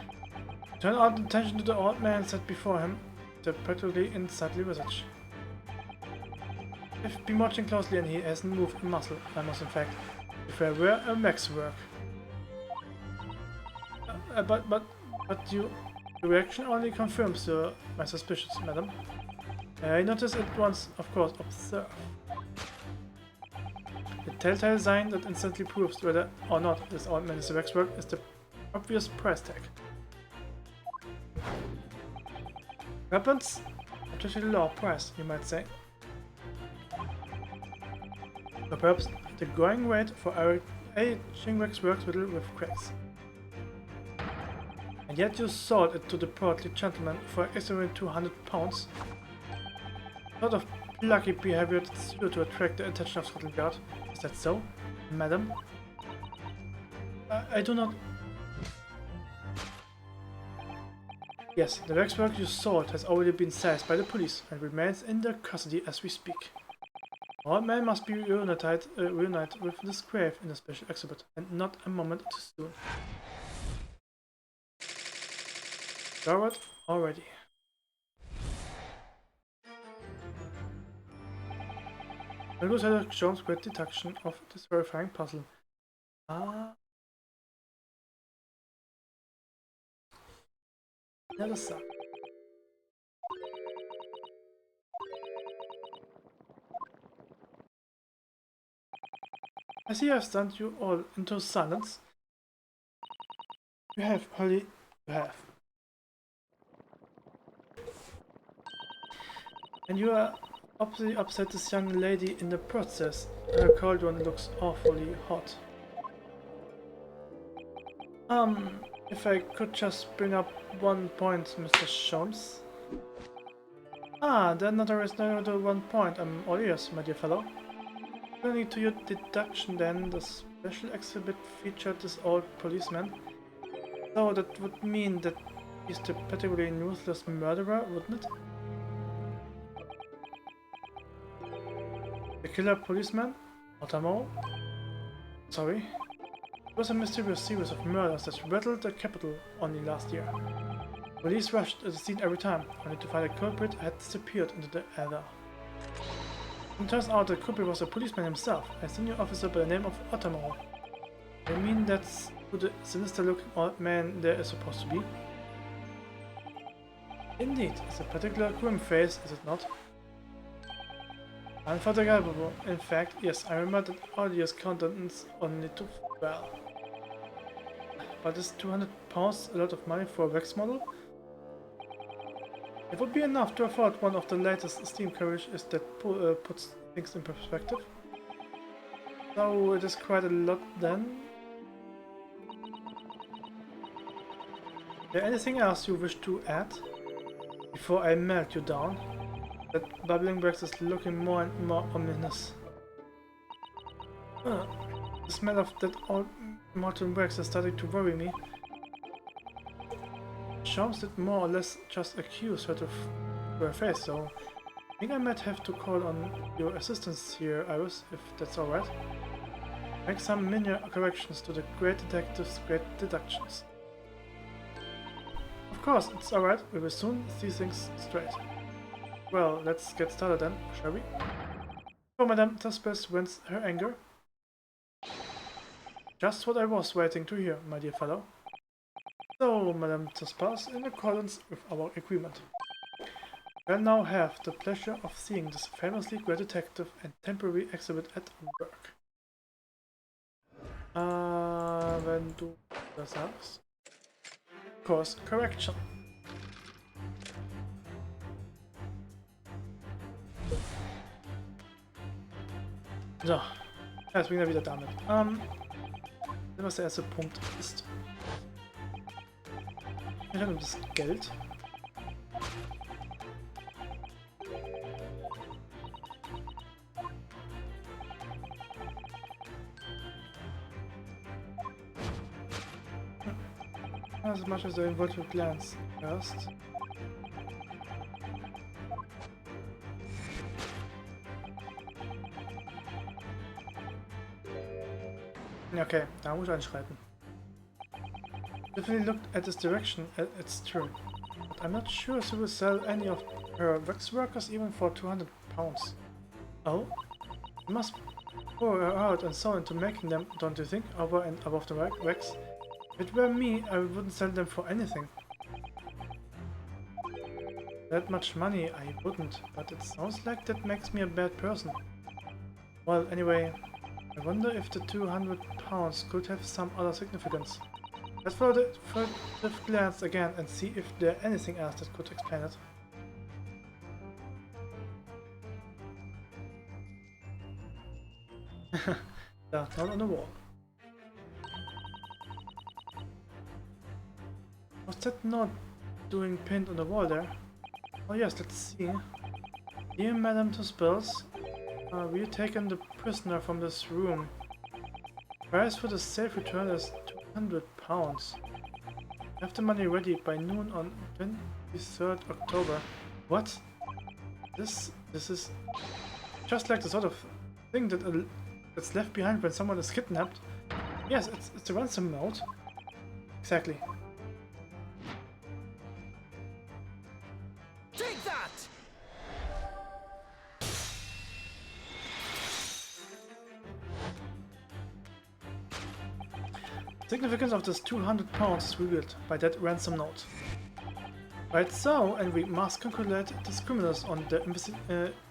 [SPEAKER 1] turn our attention to the old man set before him, the practically unsightly visage. I've been watching closely and he hasn't moved a muscle, I must in fact, if I were a waxwork. But your reaction only confirms my suspicions, madam. I notice at once, of course, observe. The telltale sign that instantly proves whether or not this old man is a waxwork is the Obvious price tag. Weapons? Artificially low price, you might say. Or perhaps the going rate for our aging waxworks with cracks. And yet you sold it to the portly gentleman for extra 200 pounds. Sort of plucky behavior that's due to attract the attention of Scotland Yard. Is that so, madam? I do not... Yes, the waxwork you sold has already been seized by the police and remains in their custody as we speak. All men must be reunited with this grave in a special exhibit, and not a moment too soon. Forward already. Chronicles had shown great detection of this verifying puzzle. Never saw. I see I have stunned you all into silence. You have, Holly, you have. And you are obviously upset this young lady in the process. Her cold one looks awfully hot. If I could just bring up one point, Mr. Sholmes. Then there is no other one point. I'm all ears, my dear fellow. According to your deduction then, the special exhibit featured this old policeman. So that would mean that he's the particularly ruthless murderer, wouldn't it? The killer policeman? Otamo? Sorry. It was a mysterious series of murders that rattled the capital only last year. Police rushed to the scene every time, only to find a culprit had disappeared into the ether. It turns out the culprit was a policeman himself, a senior officer by the name of Otamo. I mean that's who the sinister-looking old man there is supposed to be? Indeed, it's a particular grim face, is it not? Unforgettable. In fact, yes, I remember that audience countenance only too well. But is 200 pounds a lot of money for a wax model? It would be enough to afford one of the latest steam carriages that puts things in perspective. So it is quite a lot then. Is there anything else you wish to add? Before I melt you down? That bubbling wax is looking more and more ominous. The smell of that old molten wax is starting to worry me. Sholmes did more or less just accuse her to her face, so I think I might have to call on your assistance here, Iris, if that's alright. Make some minor corrections to the great detective's great deductions. Of course, it's alright, we will soon see things straight. Well, let's get started then, shall we? Oh, Madame Tuspes wins her anger. Just what I was waiting to hear, my dear fellow. So, Madame Tuspes, in accordance with our agreement, I now have the pleasure of seeing this famously great detective and temporary exhibit at work. Wenn du das sagst. Course correction. So, jetzt bin ich wieder damit. Was der erste Punkt ist. Ich habe das Geld. As much as I want to glance first. Okay, da muss ich einschreiten. Definitely looked at this direction, it's true. But I'm not sure she will sell any of her wax workers even for 200 pounds. Oh? You must pour her out and so into making them, don't you think, over and above the wax? If it were me, I wouldn't sell them for anything. That much money, I wouldn't, but it sounds like that makes me a bad person. Well, anyway, I wonder if the 200 pounds could have some other significance. Let's follow the furtive glance again and see if there's anything else that could explain it. That's not on the wall. Was that not doing pinned on the wall there? Oh yes, let's see. Dear Madam to Spells, we taken the prisoner from this room. Price for the safe return is £200. Have the money ready by noon on 23rd October. What? This is just like the sort of thing that that's left behind when someone is kidnapped. Yes, it's a ransom note. Exactly.
[SPEAKER 6] Take that!
[SPEAKER 1] Significance of this £200 is revealed by that ransom note. Right so, and we must calculate this criminals on the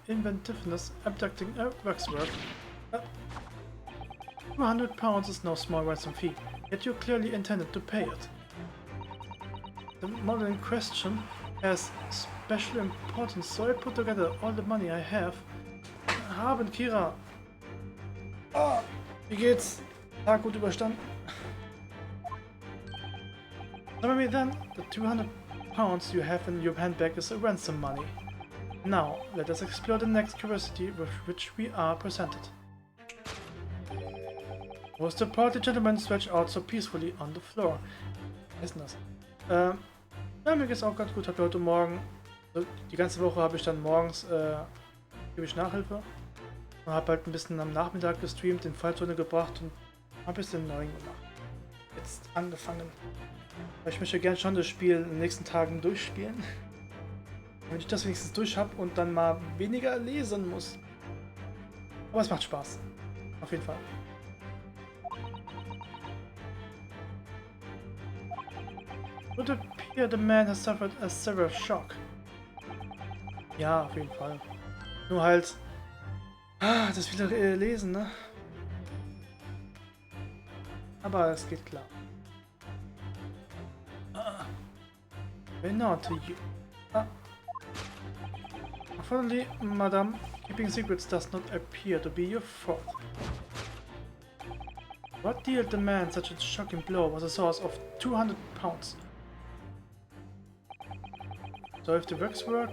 [SPEAKER 1] inventiveness abducting a waxwork. £200 is no small ransom fee, yet you clearly intended to pay it. The model in question has special importance, so I put together all the money I have. Haben, Kira! Oh, wie geht's? Tag gut überstanden? Tell me then, the £200 you have in your handbag is a ransom money. Now, let us explore the next curiosity with which we are presented. Was the portly gentleman stretched out so peacefully on the floor? Ist denn das? Ja, mir geht's auch ganz gut. Hab heute Morgen, die ganze Woche habe ich dann morgens, gebe ich Nachhilfe. Und habe halt ein bisschen am Nachmittag gestreamt, den Fall zu Ende gebracht und habe ein bisschen neu gemacht. Jetzt angefangen. Weil ich möchte gerne schon das Spiel in den nächsten Tagen durchspielen. Damit ich das wenigstens durch habe und dann mal weniger lesen muss. Aber es macht Spaß. Auf jeden Fall. It would appear the man has suffered a severe shock. Ja, auf jeden Fall. Nur halt... das wieder lesen, ne? Aber es geht klar. When not to you. Unfortunately, Madame, keeping secrets does not appear to be your fault. What dealt the man such a shocking blow was a source of £200. So if the waxwork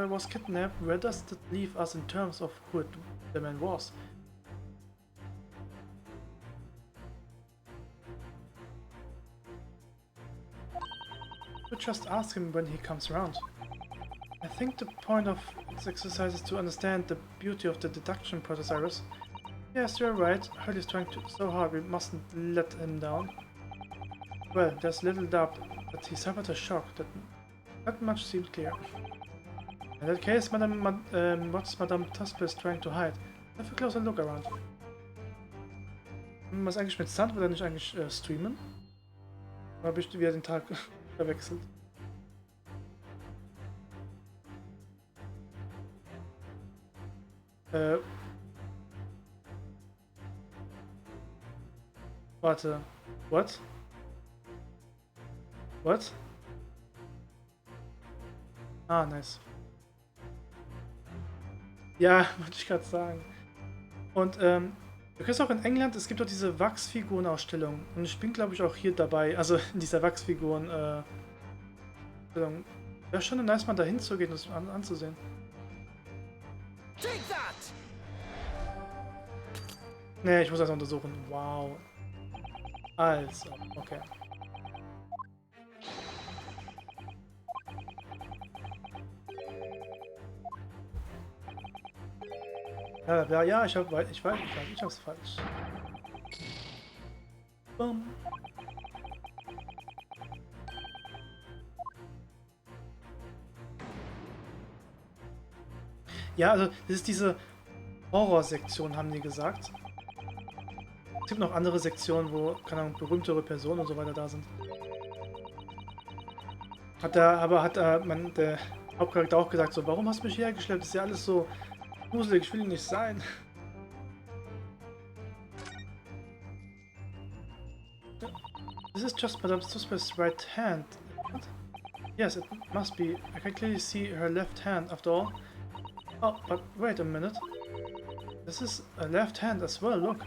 [SPEAKER 1] was kidnapped, where does that leave us in terms of who the man was? We'll just ask him when he comes around. I think the point of this exercise is to understand the beauty of the deduction process, Iris. Yes, you're right. Hurley is trying so hard, we mustn't let him down. Well, there's little doubt that he suffered a shock. That much seems clear. In that case, what's Madame Tusper is trying to hide? Have a closer look around. Was eigentlich mit Sand? Will er nicht eigentlich streamen? Oder habe ich wieder den Tag verwechselt? Warte. What? What? Ah, nice. Ja, wollte ich gerade sagen. Und, du kriegst auch in England, es gibt doch diese Wachsfiguren-Ausstellung. Und ich bin, glaube ich, auch hier dabei. Also in dieser Wachsfiguren-Ausstellung. Wäre schon nice, mal dahin zu gehen und das anzusehen. Nee, ich muss das untersuchen. Wow. Also, okay. Ja, ich hab's falsch. Bum. Ja, also das ist diese Horror-Sektion, haben die gesagt. Es gibt noch andere Sektionen, wo, keine Ahnung, berühmtere Personen und so weiter da sind. Der Hauptcharakter auch gesagt, so, warum hast du mich hierher geschleppt? Das ist ja alles so gruselig, ich will nicht sein. This is just Madame Suspe's right hand. What? Yes, it must be. I can clearly see her left hand after all. Oh, but wait a minute. This is a left hand as well, look.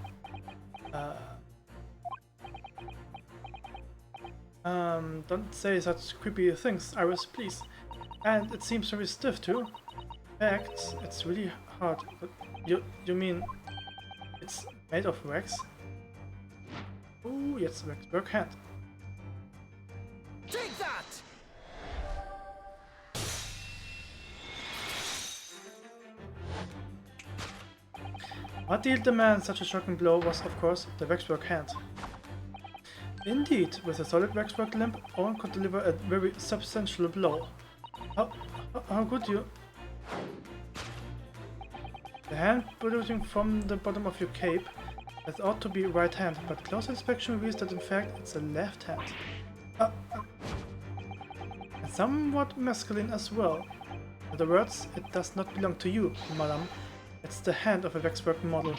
[SPEAKER 1] Don't say such creepy things, Iris, please. And it seems very stiff too. In fact, it's really hard. But you mean it's made of wax? Oh, yes, waxwork hand.
[SPEAKER 6] Take that!
[SPEAKER 1] What dealt the man such a shocking blow was, of course, the waxwork hand. Indeed, with a solid waxwork limb, Owen could deliver a very substantial blow. How could you? The hand protruding from the bottom of your cape, that ought to be right hand, but close inspection reveals that in fact it's a left hand. And somewhat masculine as well. In other words, it does not belong to you, madam. It's the hand of a waxwork model.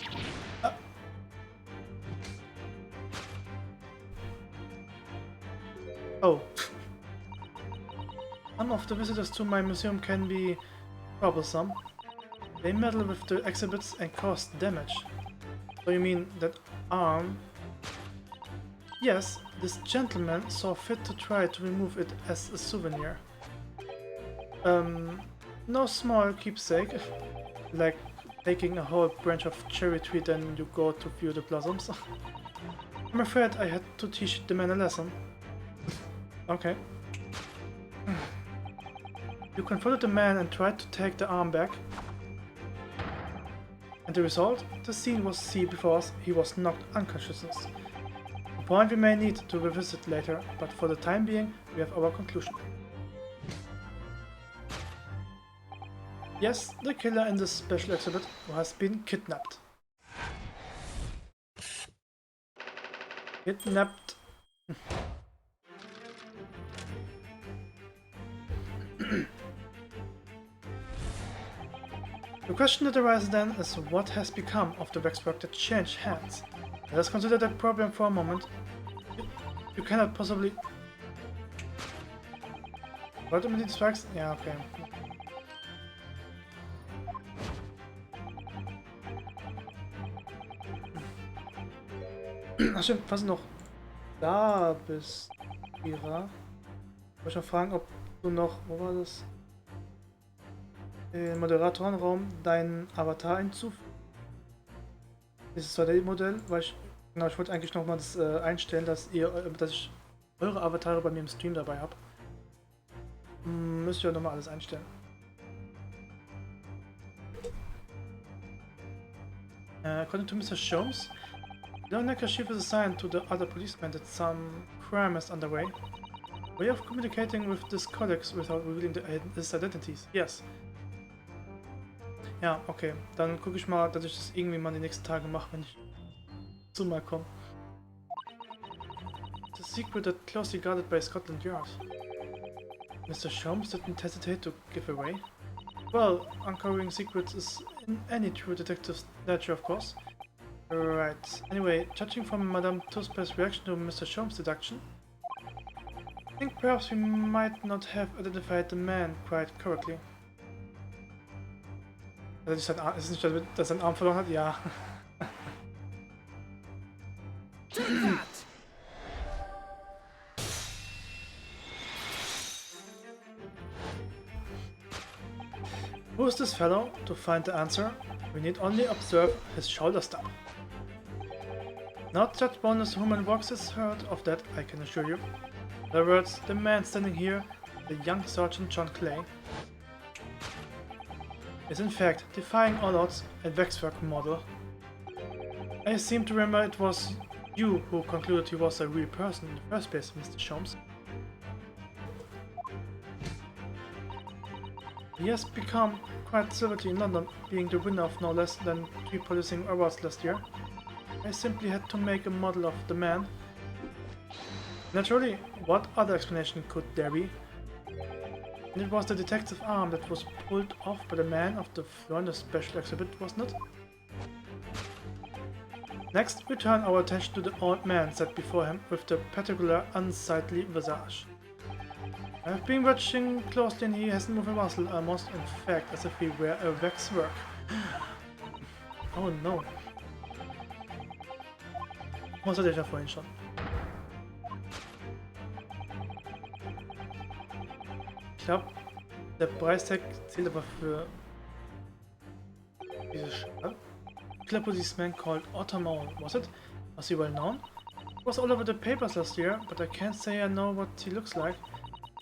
[SPEAKER 1] Oh. Some of the visitors to my museum can be troublesome. They meddle with the exhibits and cause damage. So you mean that arm? Yes, this gentleman saw fit to try to remove it as a souvenir. No small keepsake, like taking a whole branch of cherry tree then you go to view the blossoms. I'm afraid I had to teach the man a lesson. Okay. You confronted the man and tried to take the arm back. And the result? The scene was seen before us, he was knocked unconscious. A point we may need to revisit later, but for the time being, we have our conclusion. Yes, the killer in this special exhibit has been kidnapped. Kidnapped. The question that arises then is what has become of the waxwork that changed hands? Let us consider that problem for a moment. You cannot possibly... Ultimately strikes? Yeah, okay. Ach stimmt, falls du noch da bist, Ira. Ich wollte schon fragen, ob du noch, wo war das? Den Moderatorenraum deinen Avatar hinzufügen. Das ist zwar das Modell, weil ich wollte eigentlich noch mal das einstellen, dass ich eure Avatare bei mir im Stream dabei habe. Müsst ihr noch mal alles einstellen. According to Mr. Sholmes, Leoneka chief is assigned to the other policemen that some crime is underway. Way of communicating with this codex without revealing his identities. Yes. Ja, okay. Dann gucke ich mal, dass ich das irgendwie mal die nächsten Tage mache, wenn ich zu mal komme. The secret that closely guarded by Scotland Yard. Mr. Sholmes didn't hesitate to give away. Well, uncovering secrets is in any true detective's nature, of course. Right. Anyway, judging from Madame Tuspe's reaction to Mr. Sholmes' deduction, I think perhaps we might not have identified the man quite correctly. Ist es nicht, dass er einen Arm verloren hat? Ja. Who is this fellow? To find the answer, we need only observe his shoulder stump. Not such bonus human walks is heard of that, I can assure you. In other words, the man standing here, the young Sergeant John Clay, is in fact defying all odds a waxwork model. I seem to remember it was you who concluded he was a real person in the first place, Mr. Sholmes. He has become quite celebrity in London, being the winner of no less than 3 policing awards last year. I simply had to make a model of the man. Naturally, what other explanation could there be? And it was the detective arm that was pulled off by the man of the floor in the special exhibit, wasn't it? Next, we turn our attention to the old man set before him with the particular unsightly visage. I've been watching closely and he hasn't moved a muscle, almost in fact as if he were a waxwork. Oh no. Was hatte ich ja vorhin schon. Ich glaube, der Preistag zählt aber für diese Schale. Killer policeman called Ottomon, was it? Was he well known? It was all over the papers last year, but I can't say I know what he looks like.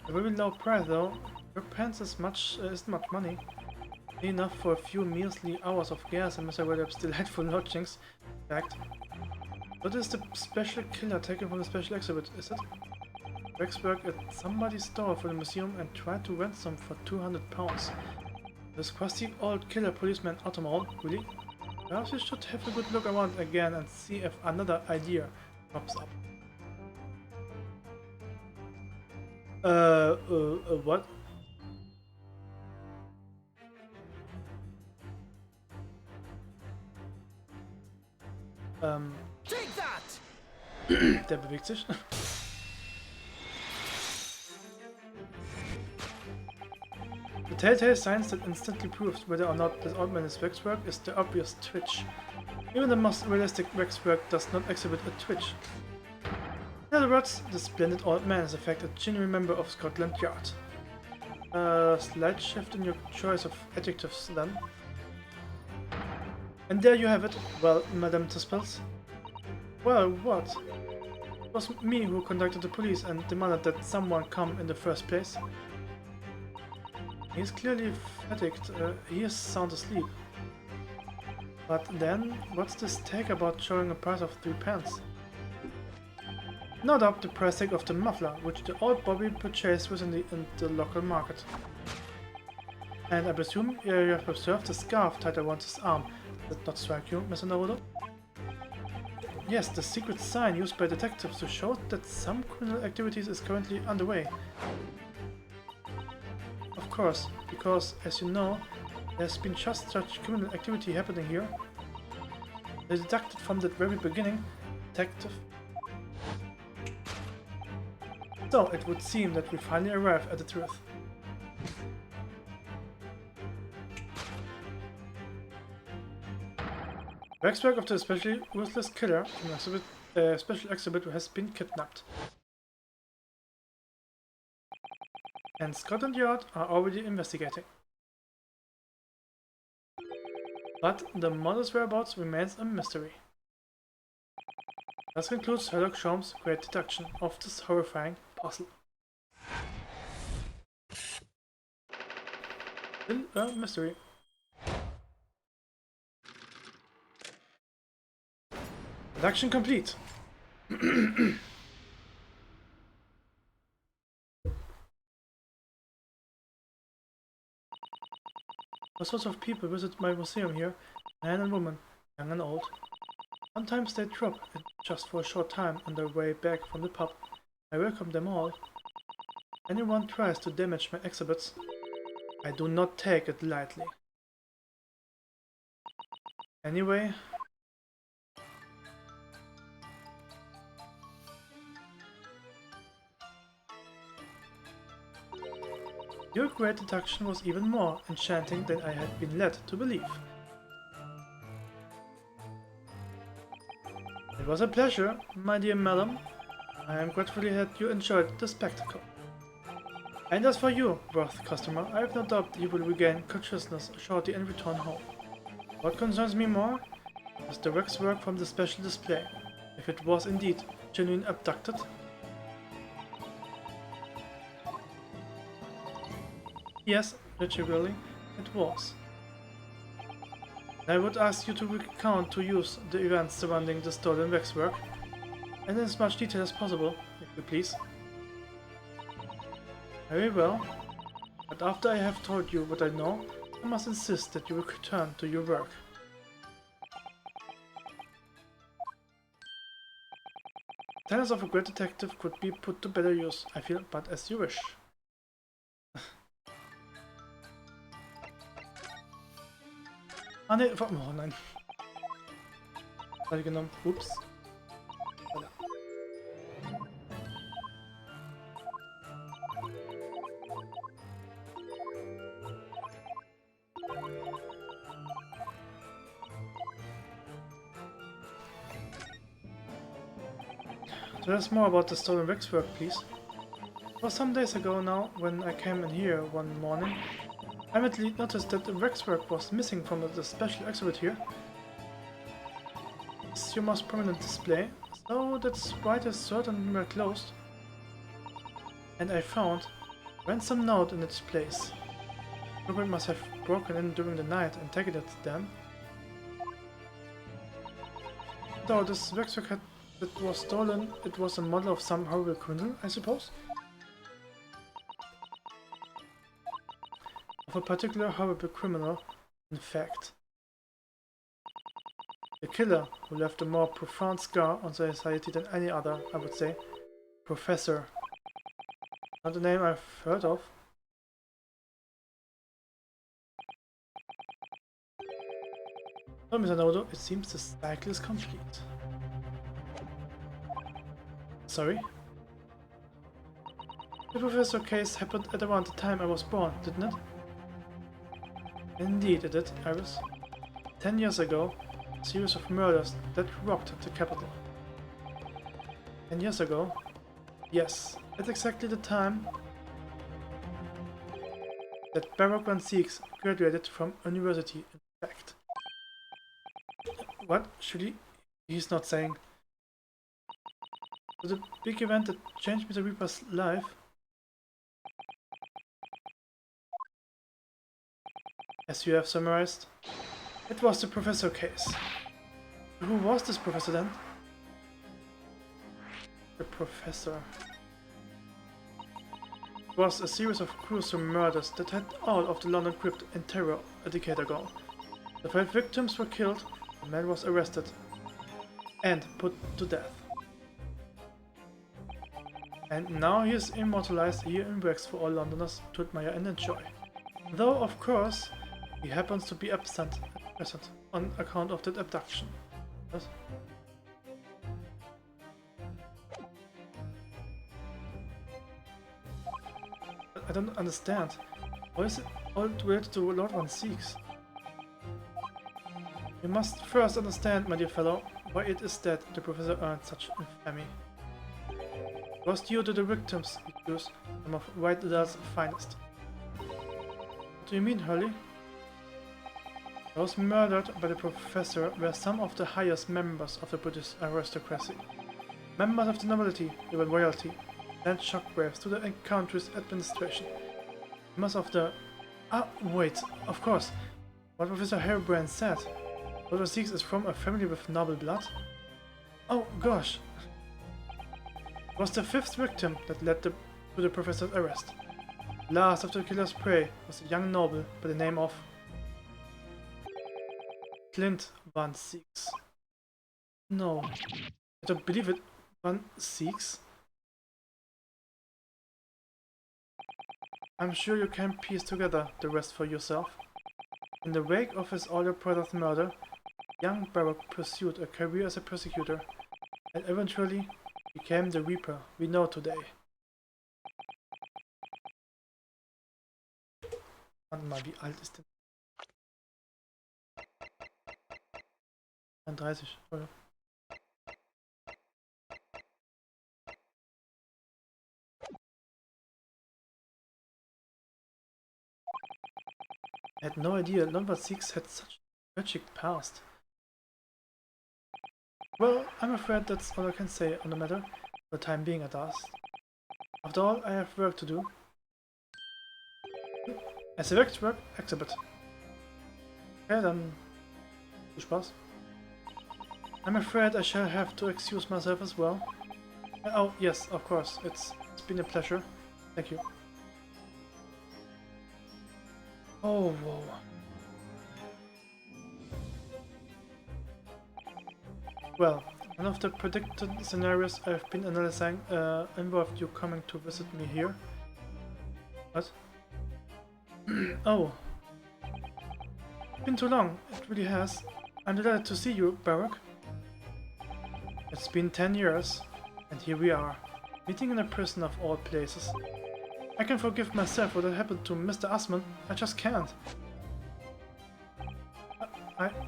[SPEAKER 1] A very low price though. Your pants isn't much money. Enough for a few measly hours of gas and Mr. Weather's delightful lodgings. Fact. What is the special killer taken from the special exhibit, is it? Waxwork at somebody's store for the museum and tried to ransom for £200. This crusty old killer policeman Ottomon, really? Perhaps we should have a good look around again and see if another idea pops up. What?
[SPEAKER 4] Take that!
[SPEAKER 1] Der bewegt sich. The telltale signs that instantly proves whether or not this old man is waxwork is the obvious twitch. Even the most realistic waxwork does not exhibit a twitch. In other words, the splendid old man is in fact a genuine member of Scotland Yard. Slight shift in your choice of adjectives then. And there you have it. Well, Madame Tuspels. Well, what? It was me who contacted the police and demanded that someone come in the first place. He is clearly fatigued, he is sound asleep. But then, what's this tag about showing a price of 3 pence? No doubt the price tag of the muffler, which the old Bobby purchased recently in the local market. And I presume you have observed the scarf tied around his arm. Did not strike you, Mr. Naruto? Yes, the secret sign used by detectives to show that some criminal activities is currently underway. Of course, because, as you know, there's been just such criminal activity happening here. They deducted from the very beginning, detective. So, it would seem that we finally arrive at the truth. Waxwork of the especially ruthless killer from the special exhibit has been kidnapped. And Scotland Yard are already investigating. But the model's whereabouts remains a mystery. This concludes Sherlock Holmes' great deduction of this horrifying puzzle. Still a mystery. Deduction complete. All sorts of people visit my museum here, men and women, young and old. Sometimes they drop it just for a short time on their way back from the pub. I welcome them all. Anyone tries to damage my exhibits, I do not take it lightly. Anyway, your great deduction was even more enchanting than I had been led to believe. It was a pleasure, my dear madam. I am grateful that you enjoyed the spectacle. And as for you, worthy customer, I have no doubt you will regain consciousness shortly and return home. What concerns me more is the waxwork from the special display, if it was indeed genuinely abducted. Yes, literally, it was. I would ask you to recount to use the events surrounding the stolen waxwork, and in as much detail as possible, if you please. Very well, but after I have told you what I know, I must insist that you return to your work. Talents of a great detective could be put to better use, I feel, but as you wish. Ah ne, oh nein. genommen. Ups. Voilà. Tell us more about the stolen waxwork, please. It was some days ago now when I came in here one morning. I immediately noticed that the waxwork was missing from the special exhibit here. It's your most prominent display, so that's why the certain were closed. And I found a ransom note in its place. Robert must have broken in during the night and taken it then. Though this waxwork that was stolen, it was a model of some horrible criminal, I suppose? Of a particular horrible criminal, in fact. A killer who left a more profound scar on society than any other, I would say. Professor. Not a name I've heard of. Well, Mr. Nodo, it seems the cycle is complete. Sorry? The Professor case happened at around the time I was born, didn't it? Indeed it did, Iris. 10 years ago, a series of murders that rocked the capital. 10 years ago? Yes, at exactly the time that Baroque Van Siegs graduated from university, in fact. What? Should he? He's not saying. So the big event that changed Mr. Reaper's life? As you have summarized, it was the Professor case. Who was this Professor then? The Professor. It was a series of gruesome murders that had all of the London crypt in terror a decade ago. The 5 victims were killed, the man was arrested and put to death. And now he is immortalized here in wax for all Londoners to admire and enjoy. Though, of course, he happens to be absent at present on account of that abduction. Yes? I don't understand. Why is it all related to Lord Van Siegs? You must first understand, my dear fellow, why it is that the Professor earned such infamy. It was due to the victims he chose, some of White Liddell's finest. What do you mean, Hurley? Those murdered by the Professor were some of the highest members of the British aristocracy. Members of the nobility, even royalty, sent shockwaves to the country's administration. Members of the... Ah, wait, of course. What Professor Harebrand said. Lord Van Siegs is from a family with noble blood? Oh, gosh. It was the 5th victim that led to the Professor's arrest. Last of the killer's prey was a young noble by the name of Clint Van Siegs. No, I don't believe it. Van Siegs? I'm sure you can piece together the rest for yourself. In the wake of his older brother's murder, young Baroque pursued a career as a persecutor and eventually became the Reaper we know today. Warte mal, wie alt ist denn? 31, oder? I had no idea Lord Van Siegs had such a tragic past. Well, I'm afraid that's all I can say on the matter, for the time being at last. After all, I have work to do. As a waxwork exhibit. Okay, dann viel Spaß. I'm afraid I shall have to excuse myself as well. Oh, yes, of course. It's been a pleasure. Thank you. Oh, whoa. Well, one of the predicted scenarios I've been analyzing involved you coming to visit me here. What? Oh. It's been too long, it really has. I'm delighted to see you, Baroque. It's been 10 years, and here we are, meeting in a prison of all places. I can forgive myself what happened to Mr. Usman, I just can't.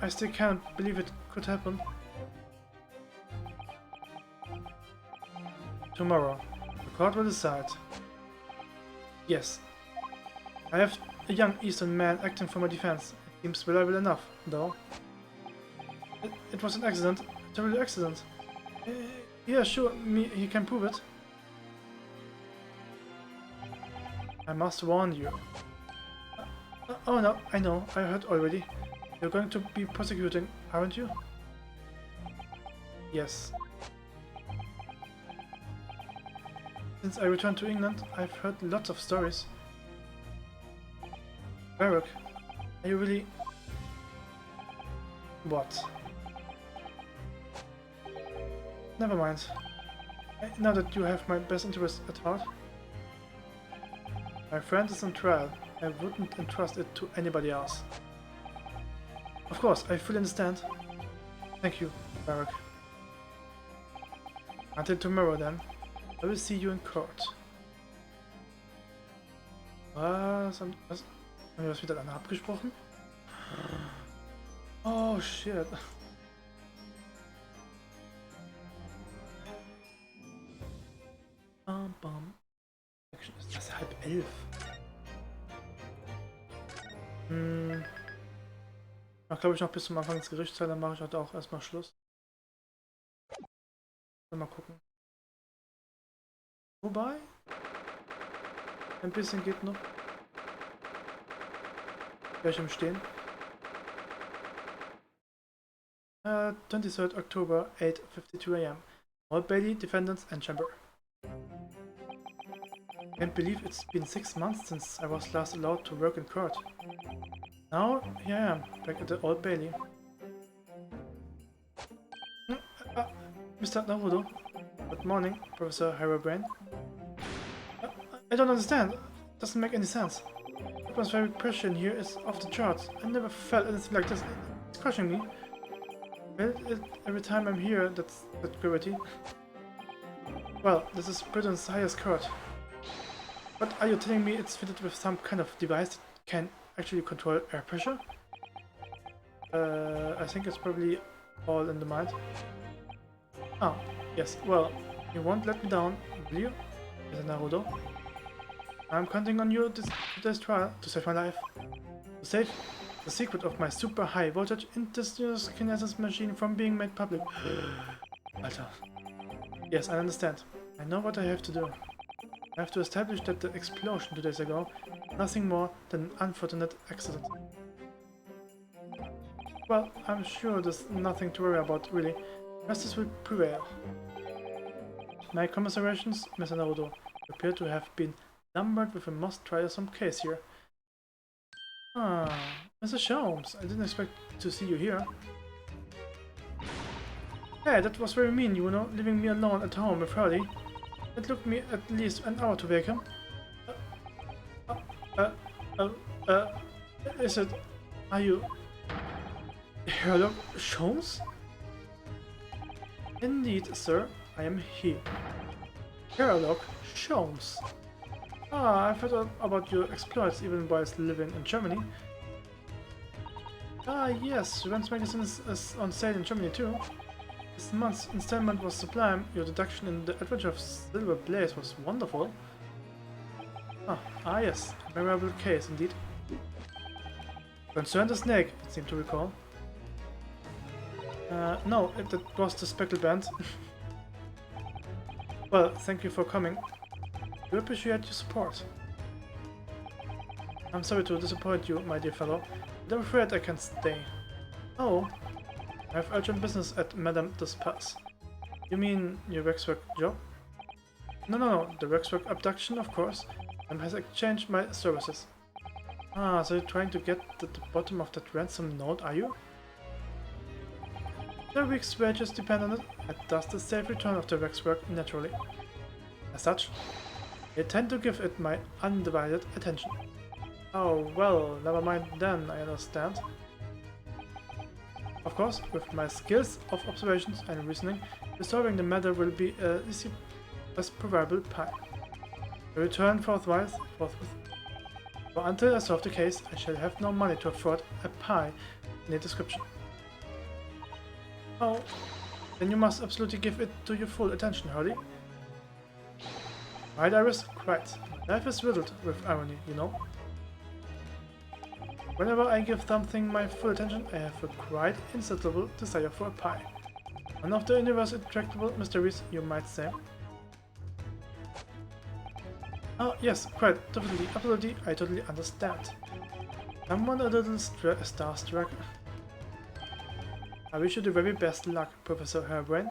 [SPEAKER 1] I still can't believe it could happen. Tomorrow, the court will decide. Yes. I have a young Eastern man acting for my defense. It seems reliable enough, though. It was an accident, a terrible accident. Yeah, sure, he can prove it. I must warn you. Oh no, I know, I heard already. You're going to be prosecuting, aren't you? Yes. Since I returned to England, I've heard lots of stories. Barak, are you really... What? Never mind. Now that you have my best interest at heart. My friend is on trial. I wouldn't entrust it to anybody else. Of course, I fully understand. Thank you, Barak. Until tomorrow then. I will see you in court. Was? Haben wir was miteinander abgesprochen? Oh shit. Bam. Ist das 10:30? Ach, glaube ich noch bis zum Anfang des Gerichtsteils, dann mache ich heute auch erstmal Schluss. Mal gucken. Wobei, ein bisschen geht noch. Gleich im Stehen. 23rd October, 8:52 AM. Old Bailey, defendants and chamber. Can't believe it's been 6 months since I was last allowed to work in court. Now, here I am, back at the Old Bailey. Mr. Naruto. Good morning, Professor Harabrain. I don't understand. Doesn't make any sense. The atmospheric pressure in here is off the charts. I never felt anything like this. It's crushing me. I feel it every time I'm here, that's that gravity. Well, this is Britain's highest court. But are you telling me it's fitted with some kind of device that can actually control air pressure? I think it's probably all in the mind. Oh, yes, well, you won't let me down, will you, Mr. Naruto? I'm counting on you this trial to save my life. To save the secret of my super high voltage indigenous kinesis machine from being made public. Alter. Yes, I understand. I know what I have to do. I have to establish that the explosion 2 days ago was nothing more than an unfortunate accident. Well, I'm sure there's nothing to worry about, really. Justice will prevail. My commiserations, Mr. Naruto. You appear to have been numbered with a most troublesome case here. Ah, Mr. Sholmes, I didn't expect to see you here. Hey, that was very mean, you know, leaving me alone at home with Hardy. It took me at least an hour to wake him. Is it... Are you... Sherlock Sholmes? Indeed, sir, I am he. Sherlock Sholmes. Ah, I've heard about your exploits even whilst living in Germany. Ah, yes, Wenn's magazine is on sale in Germany too. This month's installment was sublime. Your deduction in the Adventure of Silver Blaze was wonderful. Ah yes, a memorable case indeed. Concerned the snake, it seemed to recall. No, that was the Speckle Band. Well, thank you for coming. We appreciate your support. I'm sorry to disappoint you, my dear fellow, but I'm afraid I can't stay. Oh, I have urgent business at Madame Despas. You mean your waxwork job? No, the waxwork abduction, of course. Has exchanged my services. Ah, so you're trying to get to the bottom of that ransom note, are you? Their week's wages depend on it, and thus the safe return of the waxwork naturally. As such, I tend to give it my undivided attention. Oh, well, never mind then, I understand. Of course, with my skills of observations and reasoning, resolving the matter will be easy as proverbial pie. I return forthwith. For until I solve the case, I shall have no money to afford a pie in a description. Oh, then you must absolutely give it to your full attention, Hurley. Right, Iris? Quite. Life is riddled with irony, you know. Whenever I give something my full attention, I have a quite insatiable desire for a pie. One of the universe's intractable mysteries, you might say. Oh, yes, quite, definitely, absolutely, I totally understand. Someone a little starstruck. I wish you the very best luck, Professor Hairbrain.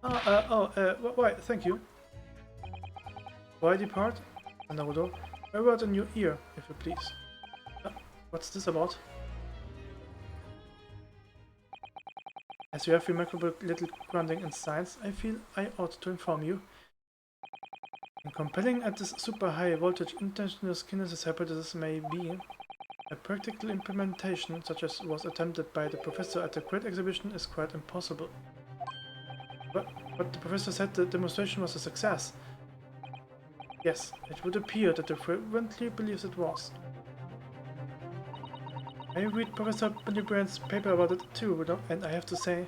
[SPEAKER 1] Why, thank you. Before I depart, Naruto, a word in your ear, if you please. What's this about? As you have remarkable little grounding in science, I feel I ought to inform you. And compelling at this super high voltage intentional kinesis hypothesis may be, a practical implementation such as was attempted by the professor at the Great Exhibition is quite impossible. But the professor said the demonstration was a success. Yes, it would appear that the fervently believes it was. I read Professor Pennybrand's paper about it too, and I have to say,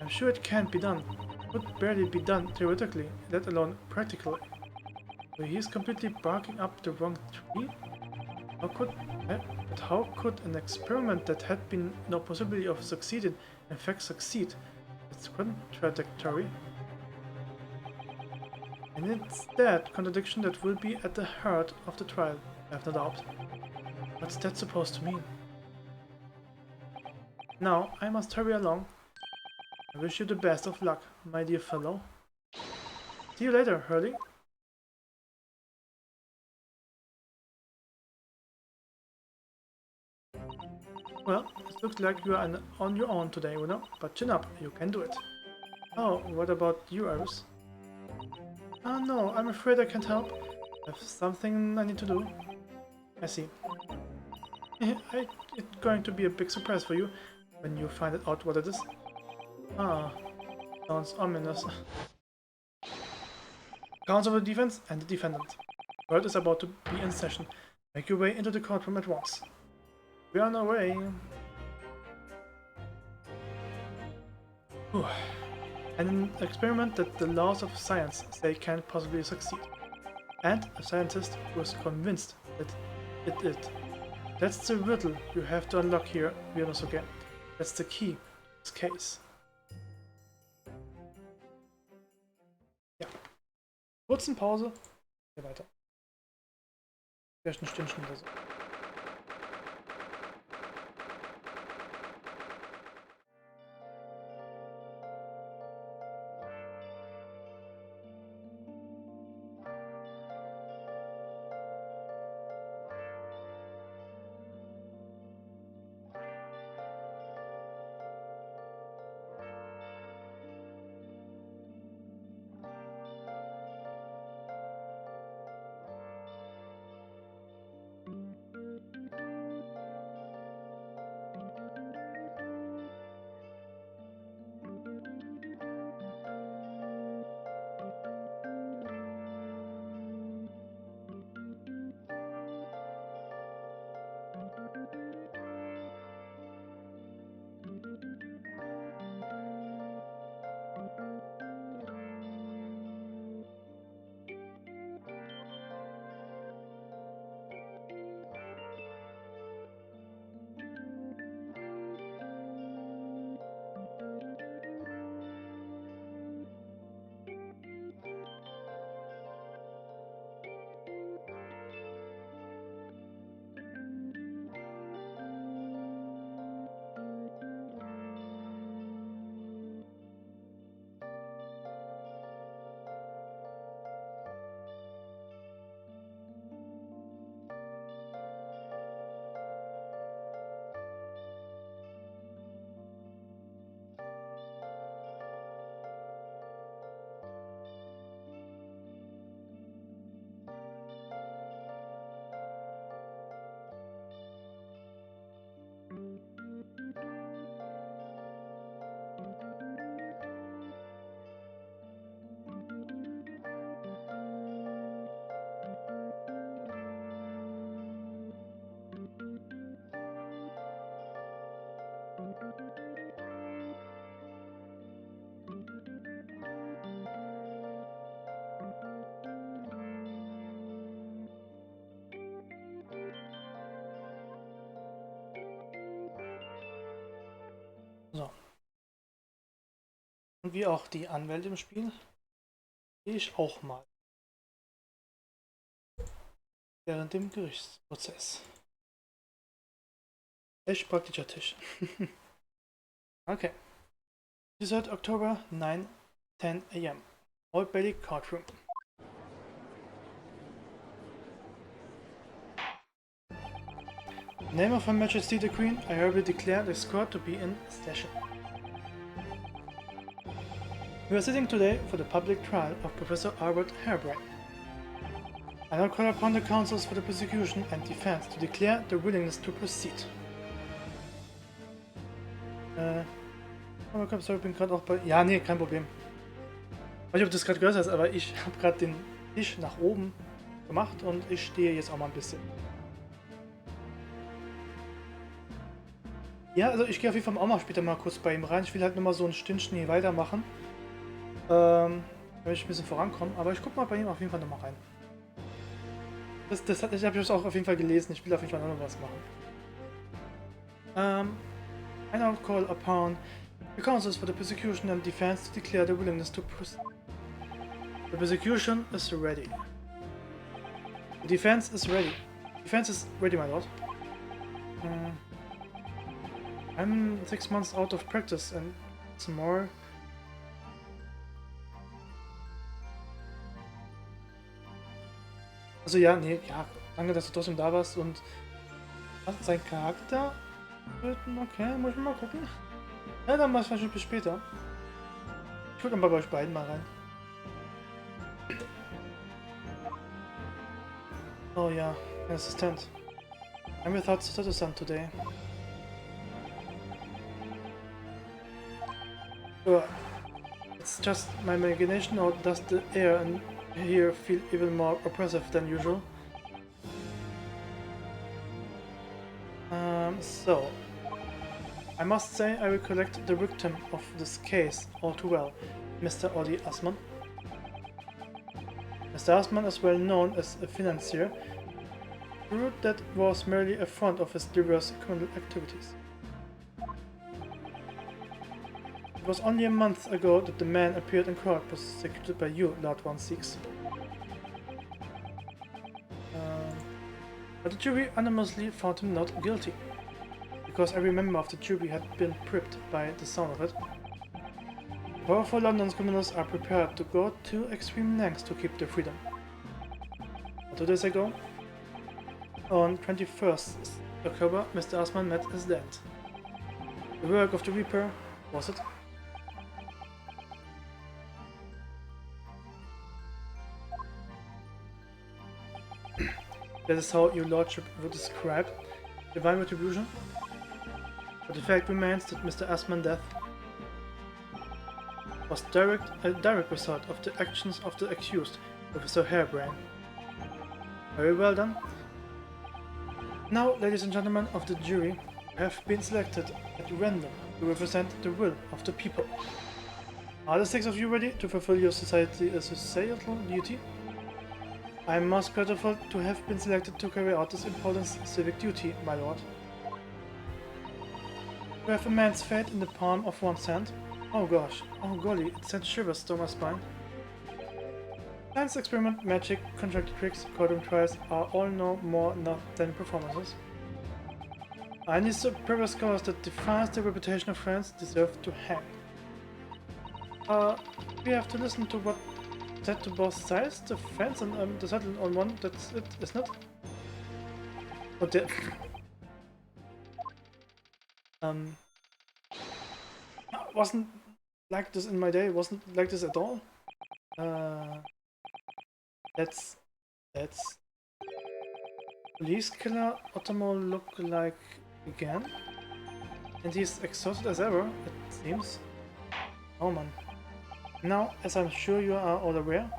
[SPEAKER 1] I'm sure it can't be done. It could barely be done theoretically, let alone practically. So he's completely barking up the wrong tree? How could an experiment that had been no possibility of succeeding, in fact succeed? It's contradictory. And it's that contradiction that will be at the heart of the trial, I have no doubt. What's that supposed to mean? Now, I must hurry along. I wish you the best of luck, my dear fellow. See you later, Hurley. Well, it looks like you are on your own today, Uno, but chin up, you can do it. Oh, what about you, Iris? Oh no, I'm afraid I can't help. I have something I need to do. I see. It's going to be a big surprise for you when you find out what it is. Ah, sounds ominous. Counsel of the defense and the defendant. Court is about to be in session. Make your way into the courtroom at once. We are on our way. Whew. An experiment that the laws of science say can't possibly succeed. And a scientist who is convinced that it. That's the riddle you have to unlock here, Ryonosuke. That's the key to this case. Ja. Kurzen Pause. Hier weiter. Vielleicht ein Stündchen oder so. So. Und wie auch die Anwälte im Spiel, gehe ich auch mal während dem Gerichtsprozess. Echt praktischer Tisch. Okay. This is October 9:10 a.m. Old Bailey Courtroom. In the name of Her Majesty the Queen, I hereby declare this court to be in session. We are sitting today for the public trial of Professor Albert Harebrain. I now call upon the counsels for the prosecution and defense to declare their willingness to proceed. Ich bin gerade auch bei... Ja, nee, kein Problem. Ich weiß nicht, ob du das gerade gehört hast, aber ich habe gerade den Tisch nach oben gemacht und ich stehe jetzt auch mal ein bisschen. Ja, also ich gehe auf jeden Fall auch mal später mal kurz bei ihm rein. Ich will halt nochmal so ein Stündchen hier weitermachen. Damit ich ein bisschen vorankomme. Aber ich guck mal bei ihm auf jeden Fall nochmal rein. Ich habe das auch auf jeden Fall gelesen. Ich will auf jeden Fall noch was machen. I now call upon the counsels for the prosecution and defense to declare their willingness to proceed. The prosecution is ready. The defense is ready. Defense is ready, my lord. I'm 6 months out of practice and some more. Also ja, nee, ja, danke, dass du trotzdem da warst und was, sein Charakter töten, okay, muss ich mal gucken. Ja, dann mach's wahrscheinlich bis später. Ich gucke mal bei euch beiden mal rein. Oh ja, mein Assistent. I'm without citizen today. It's just my imagination, or does the air in here feel even more oppressive than usual? So, I must say I recollect the victim of this case all too well, Mr. Ollie Assmann. Mr. Assmann is well known as a financier. The route that was merely a front of his diverse criminal activities. It was only a month ago that the man appeared in court prosecuted by you, Lord 16. But the jury unanimously found him not guilty, because every member of the jury had been pricked by the sound of it. Powerful London's criminals are prepared to go to extreme lengths to keep their freedom. 2 days ago, on 21st October, Mr. Assmann met his death. The work of the Reaper, was it? That is how your lordship would describe divine retribution? But the fact remains that Mr. Assmann's death was a direct result of the actions of the accused, Professor Harebrain. Very well done. Now, ladies and gentlemen of the jury, you have been selected at random to represent the will of the people. Are the 6 of you ready to fulfill your societal duty? I am most grateful to have been selected to carry out this important civic duty, my lord. You have a man's fate in the palm of one's hand. Oh gosh, oh golly, it sent shivers down my spine. Science experiment, magic, contract tricks, courtroom trials are all no more than performances. Any superior scholars that defies the reputation of France deserve to hang. We have to listen to what said to both sides, the fence and the settle on one, that's it, isn't it? Oh, the wasn't like this in my day, wasn't like this at all. Let's police killer Ottomo look like again, and he's exhausted as ever, it seems. Oh man. Now, as I'm sure you are all aware,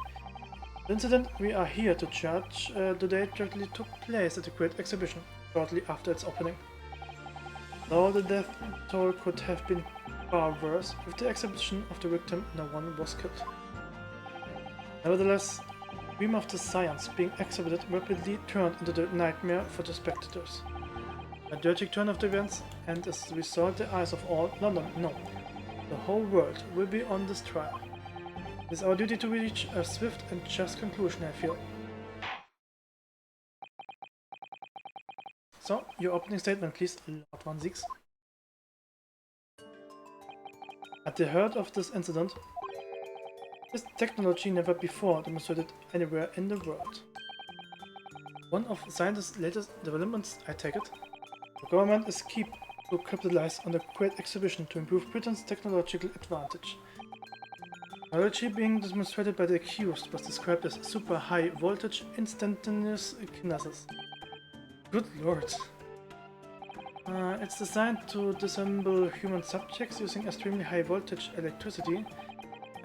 [SPEAKER 1] the incident we are here to judge today directly took place at the Great Exhibition, shortly after its opening. Though the death toll could have been far worse, with the exhibition of the victim, no one was killed. Nevertheless, the dream of the science being exhibited rapidly turned into the nightmare for the spectators. A tragic turn of the events, and as a result the eyes of all London, no, the whole world will be on this trial. It is our duty to reach a swift and just conclusion, I feel. So, your opening statement, please, Lord 16. At the heart of this incident, this technology never before demonstrated anywhere in the world. One of scientists' latest developments, I take it. The government is keen to capitalize on the Great Exhibition to improve Britain's technological advantage. Technology being demonstrated by the accused was described as super high voltage instantaneous kinesis. Good lord. It's designed to disassemble human subjects using extremely high voltage electricity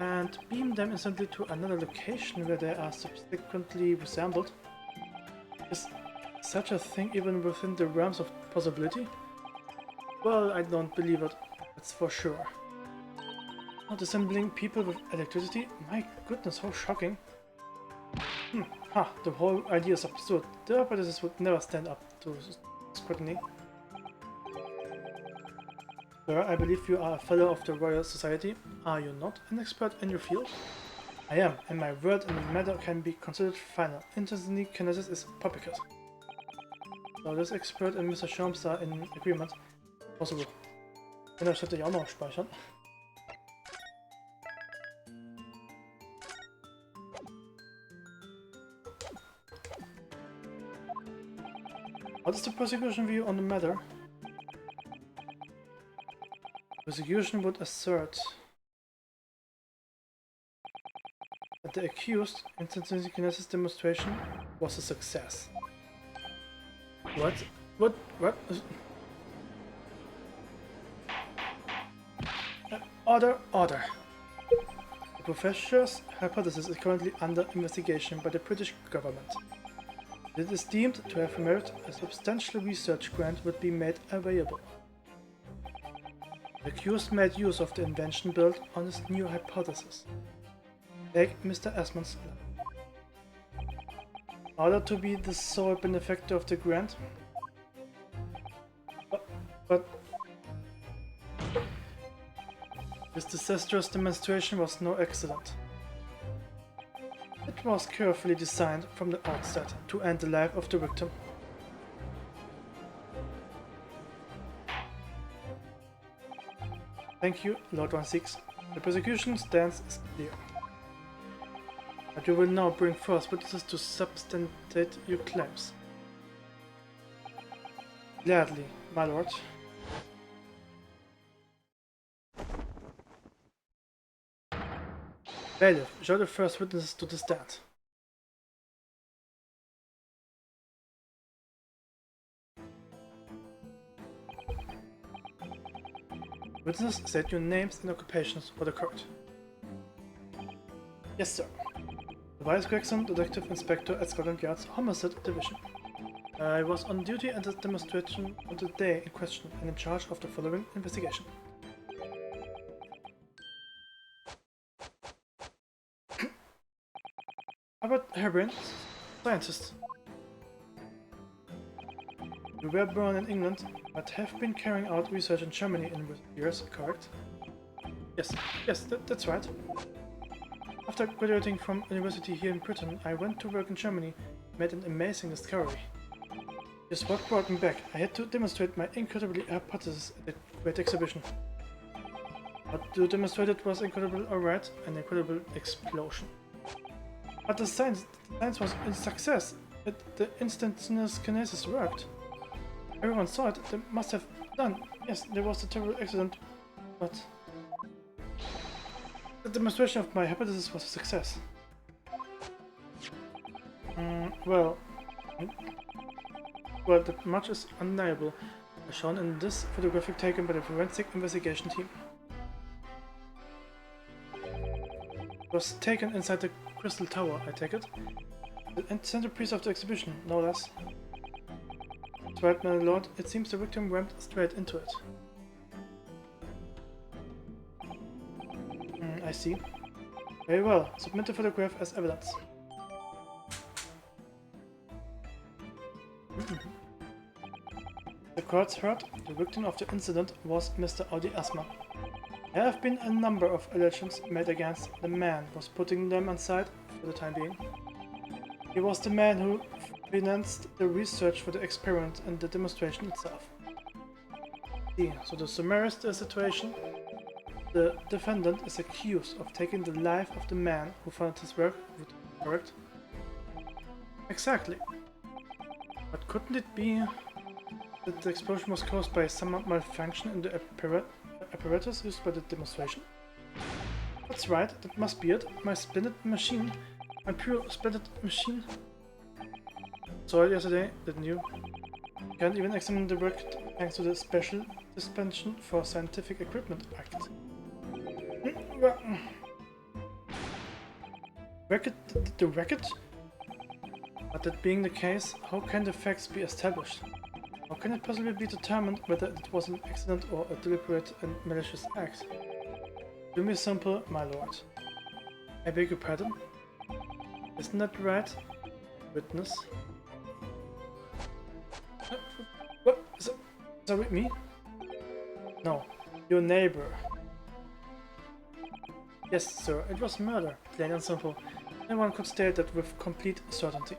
[SPEAKER 1] and beam them instantly to another location where they are subsequently reassembled. Is such a thing even within the realms of possibility? Well, I don't believe it, that's for sure. Not assembling people with electricity? My goodness, how shocking. The whole idea is absurd. The apparatus would never stand up to scrutiny. Sir, I believe you are a fellow of the Royal Society. Are you not an expert in your field? I am, and my word in the matter can be considered final. Instantly kinesis is poppycock. So, this expert and Mr. Sholmes are in agreement. Possible. Den das hätte ich auch noch speichern. What is the prosecution view on the matter? Prosecution would assert that the accused instantaneous kinesis demonstration was a success. What? What? Order. The professor's hypothesis is currently under investigation by the British government. It is deemed to have merit, a substantial research grant would be made available. The accused made use of the invention built on his new hypothesis. Take Mr. Esmond's life. In order to be the sole benefactor of the grant, but this disastrous demonstration was no accident. It was carefully designed from the outset to end the life of the victim. Thank you, Lord 16. The prosecution stance is clear. But you will now bring forth witnesses to substantiate your claims. Gladly, my lord. Bailiff, show the first witnesses to the stand. Witnesses, state your names and occupations for the court. Yes, sir. Vice Gregson, Detective Inspector at Scotland Yard's Homicide Division. I was on duty at the demonstration on the day in question and in charge of the following investigation. Albert Herbin, scientist. You were born in England, but have been carrying out research in Germany in recent years, correct? Yes, that's right. After graduating from university here in Britain, I went to work in Germany and made an amazing discovery. This is what brought me back. I had to demonstrate my incredible hypothesis at the Great Exhibition. But to demonstrate it was incredible, alright, an incredible explosion. But the science was a success. The instantaneous kinesis worked. Everyone saw it. They must have done. Yes, there was a terrible accident, but the demonstration of my hypothesis was a success. Well, the much is undeniable, as shown in this photographic taken by the forensic investigation team. It was taken inside the Crystal Tower, I take it. The centerpiece of the exhibition, no less. It That's right, my lord. It seems the victim went straight into it. I see. Very well. Submit the photograph as evidence. The courts heard the victim of the incident was Mr. Audi Asma. There have been a number of allegations made against the man, was putting them aside for the time being. He was the man who financed the research for the experiment and the demonstration itself. See, so to summarize the situation, the defendant is accused of taking the life of the man who funded his work, correct? Exactly. But couldn't it be that the explosion was caused by some malfunction in the apparatus used by the demonstration? That's right, that must be it. My splendid machine. My pure splendid machine. Saw it yesterday, didn't you? Can't even examine the work thanks to the Special Suspension for Scientific Equipment Act. Well, the record? But that being the case, how can the facts be established? How can it possibly be determined whether it was an accident or a deliberate and malicious act? Do me simple, my lord. I beg your pardon? Isn't that right? Witness? What? Is that with me? No, your neighbor. Yes, sir, it was murder, plain and simple. Anyone could state that with complete certainty.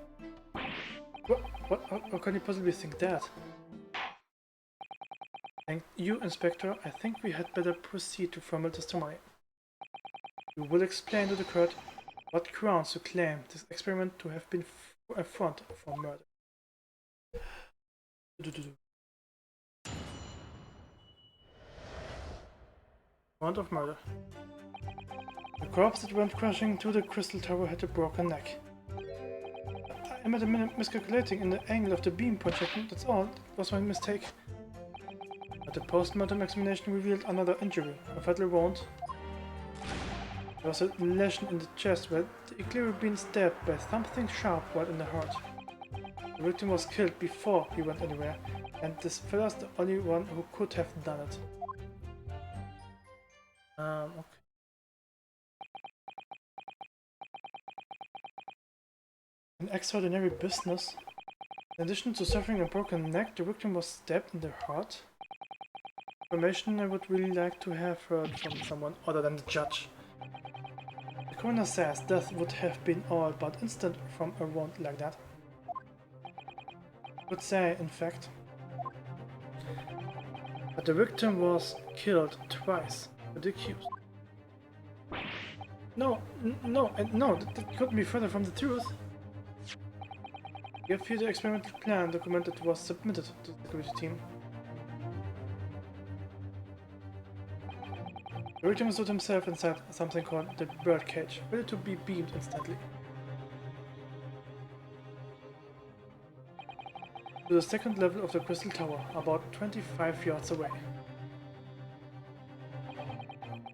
[SPEAKER 1] How can you possibly think that? Thank you, Inspector. I think we had better proceed to formal testimony. You will explain to the court what grounds you claim this experiment to have been a front for murder. Front of murder. The corpse that went crashing to the crystal tower had a broken neck. I made a miscalculating in the angle of the beam projection, that's all. It was my mistake. But the post-mortem examination revealed another injury, a fatal wound. There was a lesion in the chest where the clearly been stabbed by something sharp right in the heart. The victim was killed before he went anywhere, and this fella's the only one who could have done it. Okay. An extraordinary business. In addition to suffering a broken neck, the victim was stabbed in the heart. Information I would really like to have heard from someone other than the judge. The coroner says death would have been all but instant from a wound like that. I would say, in fact, that the victim was killed twice by the accused. No, that couldn't be further from the truth. You have here the experimental plan document that was submitted to the security team. The victim stood himself inside something called the birdcage, ready to be beamed instantly. To the second level of the crystal tower, about 25 yards away.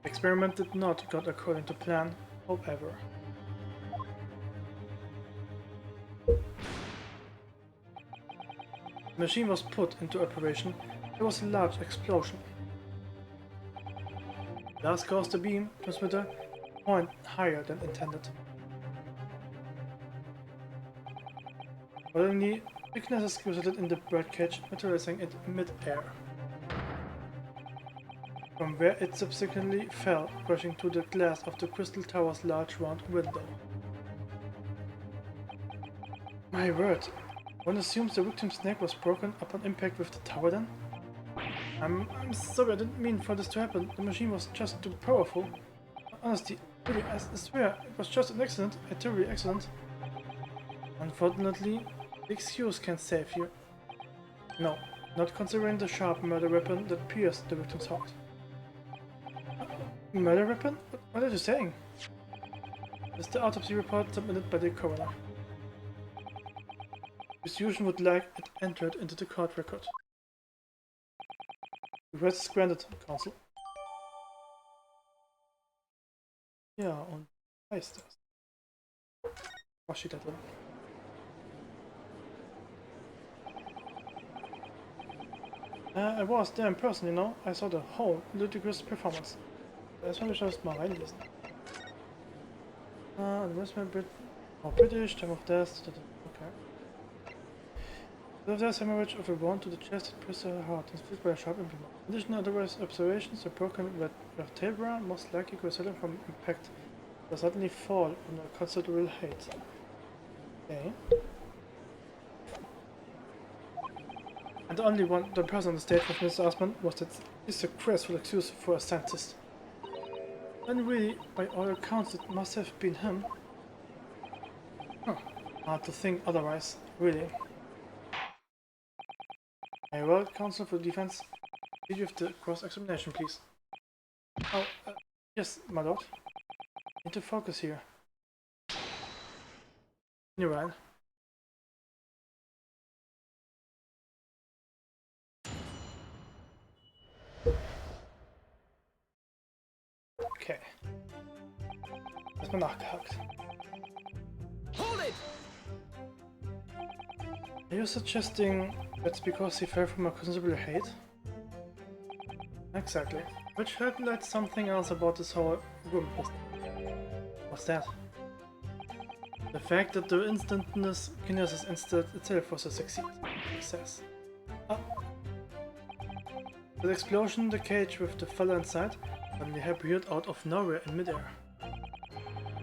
[SPEAKER 1] The experiment did not go according to plan, however. The machine was put into operation. There was a large explosion. Blast caused the beam transmitter to point higher than intended. Accordingly, thicknesses resulted in the birdcage materializing it mid-air, from where it subsequently fell, crashing to the glass of the crystal tower's large round window. My word! One assumes the victim's neck was broken upon impact with the tower then? I'm sorry, I didn't mean for this to happen. The machine was just too powerful. Honestly, really, I swear, it was just an accident, a terrible accident. Unfortunately, the excuse can't save you. No, not considering the sharp murder weapon that pierced the victim's heart. Murder weapon? What are you saying? It's the autopsy report submitted by the coroner. Prosecution would like it entered into the court record. Request is granted, counsel. Ja, und heißt das? Was steht da drin? I was there in person, you know. I saw the whole ludicrous performance. Erstmal will ich mal reinlesen. Investment Brit more British, time of death. Okay. There's hemorrhage of a wound to the chest and pierced her heart, inflicted by a sharp implement. In addition, otherwise observations, a broken vertebra, most likely resulting from impact, will suddenly fall under considerable height. Okay. And the person on the stage with Mr. Asman was that this a graceful excuse for a scientist. And really, by all accounts, it must have been him. Huh. Hard to think otherwise, really. A Royal Council for Defense, did you have the cross-examination, please? Oh, yes, my lord. Need to focus here. You're right. Okay. Erstmal nachgehakt.
[SPEAKER 4] Hold it!
[SPEAKER 1] Are you suggesting that's because he fell from a considerable height? Exactly. Which highlights something else about this whole room business. What's that? The fact that the instantaneous kinesis instead itself was a success. The explosion in the cage with the fella inside suddenly appeared out of nowhere in midair.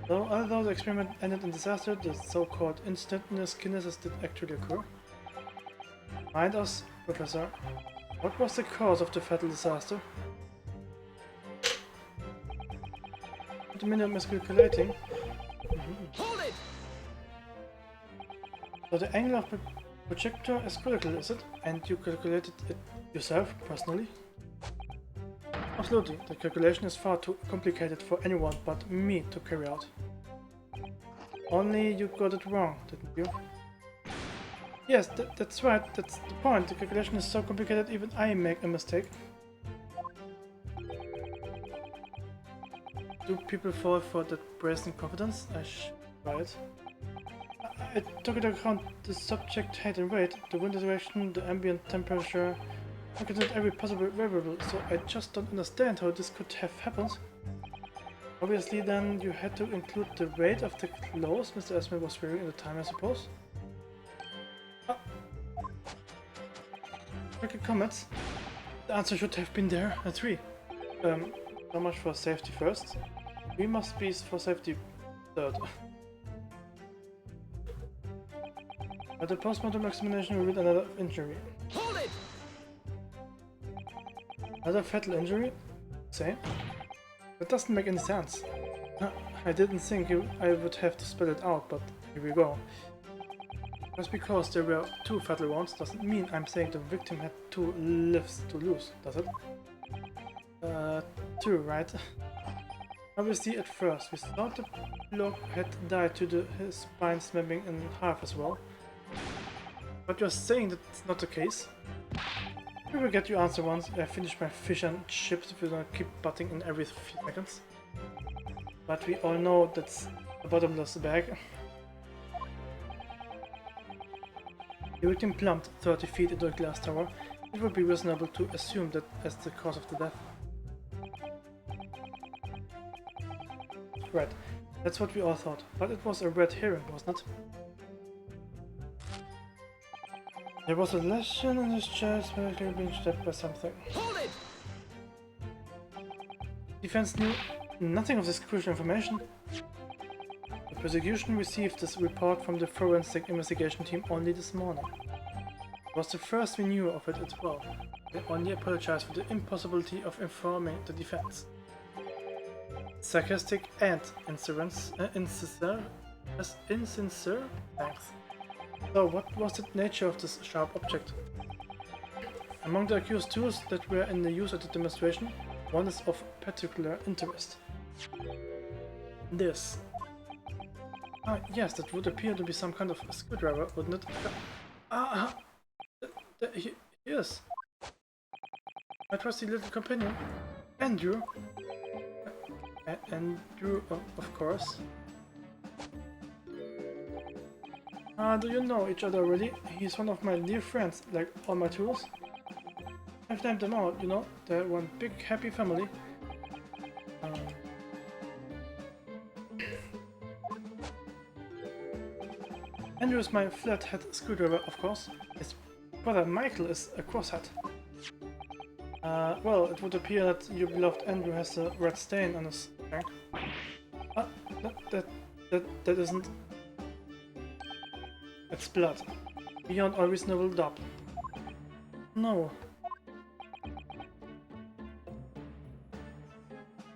[SPEAKER 1] So, although the experiment ended in disaster, the so-called instantaneous kinesis did actually occur. Mind us, Professor. What was the cause of the fatal disaster? The minute miscalculating.
[SPEAKER 4] Hold it!
[SPEAKER 1] So the angle of the projector is critical, is it? And you calculated it yourself, personally? Absolutely. The calculation is far too complicated for anyone but me to carry out. Only you got it wrong, didn't you? Yes, that's right. That's the point. The calculation is so complicated even I make a mistake. Do people fall for that brazen confidence? Right. I took into account the subject height and weight, the wind direction, the ambient temperature. I considered every possible variable, so I just don't understand how this could have happened. Obviously, then you had to include the weight of the clothes Mr. Esme was wearing at the time, I suppose. Okay, comments. The answer should have been there. A 3. So much for safety first. We must be for safety third. But the postmortem examination revealed another injury.
[SPEAKER 4] Hold it!
[SPEAKER 1] Another fatal injury? Say? That doesn't make any sense. I didn't think I would have to spell it out, but here we go. Just because there were 2 fatal wounds doesn't mean I'm saying the victim had 2 lives to lose, does it? 2, right? Obviously, at first, we thought the bloke had died due to his spine snapping in half as well. But you're saying that's not the case? We will get your answer once I finish my fish and chips if you don't keep butting in every few seconds. But we all know that's a bottomless bag. The victim plumped 30 feet into a glass tower. It would be reasonable to assume that as the cause of the death. Right, that's what we all thought, but it was a red herring, wasn't it? There was a lesion in his chest, medically being stabbed by something.
[SPEAKER 4] Hold it!
[SPEAKER 1] Defense knew nothing of this crucial information. The prosecution received this report from the forensic investigation team only this morning. It was the first we knew of it as well. They only apologized for the impossibility of informing the defense. Sarcastic and insincere? Thanks. So, what was the nature of this sharp object? Among the accused tools that were in the use at the demonstration, one is of particular interest. This. Yes, that would appear to be some kind of screwdriver, wouldn't it? Yes. My trusty little companion, Andrew. Andrew, of course. Do you know each other already? He's one of my dear friends, like all my tools. I've named them all, you know, they're one big happy family. Andrew is my flathead screwdriver, of course. His brother Michael is a crosshead. Well, it would appear that your beloved Andrew has a red stain on his tank. That isn't... It's blood. Beyond all reasonable doubt. No.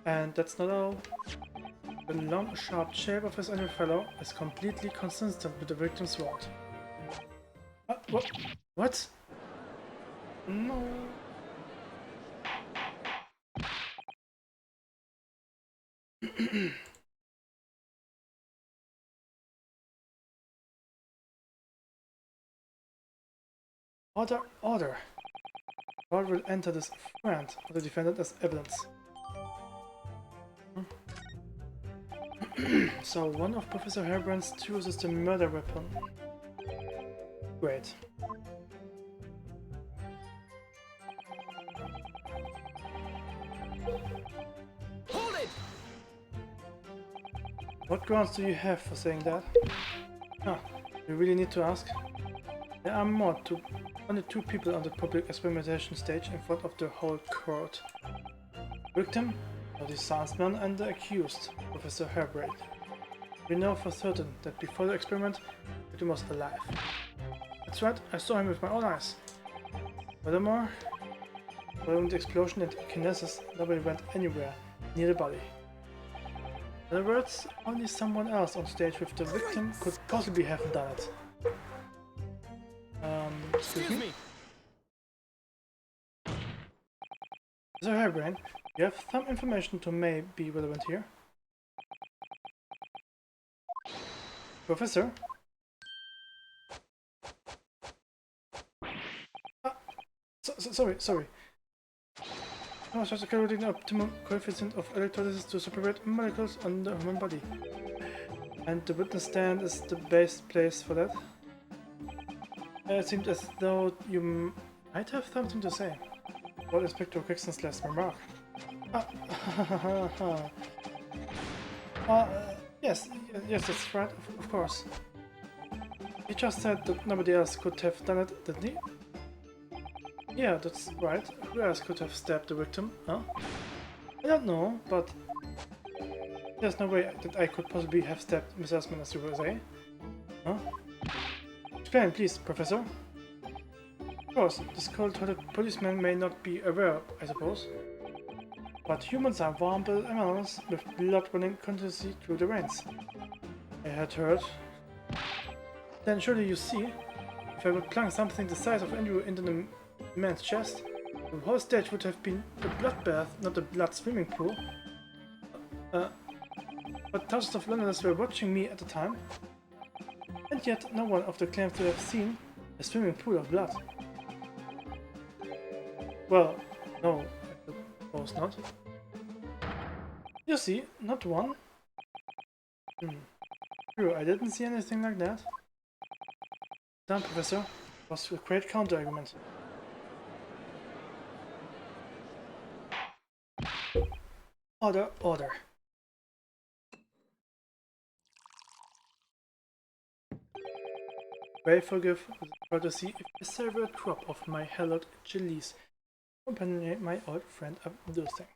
[SPEAKER 1] And that's not all. The long, sharp shape of his inner fellow is completely consistent with the victim's wound. What? What? No. Order, order. God will enter this friend of the defendant as evidence. So one of Professor Hairbrand's tools is the murder weapon. Great.
[SPEAKER 6] Hold it!
[SPEAKER 1] What grounds do you have for saying that? Ah, you really need to ask? There are only two people on the public experimentation stage in front of the whole court. Victim, the scienceman, and the accused, Professor Hairbrain. We know for certain that before the experiment, the victim was alive. That's right, I saw him with my own eyes. Furthermore, following the explosion and kinesis, nobody went anywhere near the body. In other words, only someone else on stage with the victim could possibly have done it. Excuse me? Professor Hairbrain, you have some information to may be relevant here. Professor? Sorry. I was just calculating the optimum coefficient of electrolysis to separate molecules on the human body. And the witness stand is the best place for that. It seemed as though you might have something to say. What Inspector Crichton's last remark? Yes, that's right, of course. He just said that nobody else could have done it, didn't he? Yeah, that's right. Who else could have stabbed the victim, huh? I don't know, but there's no way that I could possibly have stabbed Miss Asman, as you were saying. Huh? Explain, please, Professor. Of course, this cold-hearted policeman may not be aware, I suppose. But humans are warm-blooded animals with blood running continuously through the veins. I had heard. Then surely you see, if I would plunk something the size of Andrew into the man's chest, the whole stage would have been a bloodbath, not a blood swimming pool. But thousands of Londoners were watching me at the time, and yet no one of them claims to have seen a swimming pool of blood. Well, no, I suppose not. You see, not one. True, I didn't see anything like that. Done, Professor. Was a great counter-argument. Order, order. Pray forgive the courtesy if I savor a drop of my hallowed chilies. Accompany my old friend Abdulsing.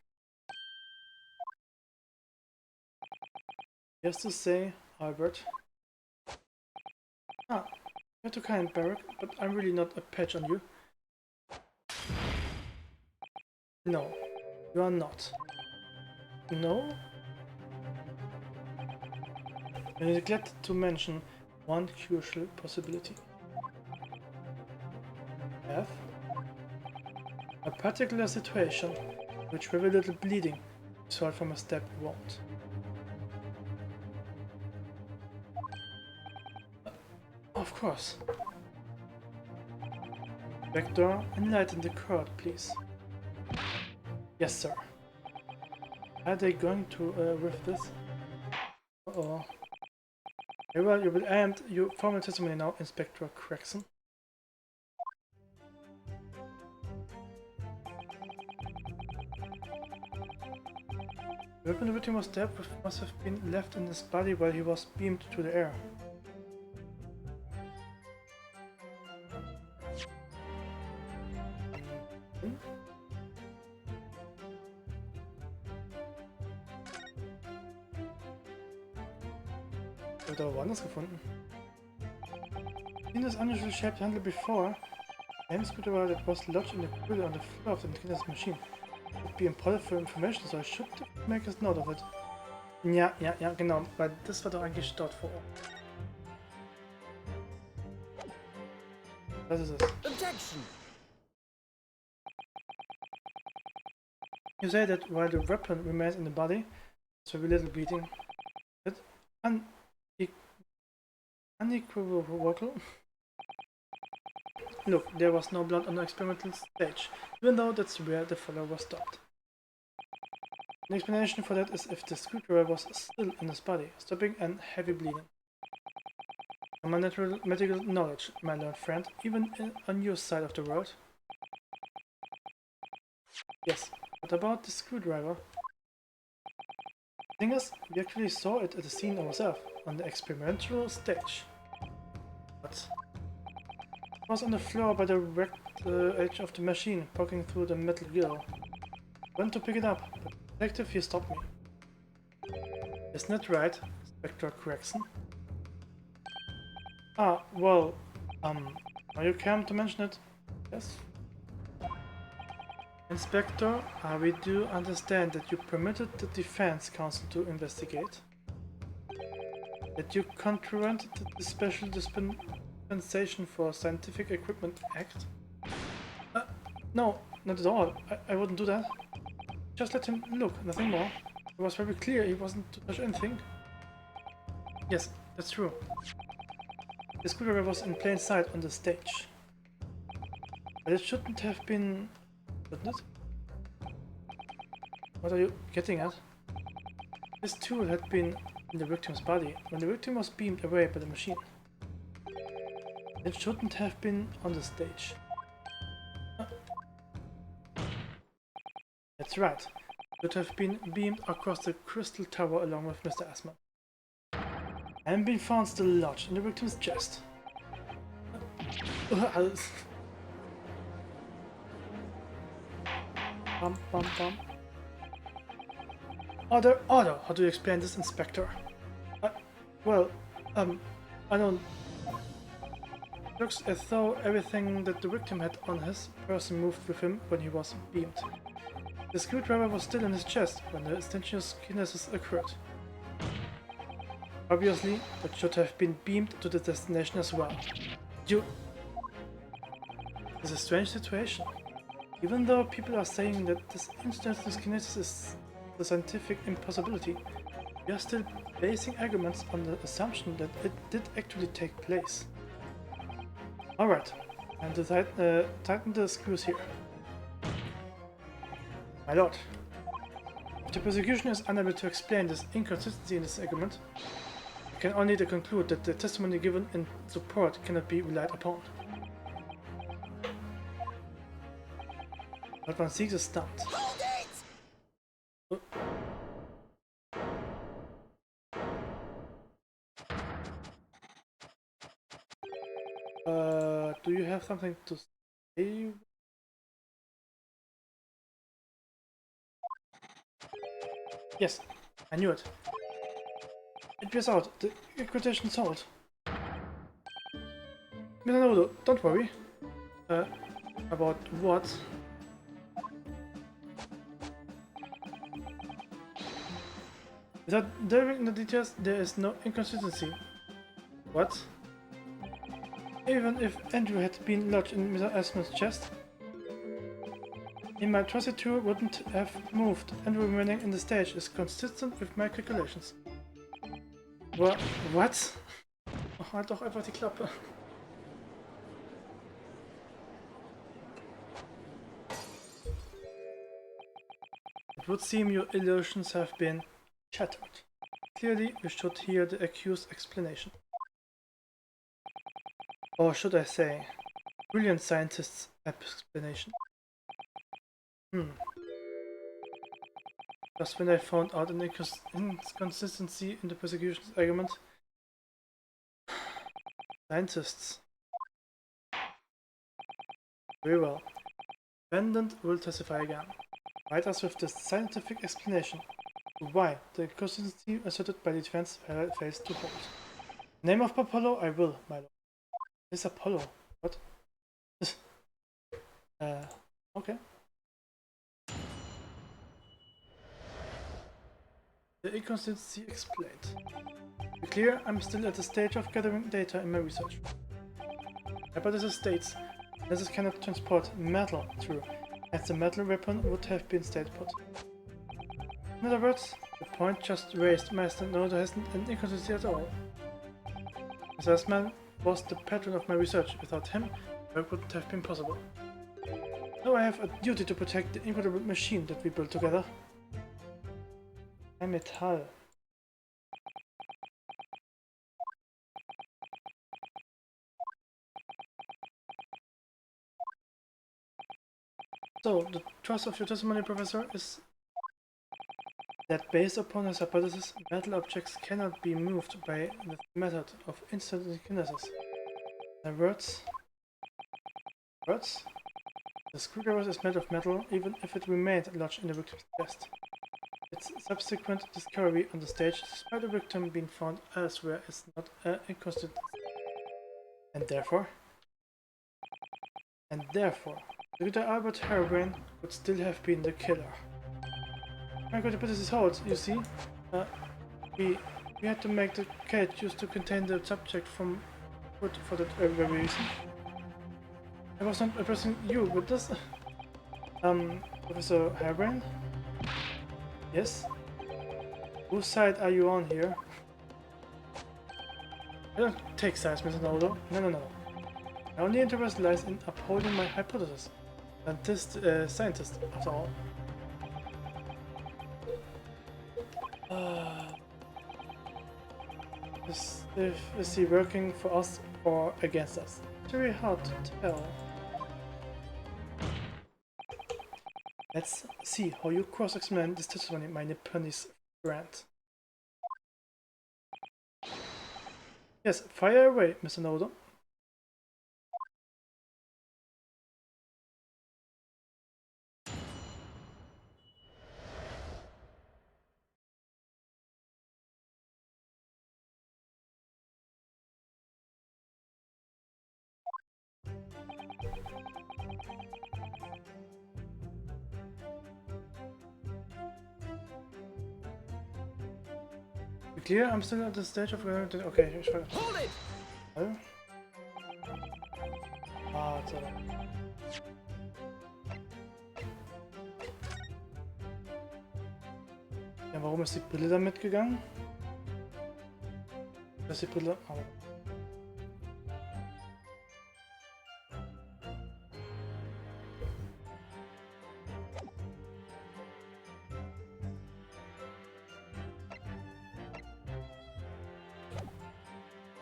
[SPEAKER 1] Yes to say, Albert. You're too kind, Barrack, but I'm really not a patch on you. No, you are not. No? I neglected to mention one crucial possibility. F? A particular situation, which very little bleeding results from a stab wound. Of course. Vector, enlighten the court, please. Yes, sir. Are they going to with this? Uh-oh. Very well, you will end your formal testimony now, Inspector Crichton. The weapon the victim was stabbed with must have been left in his body while he was beamed through the air. Ich habe da woanders gefunden. In this unusual shaped handle before, a screwdriver that was lodged in the grill on the floor of the Kinder's machine. It would be important for information, so I should make a note of it. Ja, genau, weil das war doch eigentlich dort vor Ort. Das ist es.
[SPEAKER 6] Objection!
[SPEAKER 1] You say that while the weapon remains in the body, there's very little bleeding. That unequivocal. Look, there was no blood on the experimental stage, even though that's where the follower was stopped. An explanation for that is if the screwdriver was still in his body, stopping and heavy bleeding. From my natural medical knowledge, my learned friend, even on your side of the world. Yes, but about the screwdriver? The thing is, we actually saw it at the scene ourselves, on the experimental stage. But it was on the floor by the wrecked edge of the machine, poking through the metal grill. I went to pick it up, but the detective here stopped me. Isn't that right, Inspector Gregson? Ah, well, are you calm to mention it? Yes? Inspector, we do understand that you permitted the defense counsel to investigate. That you contravened the Special Dispensation for Scientific Equipment Act? No, not at all. I wouldn't do that. Just let him look, nothing more. It was very clear he wasn't to touch anything. Yes, that's true. The screwdriver was in plain sight on the stage. But it shouldn't have been... shouldn't it? What are you getting at? This tool had been in the victim's body when the victim was beamed away by the machine. It shouldn't have been on the stage. That's right. It should have been beamed across the crystal tower along with Mr. Asma. And been found still lodged in the victim's chest. Bum, bum, bum. Order! How do you explain this, Inspector? Well, I don't... Looks as though everything that the victim had on his person moved with him when he was beamed. The screwdriver was still in his chest when the instantaneous kinesis occurred. Obviously, it should have been beamed to the destination as well. It's a strange situation. Even though people are saying that this instantaneous kinesis is a scientific impossibility, we are still basing arguments on the assumption that it did actually take place. Alright, time to tighten the screws here. My lord, if the prosecution is unable to explain this inconsistency in this argument, I can only conclude that the testimony given in support cannot be relied upon. What one seeks is stumped.
[SPEAKER 5] Hold it!
[SPEAKER 1] Do you have something to say? Yes, I knew it. It bears out. The quotation's hold. No, don't worry. About what? Without delving into the details, there is no inconsistency. What? Even if Andrew had been lodged in Mr. Asman's chest, my trusted wouldn't have moved. Andrew remaining in the stage is consistent with my calculations. What? Oh, halt doch einfach die Klappe. It would seem your illusions have been shattered. Clearly, we should hear the accused's explanation. Or should I say, brilliant scientist's explanation. Just when I found out an inconsistency in the prosecution's argument. Scientists. Very well. Defendant will testify again. Provide us with the scientific explanation why the inconsistency asserted by the defense fails to hold. Name of Apollo, I will, my lord. This Apollo. What? Okay. The inconsistency explained. To be clear, I'm still at the stage of gathering data in my research. Hypothesis states this cannot transport metal through, as the metal weapon would have been stayed put. In other words, the point just raised Master Noda hasn't an inconsistency at all. Mr. Asman was the patron of my research. Without him, work wouldn't have been possible. Now I have a duty to protect the incredible machine that we built together. Ein Metall. So, the thrust of your testimony, Professor, is that based upon his hypothesis, metal objects cannot be moved by the method of instant kinesis. In words, the screwdriver is made of metal even if it remained lodged in the victim's chest. Its subsequent discovery on the stage, despite the victim being found elsewhere, is not inconsistent. And therefore, Dr. Albert Harebrain could still have been the killer. My hypothesis holds, you see. We had to make the cage used to contain the subject from food for that very reason. I was not addressing you with this. Professor Harebrain? Yes? Whose side are you on here? I don't take sides, Mr. Nodo. No. My only interest lies in upholding my hypothesis. Scientist, after all. Is he working for us or against us? It's very hard to tell. Let's see how you cross-examine this testimony, my Nipponi's friend. Yes, fire away, Mr. Nodo. Clear, I'm still at the stage of... Okay, ich will...
[SPEAKER 6] Hold it!
[SPEAKER 1] Warte. Ja, warum ist die Brille da mitgegangen? Das ist die Brille... Oh.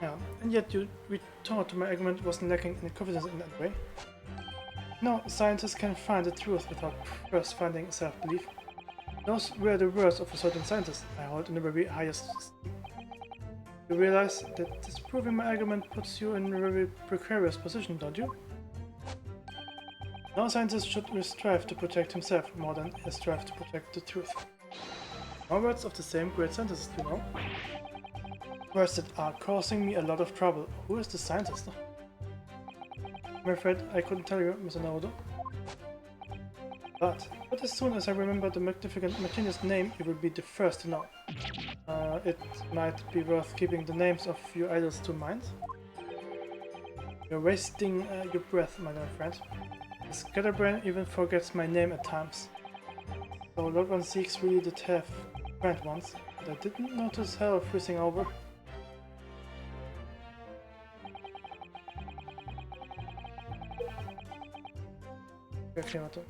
[SPEAKER 1] Yeah, and yet you retort my argument wasn't lacking in confidence in that way. No, scientists can find the truth without first finding self-belief. Those were the words of a certain scientist I hold in the very highest esteem. You realize that disproving my argument puts you in a very precarious position, don't you? No scientist should strive to protect himself more than strive to protect the truth. More words of the same great scientist, you know. Words that are causing me a lot of trouble. Who is the scientist? I'm afraid I couldn't tell you, Mr. Naruto. But as soon as I remember the magnificent Martinez name, you will be the first to know. It might be worth keeping the names of your idols to mind. You're wasting your breath, my dear friend. The scatterbrain even forgets my name at times. So Lord Van Zeeks really did have a friend once, but I didn't notice hell freezing over. Okay, warte.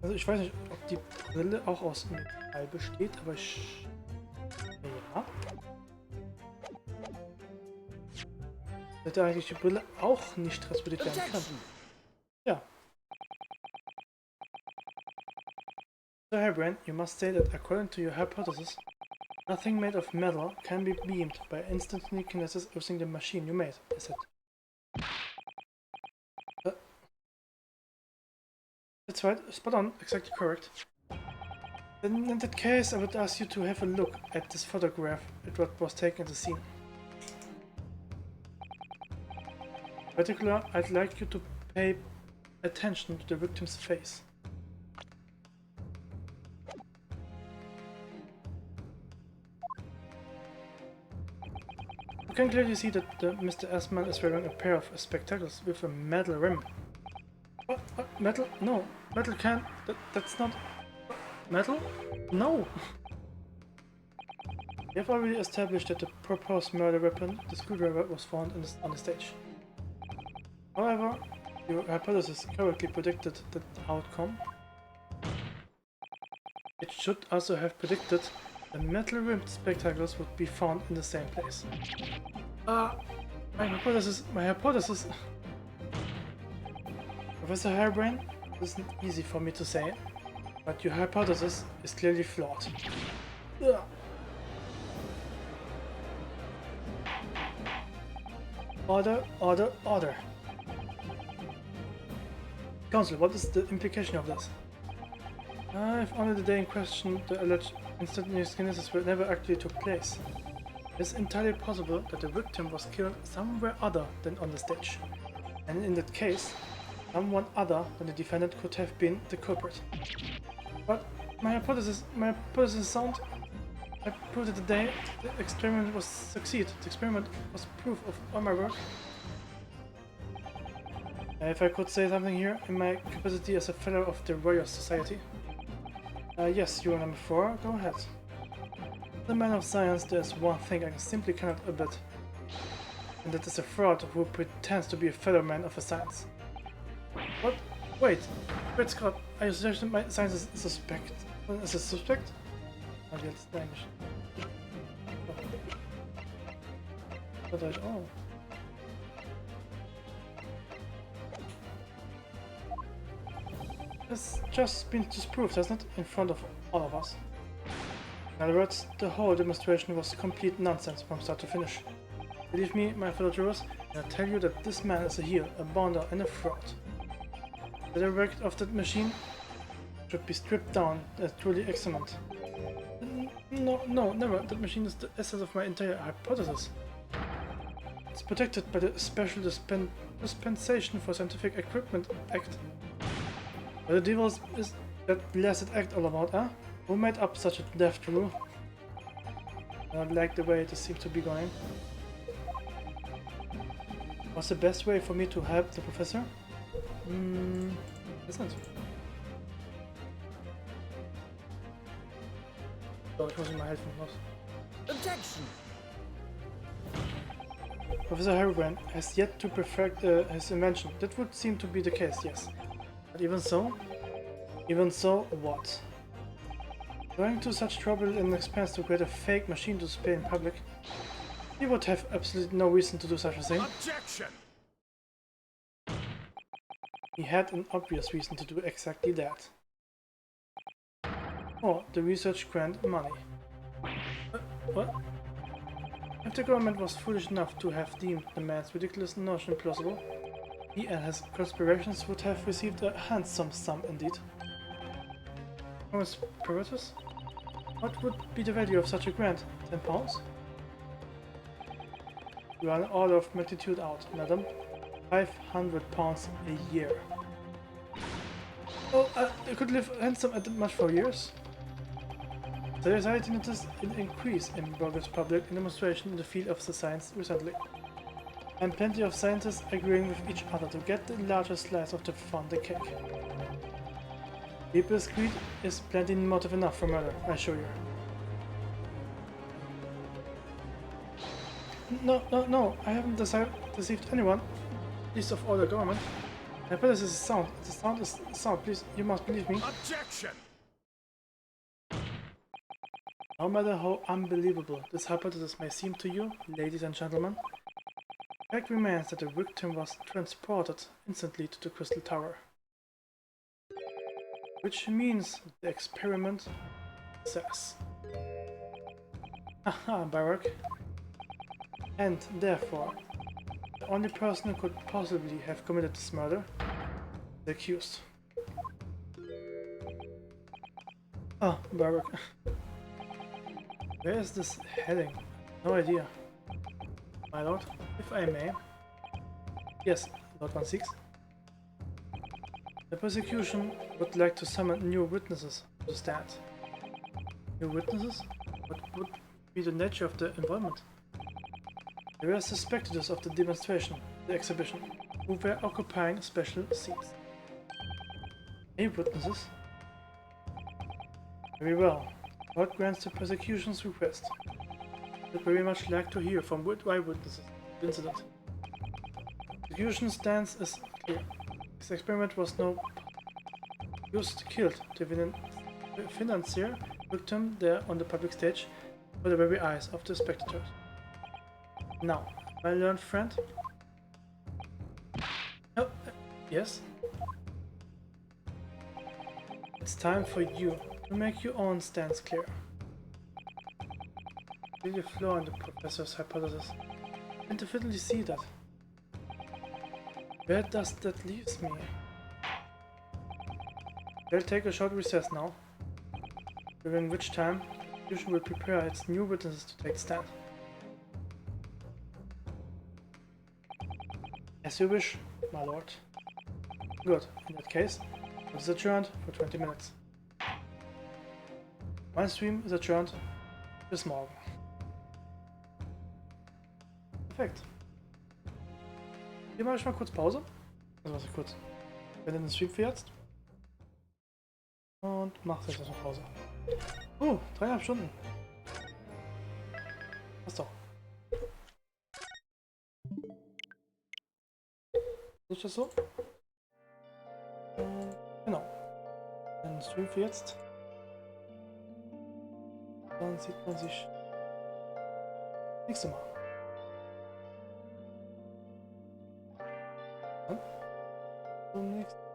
[SPEAKER 1] Also ich weiß nicht, ob die Brille auch aus Metall besteht, aber ich... Ja. Hätte eigentlich die Brille auch nicht transportiert werden können. Ja. Professor Harebrain, you must say that according to your hypothesis, nothing made of metal can be beamed by instantly kinesis using the machine you made, is it? That's right, spot on, exactly correct. Then in that case, I would ask you to have a look at this photograph at what was taken at the scene. In particular, I'd like you to pay attention to the victim's face. You can clearly see that Mr. S-Man is wearing a pair of spectacles with a metal rim. What? Metal? No. Metal can't... That's not... Metal? No! We have already established that the proposed murder weapon, the screwdriver, was found on the stage. However, your hypothesis correctly predicted the outcome. It should also have predicted the metal-rimmed spectacles would be found in the same place. My hypothesis... Professor Harebrain, this isn't easy for me to say, but your hypothesis is clearly flawed. Ugh. Order, order, order. Counsel, what is the implication of this? If only the day in question, the alleged instantaneous kinesis never actually took place. It's entirely possible that the victim was killed somewhere other than on the stage. And in that case, someone other than the defendant could have been the culprit. But my hypothesis is sound. I proved that the experiment was succeed. The experiment was proof of all my work. If I could say something here, in my capacity as a fellow of the Royal Society. Yes, you are number 4, go ahead. The man of science, there's one thing I simply cannot abet. And that is a fraud who pretends to be a fellow man of science. What? Wait! Great Scott, are you suggesting my science is suspect? Is a suspect? Oh, that's English. But oh. It's just been disproved, hasn't it? In front of all of us. In other words, the whole demonstration was complete nonsense from start to finish. Believe me, my fellow jurors, I tell you that this man is a heel, a bounder, and a fraud. The direct of that machine should be stripped down as truly examined. No, never. That machine is the essence of my entire hypothesis. It's protected by the Special Dispensation for Scientific Equipment Act. What the devil is that blessed act all about, huh? Who made up such a daft rule? I don't like the way it seems to be going. What's the best way for me to help the professor? Isn't it? Oh, it was in my headphones.
[SPEAKER 6] Objection!
[SPEAKER 1] Professor Harebrain has yet to perfect his invention. That would seem to be the case, yes. But even so, what? Going to such trouble and expense to create a fake machine to display in public? He would have absolutely no reason to do such a thing.
[SPEAKER 2] Objection!
[SPEAKER 1] He had an obvious reason to do exactly that. Or the research grant money. What? If the government was foolish enough to have deemed the man's ridiculous notion plausible, he and his conspirations would have received a handsome sum indeed. Conspirators? What would be the value of such a grant? 10 pounds? You are an order of magnitude out, madam. 500 pounds a year. Oh, I could live handsome at that much for years. The society noticed an increase in bogus public demonstration in the field of the science recently, and plenty of scientists agreeing with each other to get the largest slice of the funding cake. People's greed is plenty motive enough for murder, I assure you. No, I haven't deceived anyone, least of all the government. My hypothesis is sound. The sound is sound, please, you must believe me.
[SPEAKER 2] Objection!
[SPEAKER 1] No matter how unbelievable this hypothesis may seem to you, ladies and gentlemen, the fact remains that the victim was transported instantly to the Crystal Tower. which means the experiment success. Aha, Barak. And therefore, the only person who could possibly have committed this murder, the accused. Ah, Barak. Where is this heading? No idea. My lord, if I may. Yes, Lord 16. The prosecution would like to summon new witnesses to stand. New witnesses? What would be the nature of the involvement? They were suspected of the demonstration, the exhibition, who were occupying special seats. New witnesses? Very well. Court grants the prosecution's request. Would very much like to hear from eyewitnesses of the incident. Prosecution stance is clear. This experiment was no just killed to financier victim there on the public stage for the very eyes of the spectators. Now, my learned friend. Oh, yes? It's time for you to make your own stance clear. See the flaw in the professor's hypothesis. I can definitely see that. Where does that leave me? We'll take a short recess now, during which time the institution will prepare its new witnesses to take stand. As you wish, my lord. Good, in that case, it is adjourned for 20 minutes. My stream is adjourned bis morgen. Perfekt. Hier mache ich mal kurz Pause. Also was ich kurz. Ich bin in den Stream für jetzt. Und mach jetzt erstmal Pause. 3,5 Stunden. Passt doch. Ist das so? Genau. Dann Stream für jetzt. Dann sieht man sich nächste Mal. Dann zum nächsten Mal.